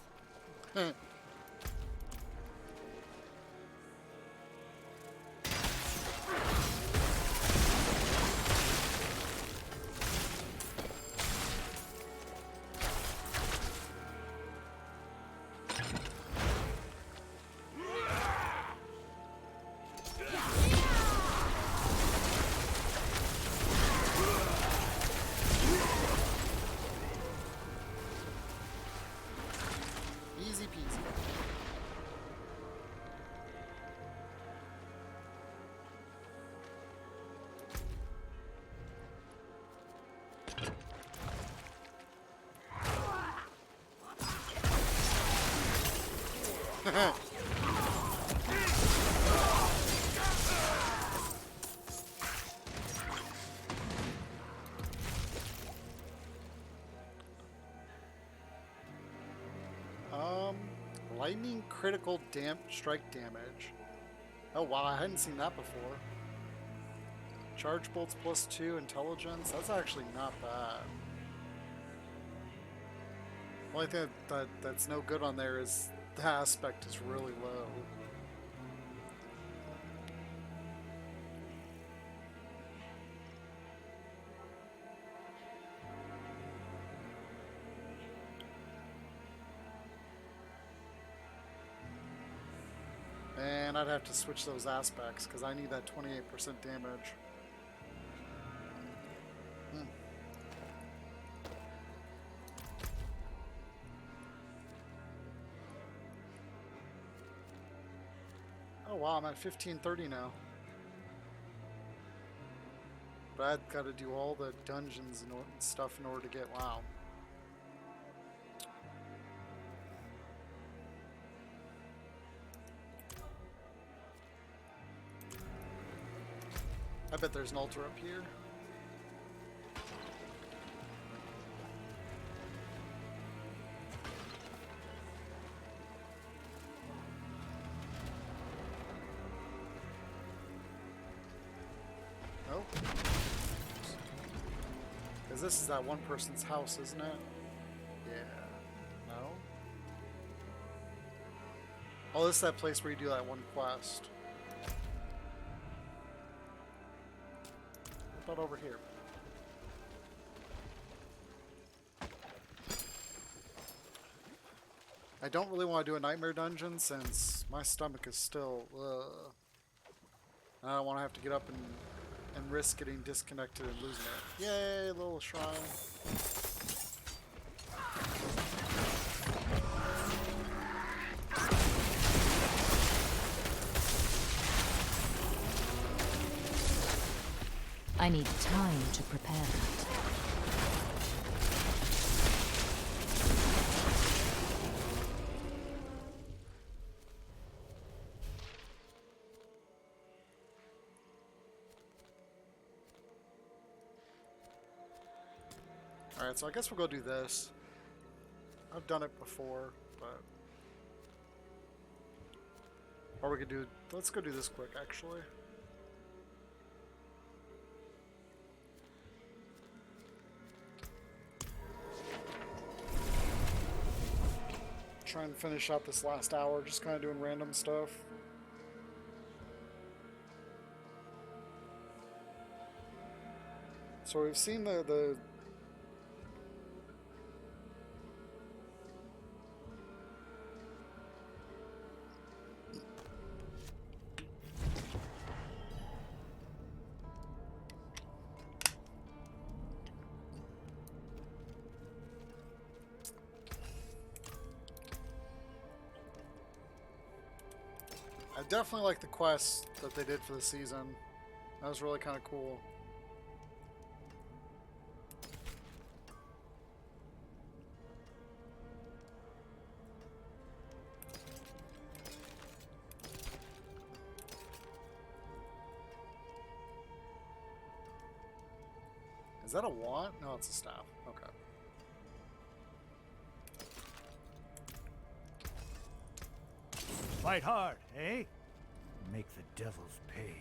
Easy peasy. Lightning critical strike damage. Oh wow, I hadn't seen that before. Charge bolts +2 intelligence. That's actually not bad. The only thing that's no good on there is the aspect is really low. And I'd have to switch those aspects because I need that 28% damage. Oh wow, I'm at 1530 now. But I've got to do all the dungeons and stuff in order to get wow. I bet there's an altar up here. No? Because this is that one person's house, isn't it? Yeah. No? Oh, this is that place where you do that one quest. What about over here? I don't really want to do a nightmare dungeon since my stomach is still and I don't want to have to get up and risk getting disconnected and losing it. Yay, little shrine. I need time to prepare that. Alright, so I guess we'll go do this. I've done it before, but... Or we could do... Let's go do this quick, actually. Try and finish out this last hour, just kind of doing random stuff. So we've seen the I definitely like the quest that they did for the season. That was really kind of cool. that a wand? No, it's a staff. Okay. Fight hard, eh? Make the devils pay.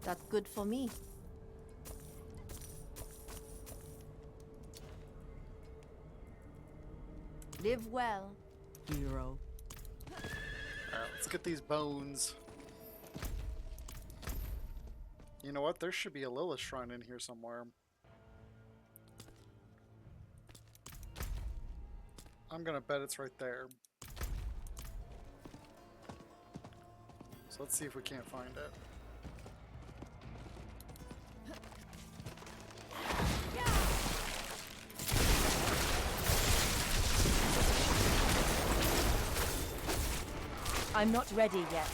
That's good for me. Live well, hero. Alright, let's get these bones. You know what? There should be a Lilith shrine in here somewhere. I'm gonna bet it's right there. So let's see if we can't find it. I'm not ready yet.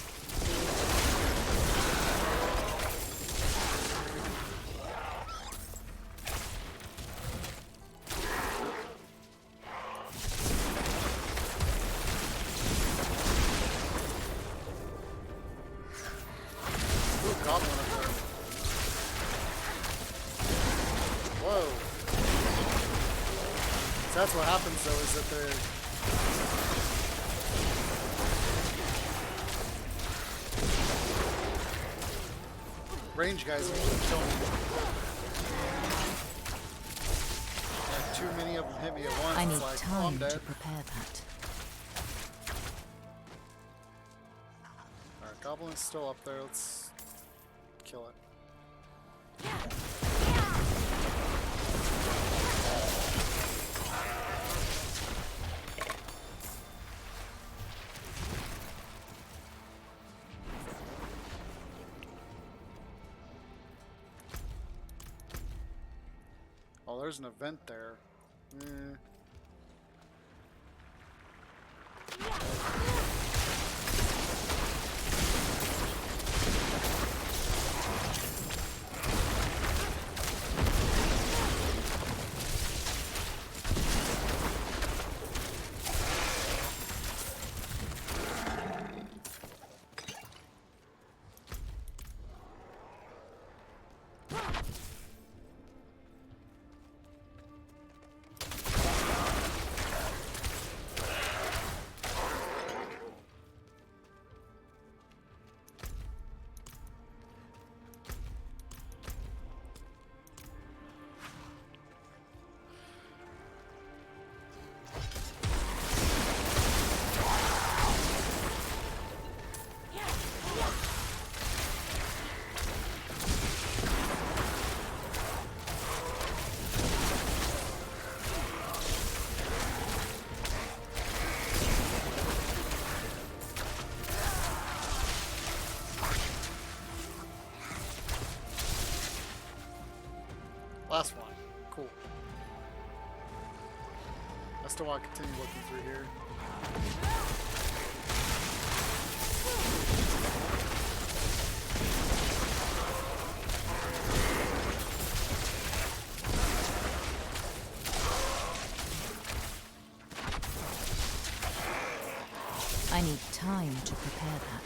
Ooh, goblin up there. Whoa. So that's what happens though, is that they're range guys will keep killing me. Yeah, too many of them hit me at once. I need it's like, oh, I'm time dead. to prepare that. Alright, goblin's still up there. Let's kill it. Oh, there's an event there. Last one. Cool. I still want to continue looking through here. I need time to prepare that.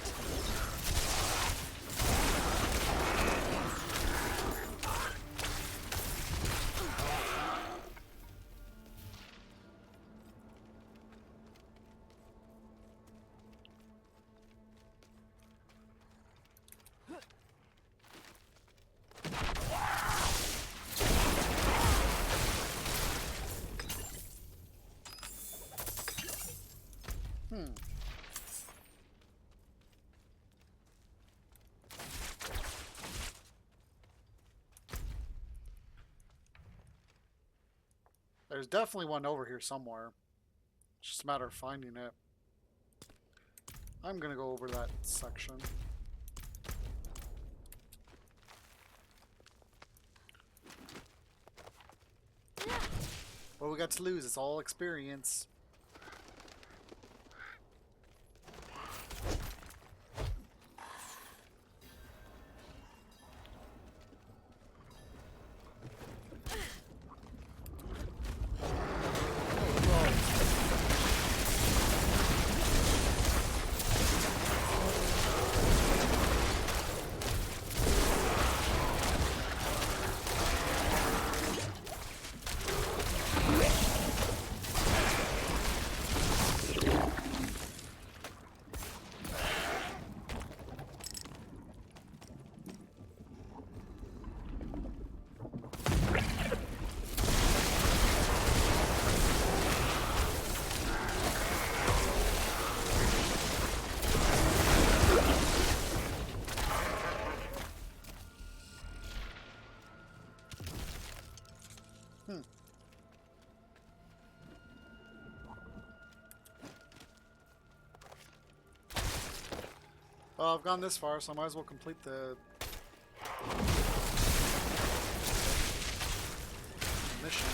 There's definitely one over here somewhere. It's just a matter of finding it. I'm gonna go over that section. What do we got to lose? It's all experience. Well, I've gone this far, so I might as well complete the mission.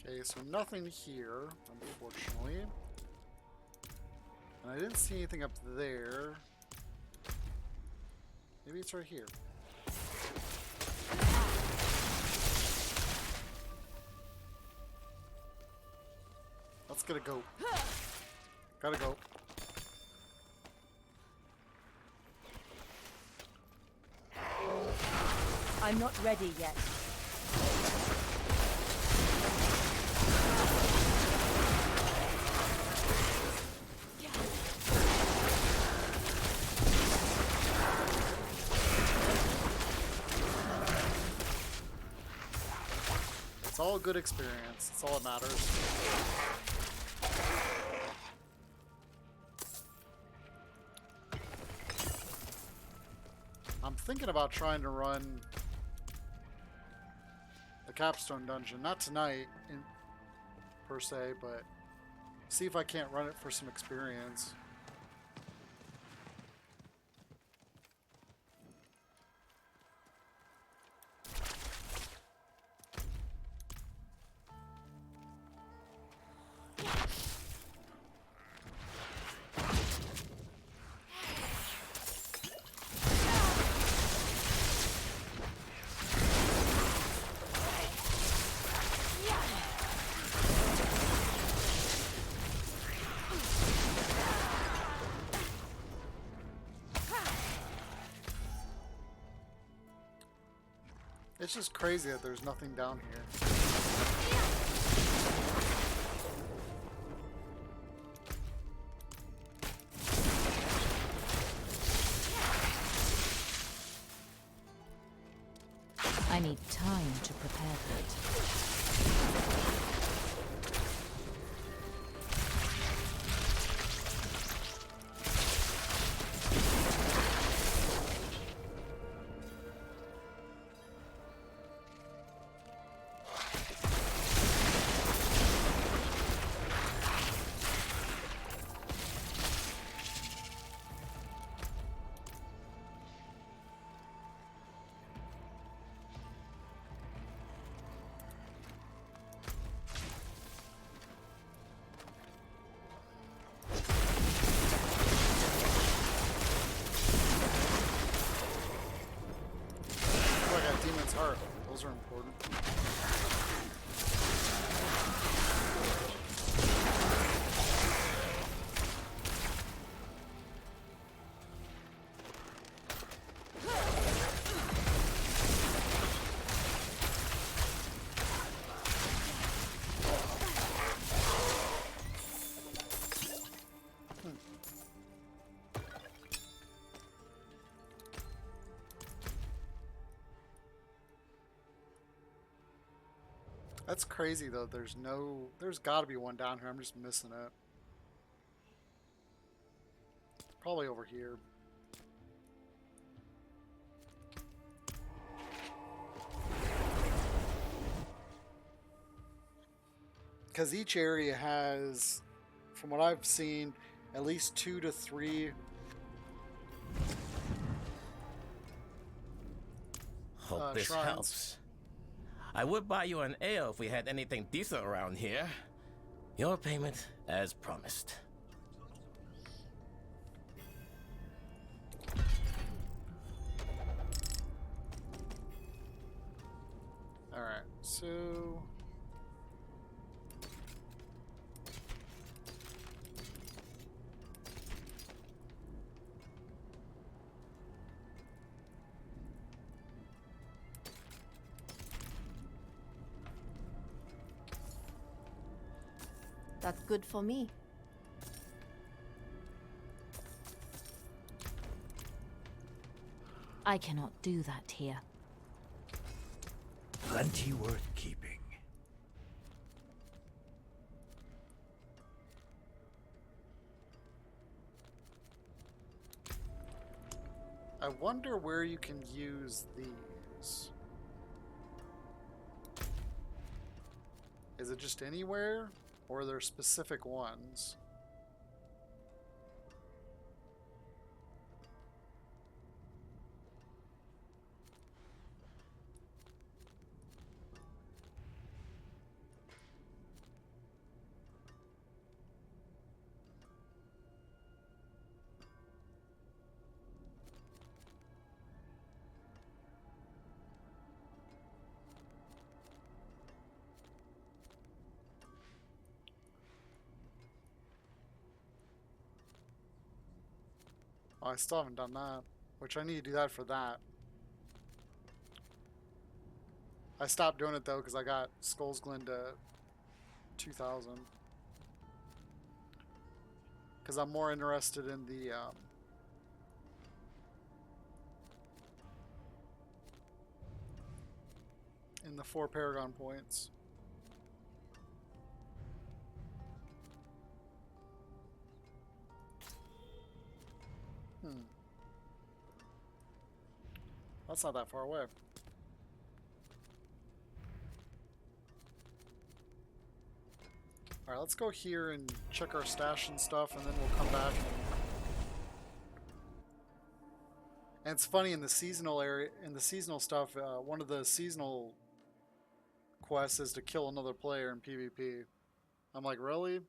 Okay, so nothing here, unfortunately. And I didn't see anything up there. Maybe it's right here. Let's get a goat. Gotta go. I'm not ready yet. It's all a good experience. It's all that matters. I'm thinking about trying to run the capstone dungeon. Not tonight, per se, but see if I can't run it for some experience. It's just crazy that there's nothing down here. I need time to prepare that. Demon's Heart. Those are important. That's crazy though. There's got to be one down here. I'm just missing it. Probably over here. Because each area has, from what I've seen, at least 2 to 3. Hope this shrines. helps. I would buy you an ale if we had anything decent around here. Your payment as promised. Alright, so... That's good for me. I cannot do that here. Plenty worth keeping. I wonder where you can use these. Is it just anywhere, or are there specific ones? Oh, I still haven't done that, which I need to do that for that. I stopped doing it though because I got Skull's Glen to 2000. Because I'm more interested in the 4 Paragon points. That's not that far away. Alright, let's go here and check our stash and stuff, and then we'll come back. And it's funny, in the seasonal area, in the seasonal stuff, one of the seasonal quests is to kill another player in PvP. I'm like, really?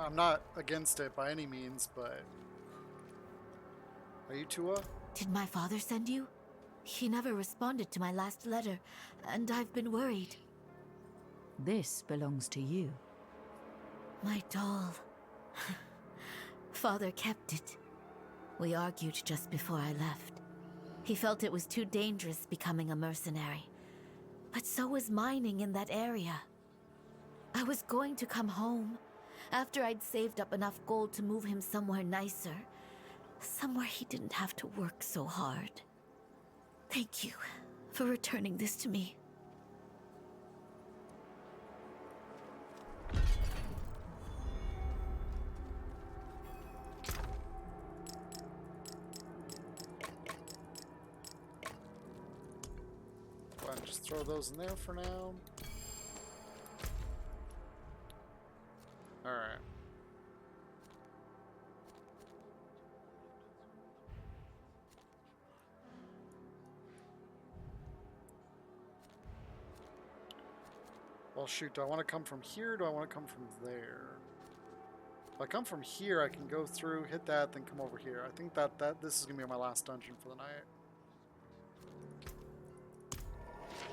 I'm not against it by any means, but... Are you Tua? Did my father send you? He never responded to my last letter, and I've been worried. This belongs to you. My doll. Father kept it. We argued just before I left. He felt it was too dangerous becoming a mercenary. But so was mining in that area. I was going to come home, after I'd saved up enough gold to move him somewhere nicer. Somewhere he didn't have to work so hard. Thank you for returning this to me. Go ahead and just throw those in there for now. Alright. Well, shoot, do I want to come from here or do I want to come from there? If I come from here, I can go through, hit that, then come over here. I think that this is going to be my last dungeon for the night.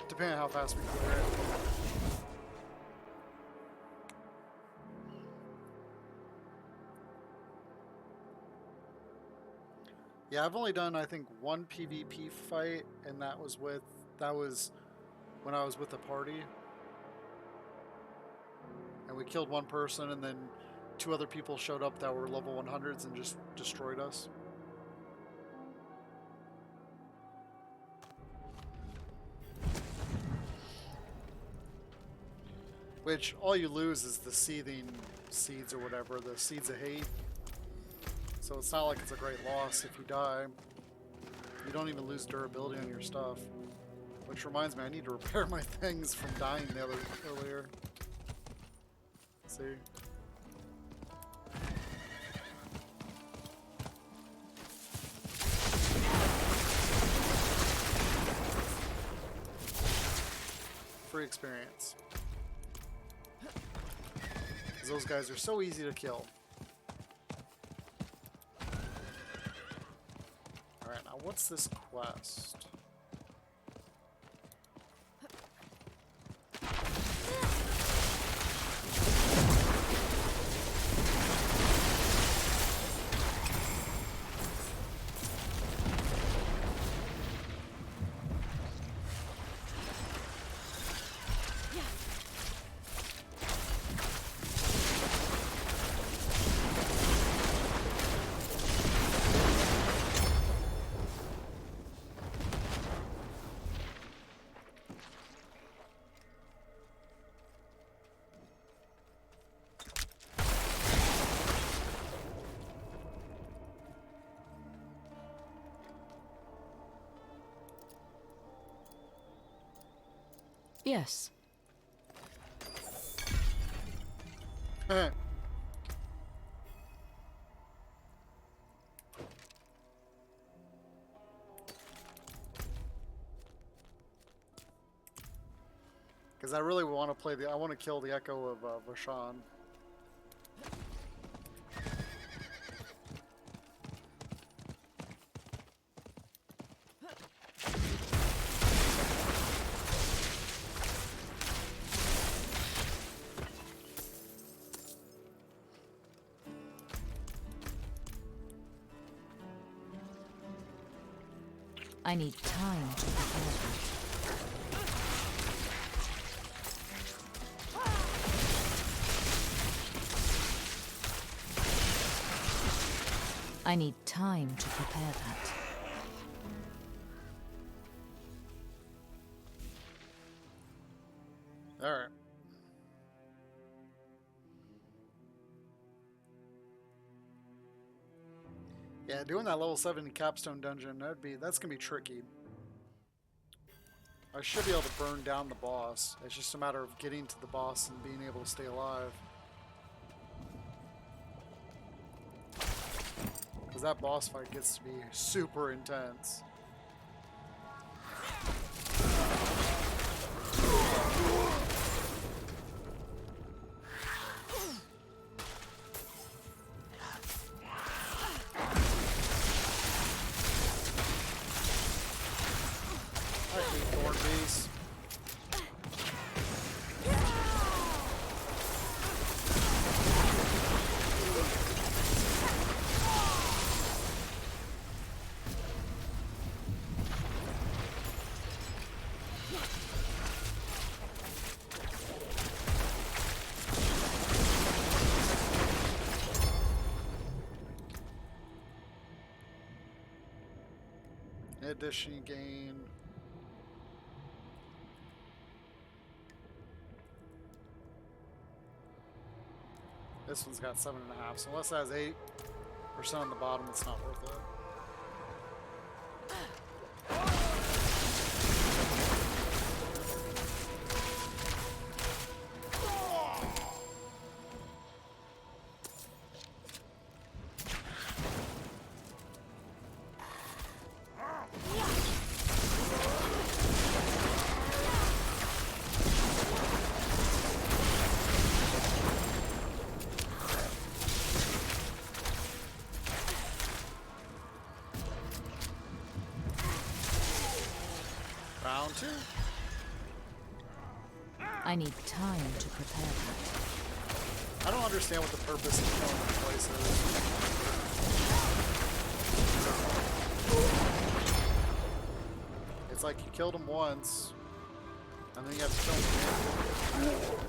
Depending on how fast we clear it. Yeah, I've only done, I think, one PvP fight, and that was when I was with the party. And we killed one person, and then 2 other people showed up that were level 100s and just destroyed us. Which, all you lose is the seething seeds or whatever, the seeds of hate. So it's not like it's a great loss if you die. You don't even lose durability on your stuff. Which reminds me, I need to repair my things from dying earlier. See? Free experience. Because those guys are so easy to kill. Alright, now what's this quest? Yes. Because I really want to play I want to kill the Echo of Vashan. I need time to prepare that. I need time to prepare that. All right. Yeah, doing that level 70 capstone dungeon, that's gonna be tricky. I should be able to burn down the boss. It's just a matter of getting to the boss and being able to stay alive. Because that boss fight gets to be super intense. I hate thorn beasts. Addition gain. This one's got 7.5, so unless it has 8% on the bottom, it's not worth it. Round 2. I need time to prepare that. I don't understand what the purpose of killing this place is. It's like you killed him once, and then you have to kill him again.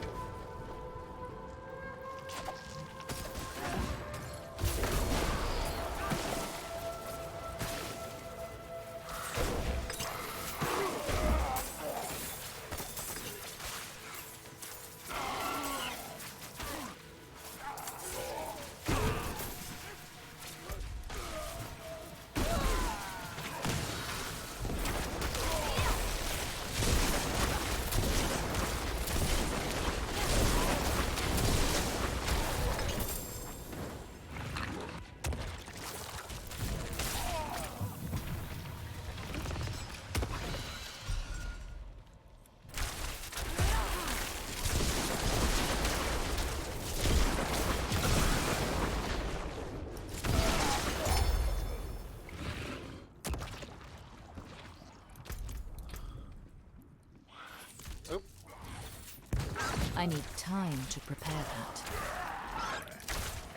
I need time to prepare that.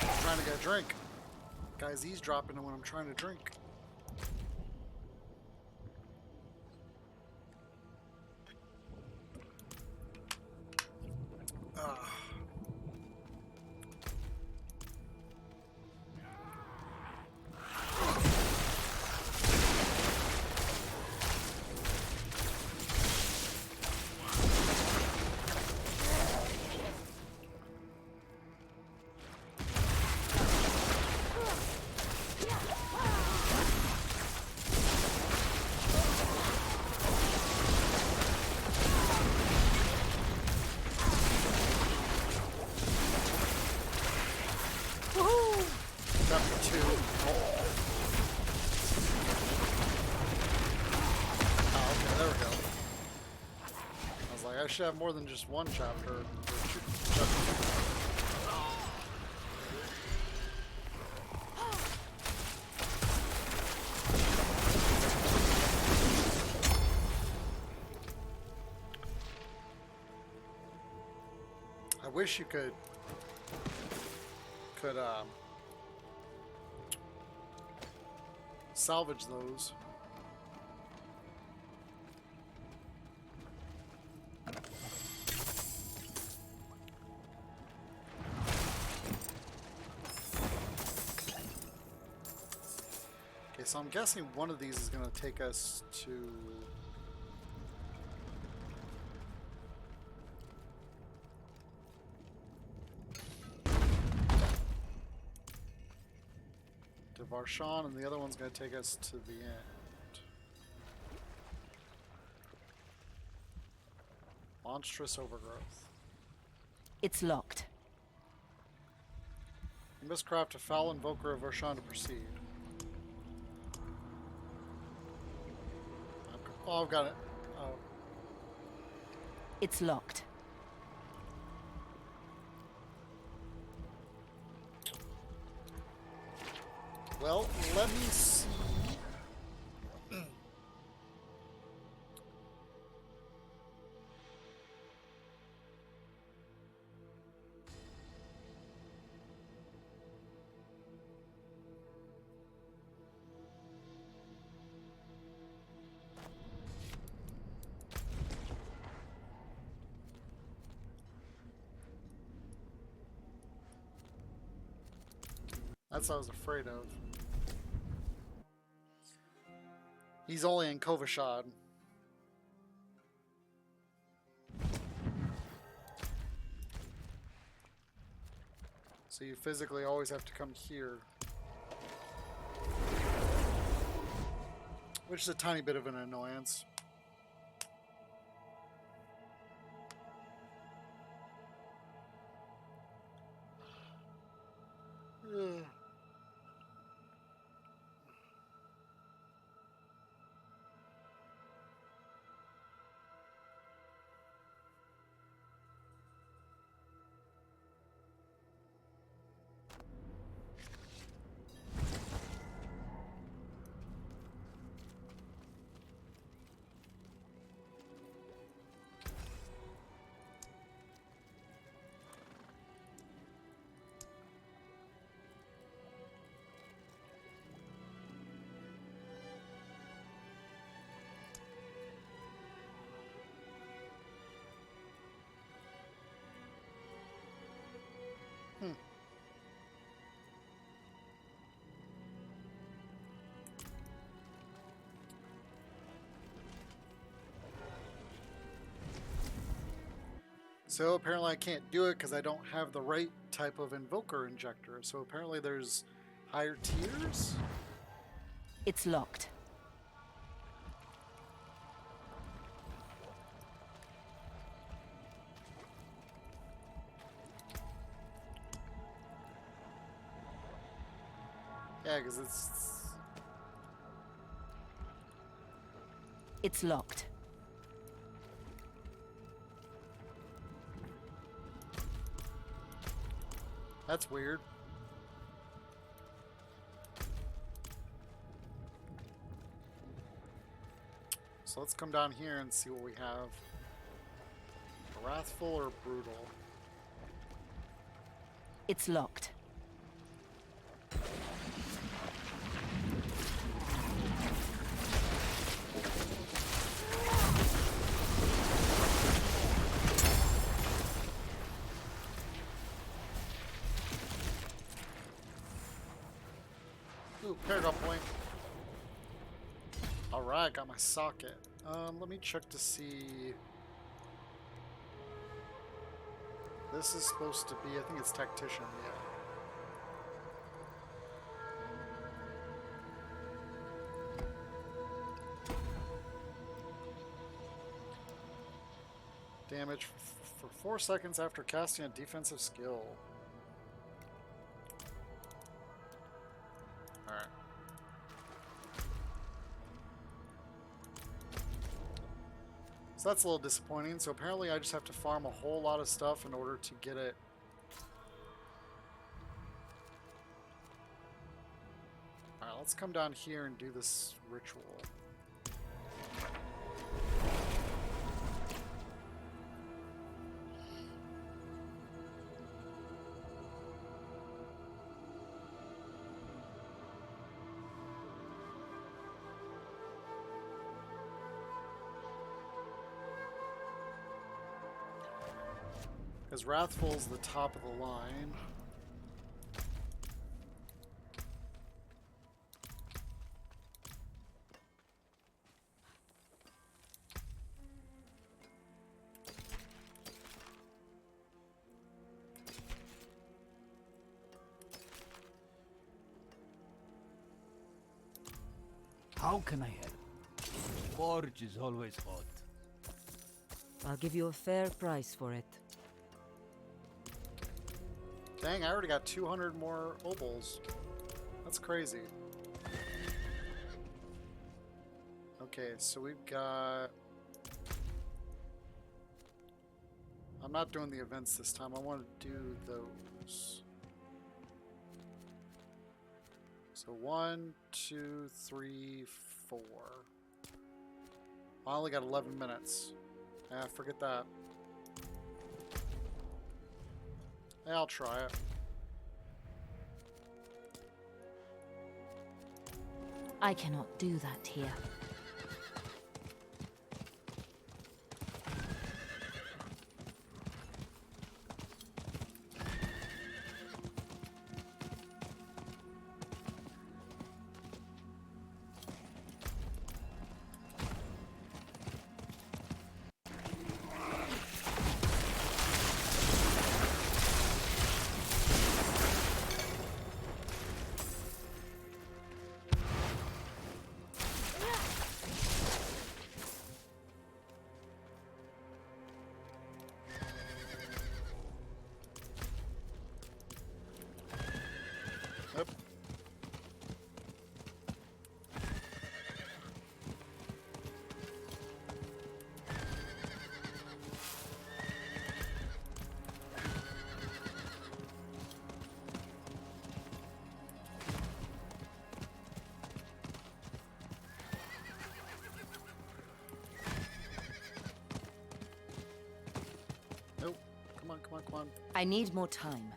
I'm trying to get a drink. Guys, eavesdropping when I'm trying to drink. 2. Oh, okay, there we go. I was like, I should have more than just one chapter. Or chapter. I wish you could salvage those. Okay, so I'm guessing one of these is going to take us to... Varshan, and the other one's going to take us to the end. Monstrous overgrowth. It's locked. You must craft a foul invoker of Varshan to proceed. Oh, I've got it. Oh. It's locked. Well, let me see. That's what I was afraid of. He's only in Kovashad. So you physically always have to come here. Which is a tiny bit of an annoyance. Ugh. So apparently I can't do it because I don't have the right type of invoker injector. So apparently there's higher tiers? It's locked. Yeah, because it's... It's locked. That's weird. So let's come down here and see what we have. Wrathful or brutal? It's locked. Ooh, paragon point. Alright, got my socket. Let me check to see. This is supposed to be, I think it's tactician, yeah. Damage for 4 seconds after casting a defensive skill. So that's a little disappointing. So apparently I just have to farm a whole lot of stuff in order to get it. Alright, let's come down here and do this ritual. Because Wrathful's the top of the line. How can I help? Forge is always hot. I'll give you a fair price for it. Dang, I already got 200 more obols. That's crazy. Okay, so we've got... I'm not doing the events this time. I want to do those. So 1, 2, 3, 4. I only got 11 minutes. Ah, forget that. Yeah, I'll try it. I cannot do that here. Nope. Come on, come on, come on. I need more time.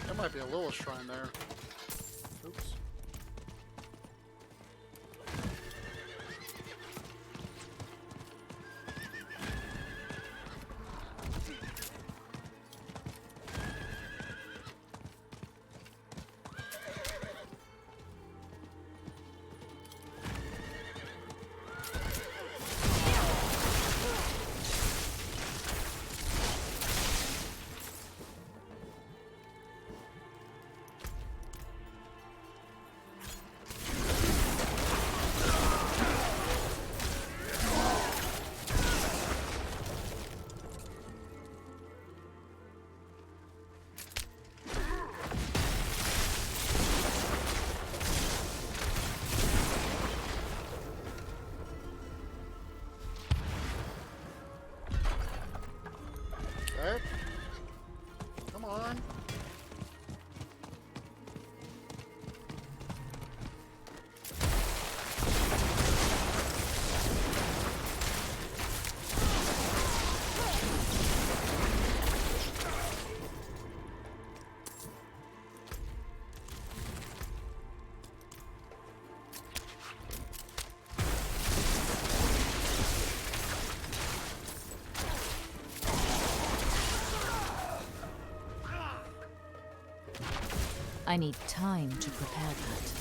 There might be a little shrine there. Oops. I need time to prepare that.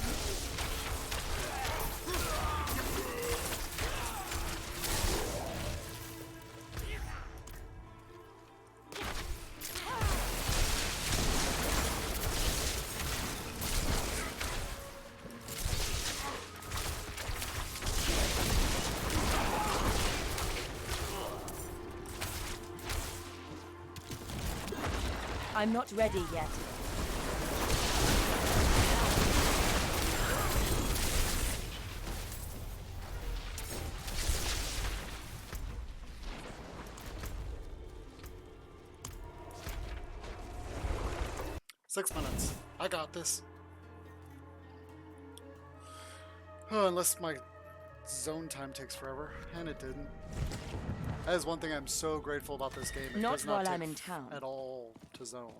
I'm not ready yet. Six minutes. I got this. Oh, unless my zone time takes forever, and it didn't. That is one thing I'm so grateful about this game. It Not does not while take I'm in town. at all to zone.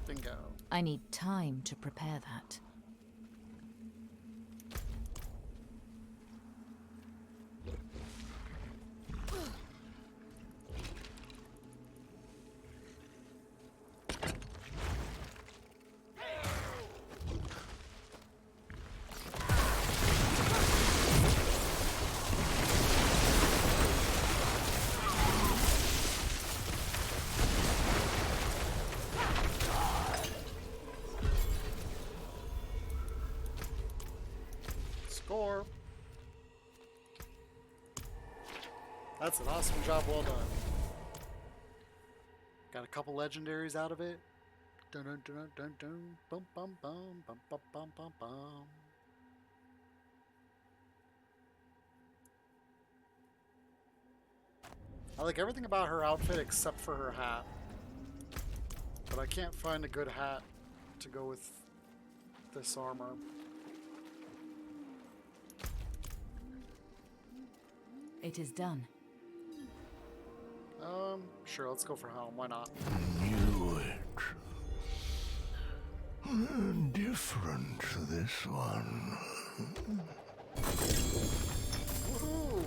Bingo. I need time to prepare that. Score. That's an awesome job, well done. Got a couple legendaries out of it. Dun dun dun dun dun. Bum bum bum bum bum bum bum bum. I like everything about her outfit except for her hat. But I can't find a good hat to go with this armor. It is done. Sure, let's go for helm. Why not? Knew it. Different this one. Woohoo!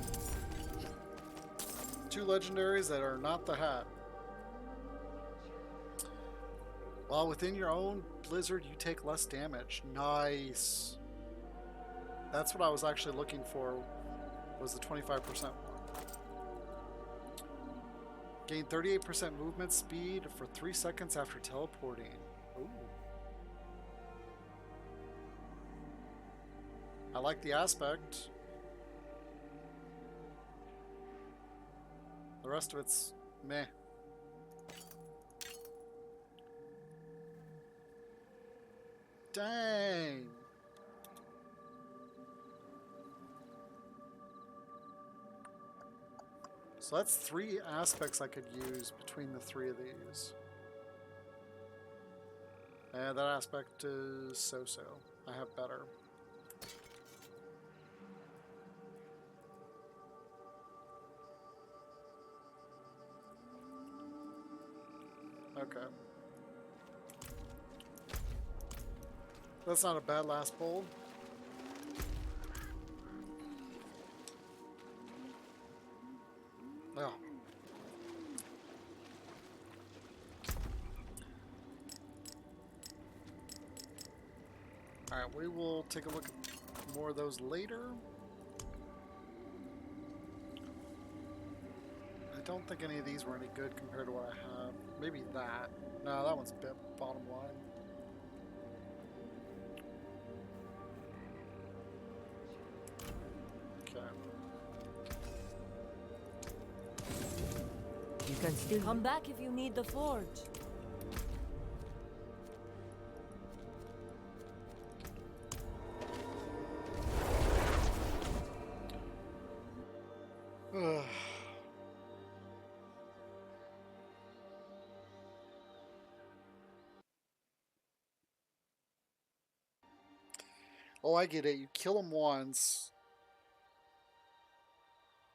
Two legendaries that are not the hat. While within your own blizzard, you take less damage. Nice. That's what I was actually looking for, was the 25% one. Gain 38% movement speed for 3 seconds after teleporting. Ooh. I like the aspect. The rest of it's meh. Dang. So that's 3 aspects I could use between the 3 of these. And that aspect is so-so. I have better. Okay. That's not a bad last pull. Oh. Alright, we will take a look at more of those later. I don't think any of these were any good compared to what I have. Maybe that. No, that one's bottom line. Okay. You can still come back if you need the forge. Oh, I get it. You kill them once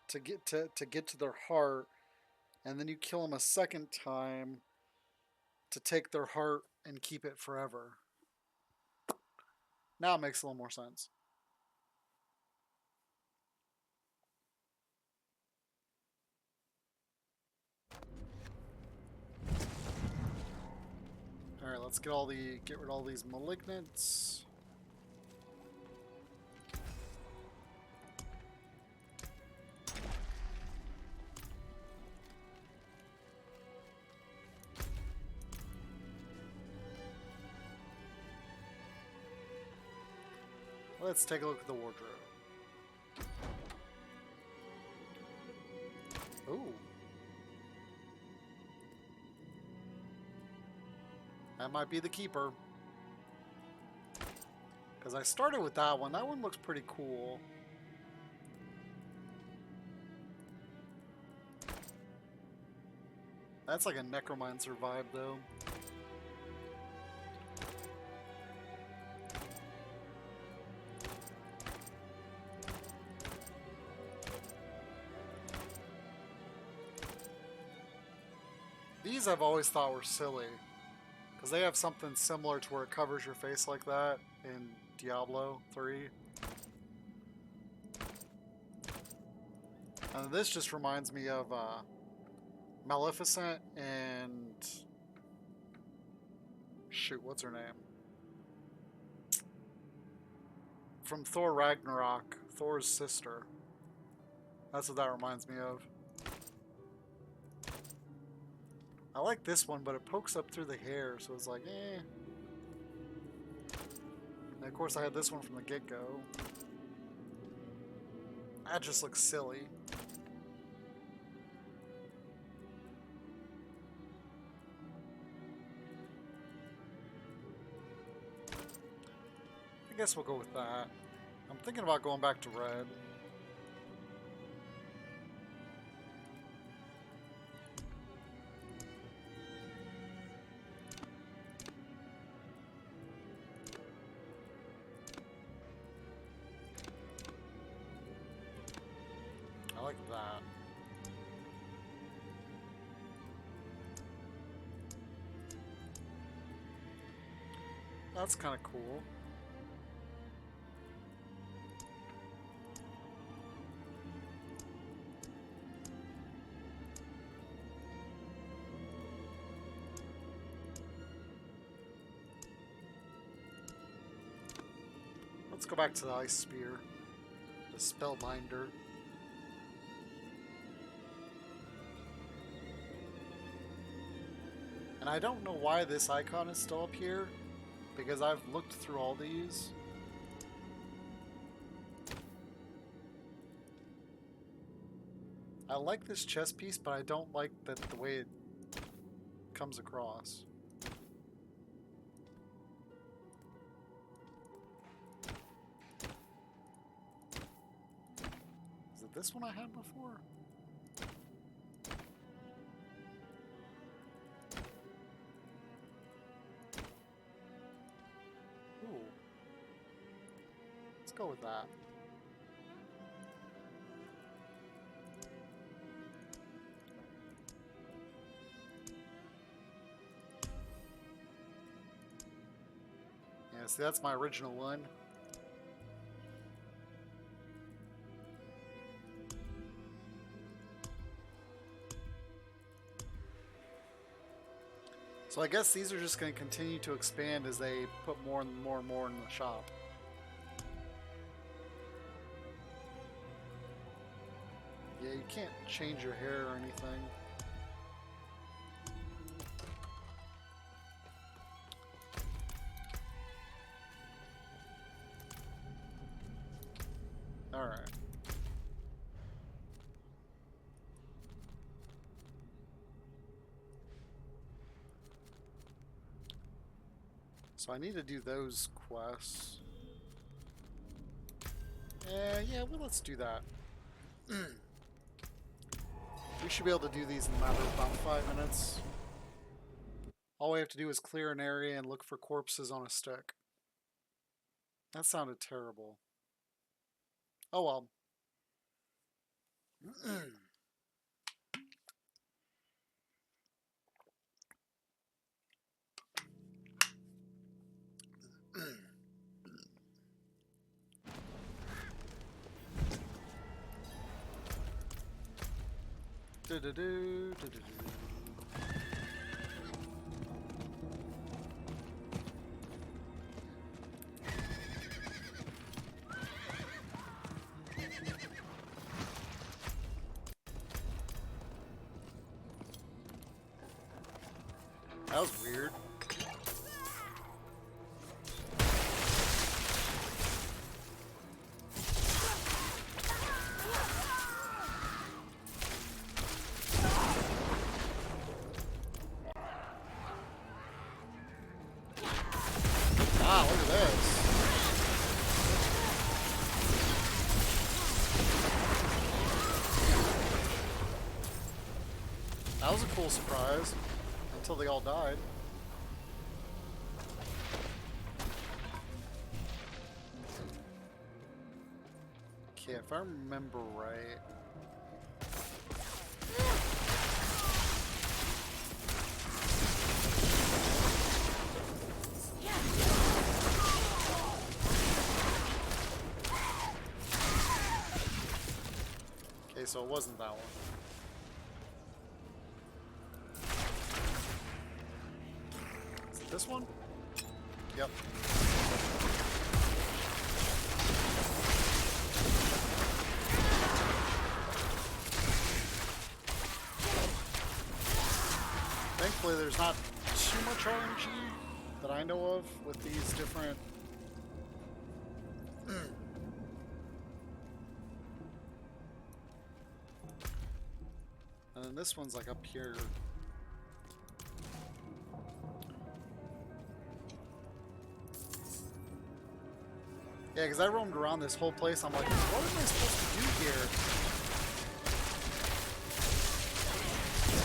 to get to their heart, and then you kill them a second time to take their heart and keep it forever. Now it makes a little more sense. All right, let's get rid of all these malignants. Let's take a look at the wardrobe. Ooh. That might be the keeper. Because I started with that one. That one looks pretty cool. That's like a necromancer vibe, though. These I've always thought were silly. Because they have something similar to where it covers your face like that in Diablo 3. And this just reminds me of Maleficent and... Shoot, what's her name? From Thor Ragnarok, Thor's sister. That's what that reminds me of. I like this one, but it pokes up through the hair, so it's like, eh. And of course I had this one from the get-go. That just looks silly. I guess we'll go with that. I'm thinking about going back to red. I like that. That's kind of cool. Let's go back to the ice spear. The spellbinder. And I don't know why this icon is still up here, because I've looked through all these. I like this chest piece, but I don't like the way it comes across. Is it this one I had before? Ooh. Let's go with that. Yeah, see, that's my original one. So I guess these are just going to continue to expand as they put more and more and more in the shop. Yeah, you can't change your hair or anything. Alright. So I need to do those quests. Yeah, well, let's do that. We should be able to do these in a matter of about 5 minutes. All we have to do is clear an area and look for corpses on a stick. That sounded terrible. Oh well. Do-do-do, do-do-do. That was weird. Ah, look at this. That was a cool surprise. Until they all died. Okay, if I remember right. Okay, so it wasn't that one. Is it this one? Yep. Thankfully, there's not too much RNG that I know of with these different. And then this one's like up here. Yeah, because I roamed around this whole place. I'm like, what am I supposed to do here?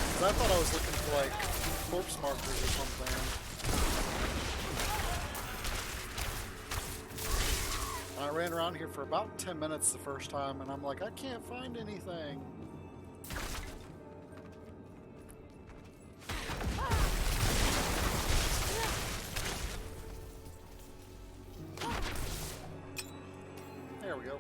Because I thought I was looking for like corpse markers or something. And I ran around here for about 10 minutes the first time, and I'm like, I can't find anything. There we go.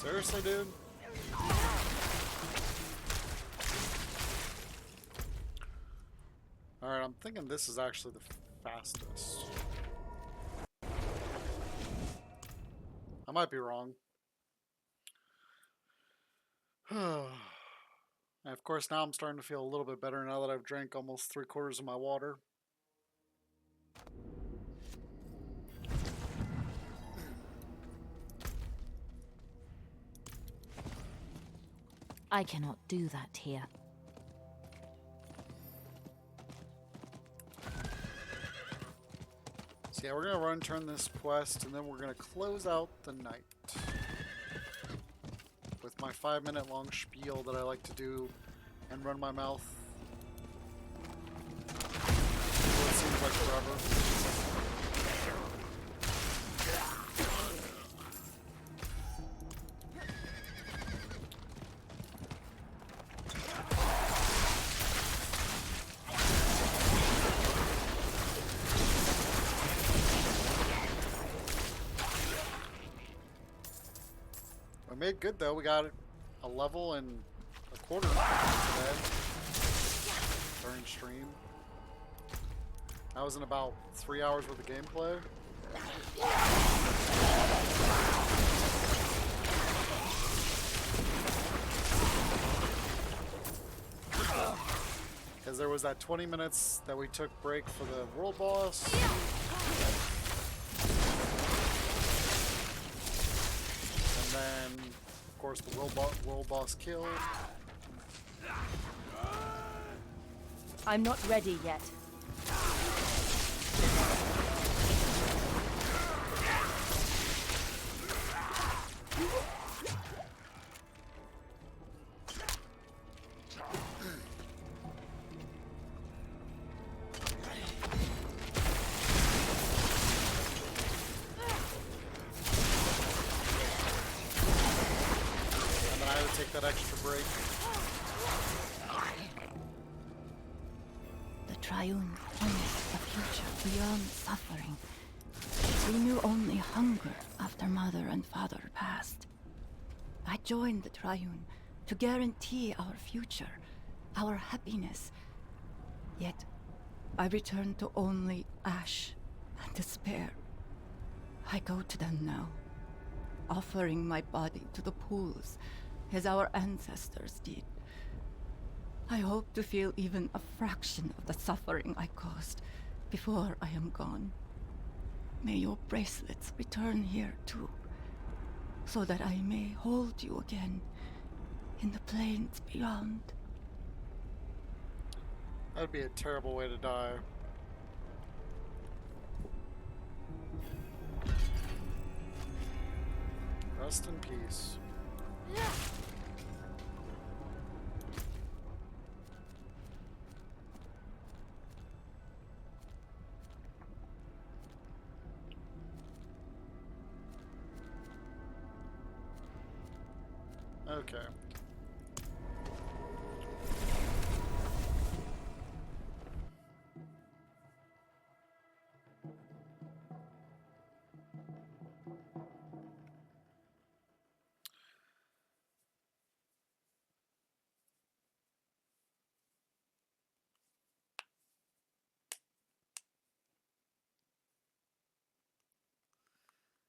Seriously, dude? Alright, I'm thinking this is actually the fastest. I might be wrong. And of course, now I'm starting to feel a little bit better now that I've drank almost 3/4 of my water. I cannot do that here. So yeah, we're gonna run turn this quest, and then we're gonna close out the night with my 5-minute long spiel that I like to do and run my mouth. Well, it seems like forever. We made good though. We got a level and a quarter today during stream. That was in about 3 hours worth of gameplay. Because there was that 20 minutes that we took break for the world boss. And then, of course, the world boss kill. I'm not ready yet. that extra break. The Triune promised a future beyond suffering. We knew only hunger after Mother and Father passed. I joined the Triune to guarantee our future, our happiness. Yet, I returned to only ash and despair. I go to them now, offering my body to the pools, as our ancestors did. I hope to feel even a fraction of the suffering I caused before I am gone. May your bracelets return here too, so that I may hold you again in the plains beyond. That'd be a terrible way to die. Rest in peace. Okay.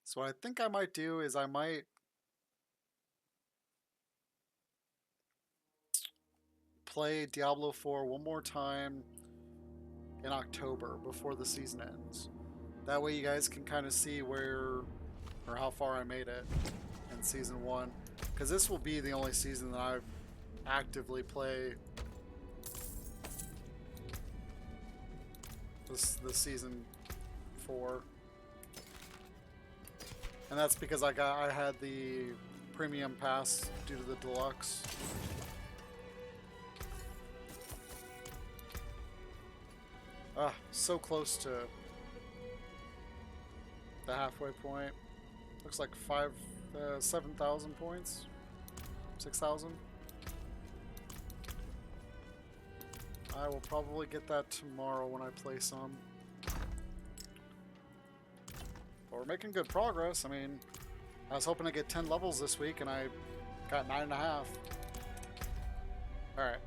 So what I think I might do is I might play Diablo 4 one more time in October before the season ends. That way you guys can kind of see where or how far I made it in season 1. Because this will be the only season that I actively play this season 4. And that's because I had the premium pass due to the deluxe. Ah, so close to the halfway point. Looks like 7,000 points, 6,000. I will probably get that tomorrow when I play some. But we're making good progress. I mean, I was hoping to get 10 levels this week, and I got 9.5. Alright.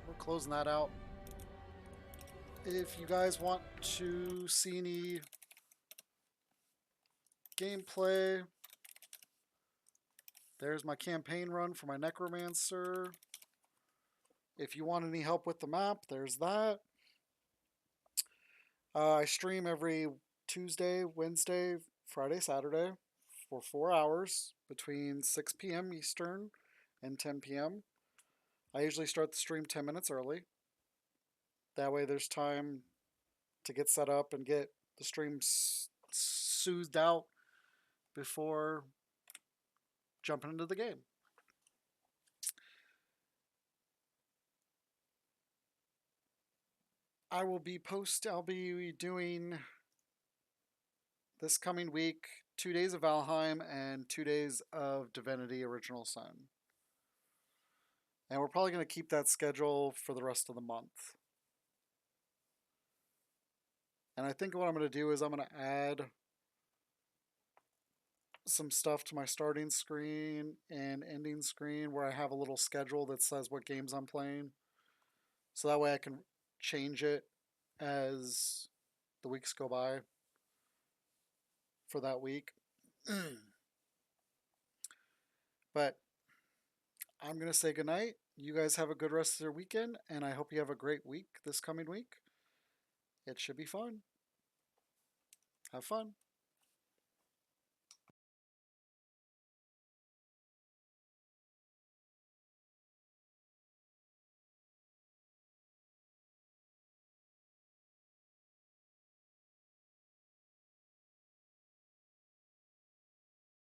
We're closing that out. If you guys want to see any gameplay, there's my campaign run for my Necromancer. If you want any help with the map, there's that. I stream every Tuesday, Wednesday, Friday, Saturday for 4 hours between 6 p.m. Eastern and 10 p.m. I usually start the stream 10 minutes early. That way there's time to get set up and get the stream soothed out before jumping into the game. I'll be doing this coming week 2 days of Valheim and 2 days of Divinity Original Sin. And we're probably going to keep that schedule for the rest of the month. And I think what I'm going to do is I'm going to add some stuff to my starting screen and ending screen where I have a little schedule that says what games I'm playing. So that way I can change it as the weeks go by for that week. But I'm going to say goodnight. You guys have a good rest of your weekend, and I hope you have a great week this coming week. It should be fun. Have fun.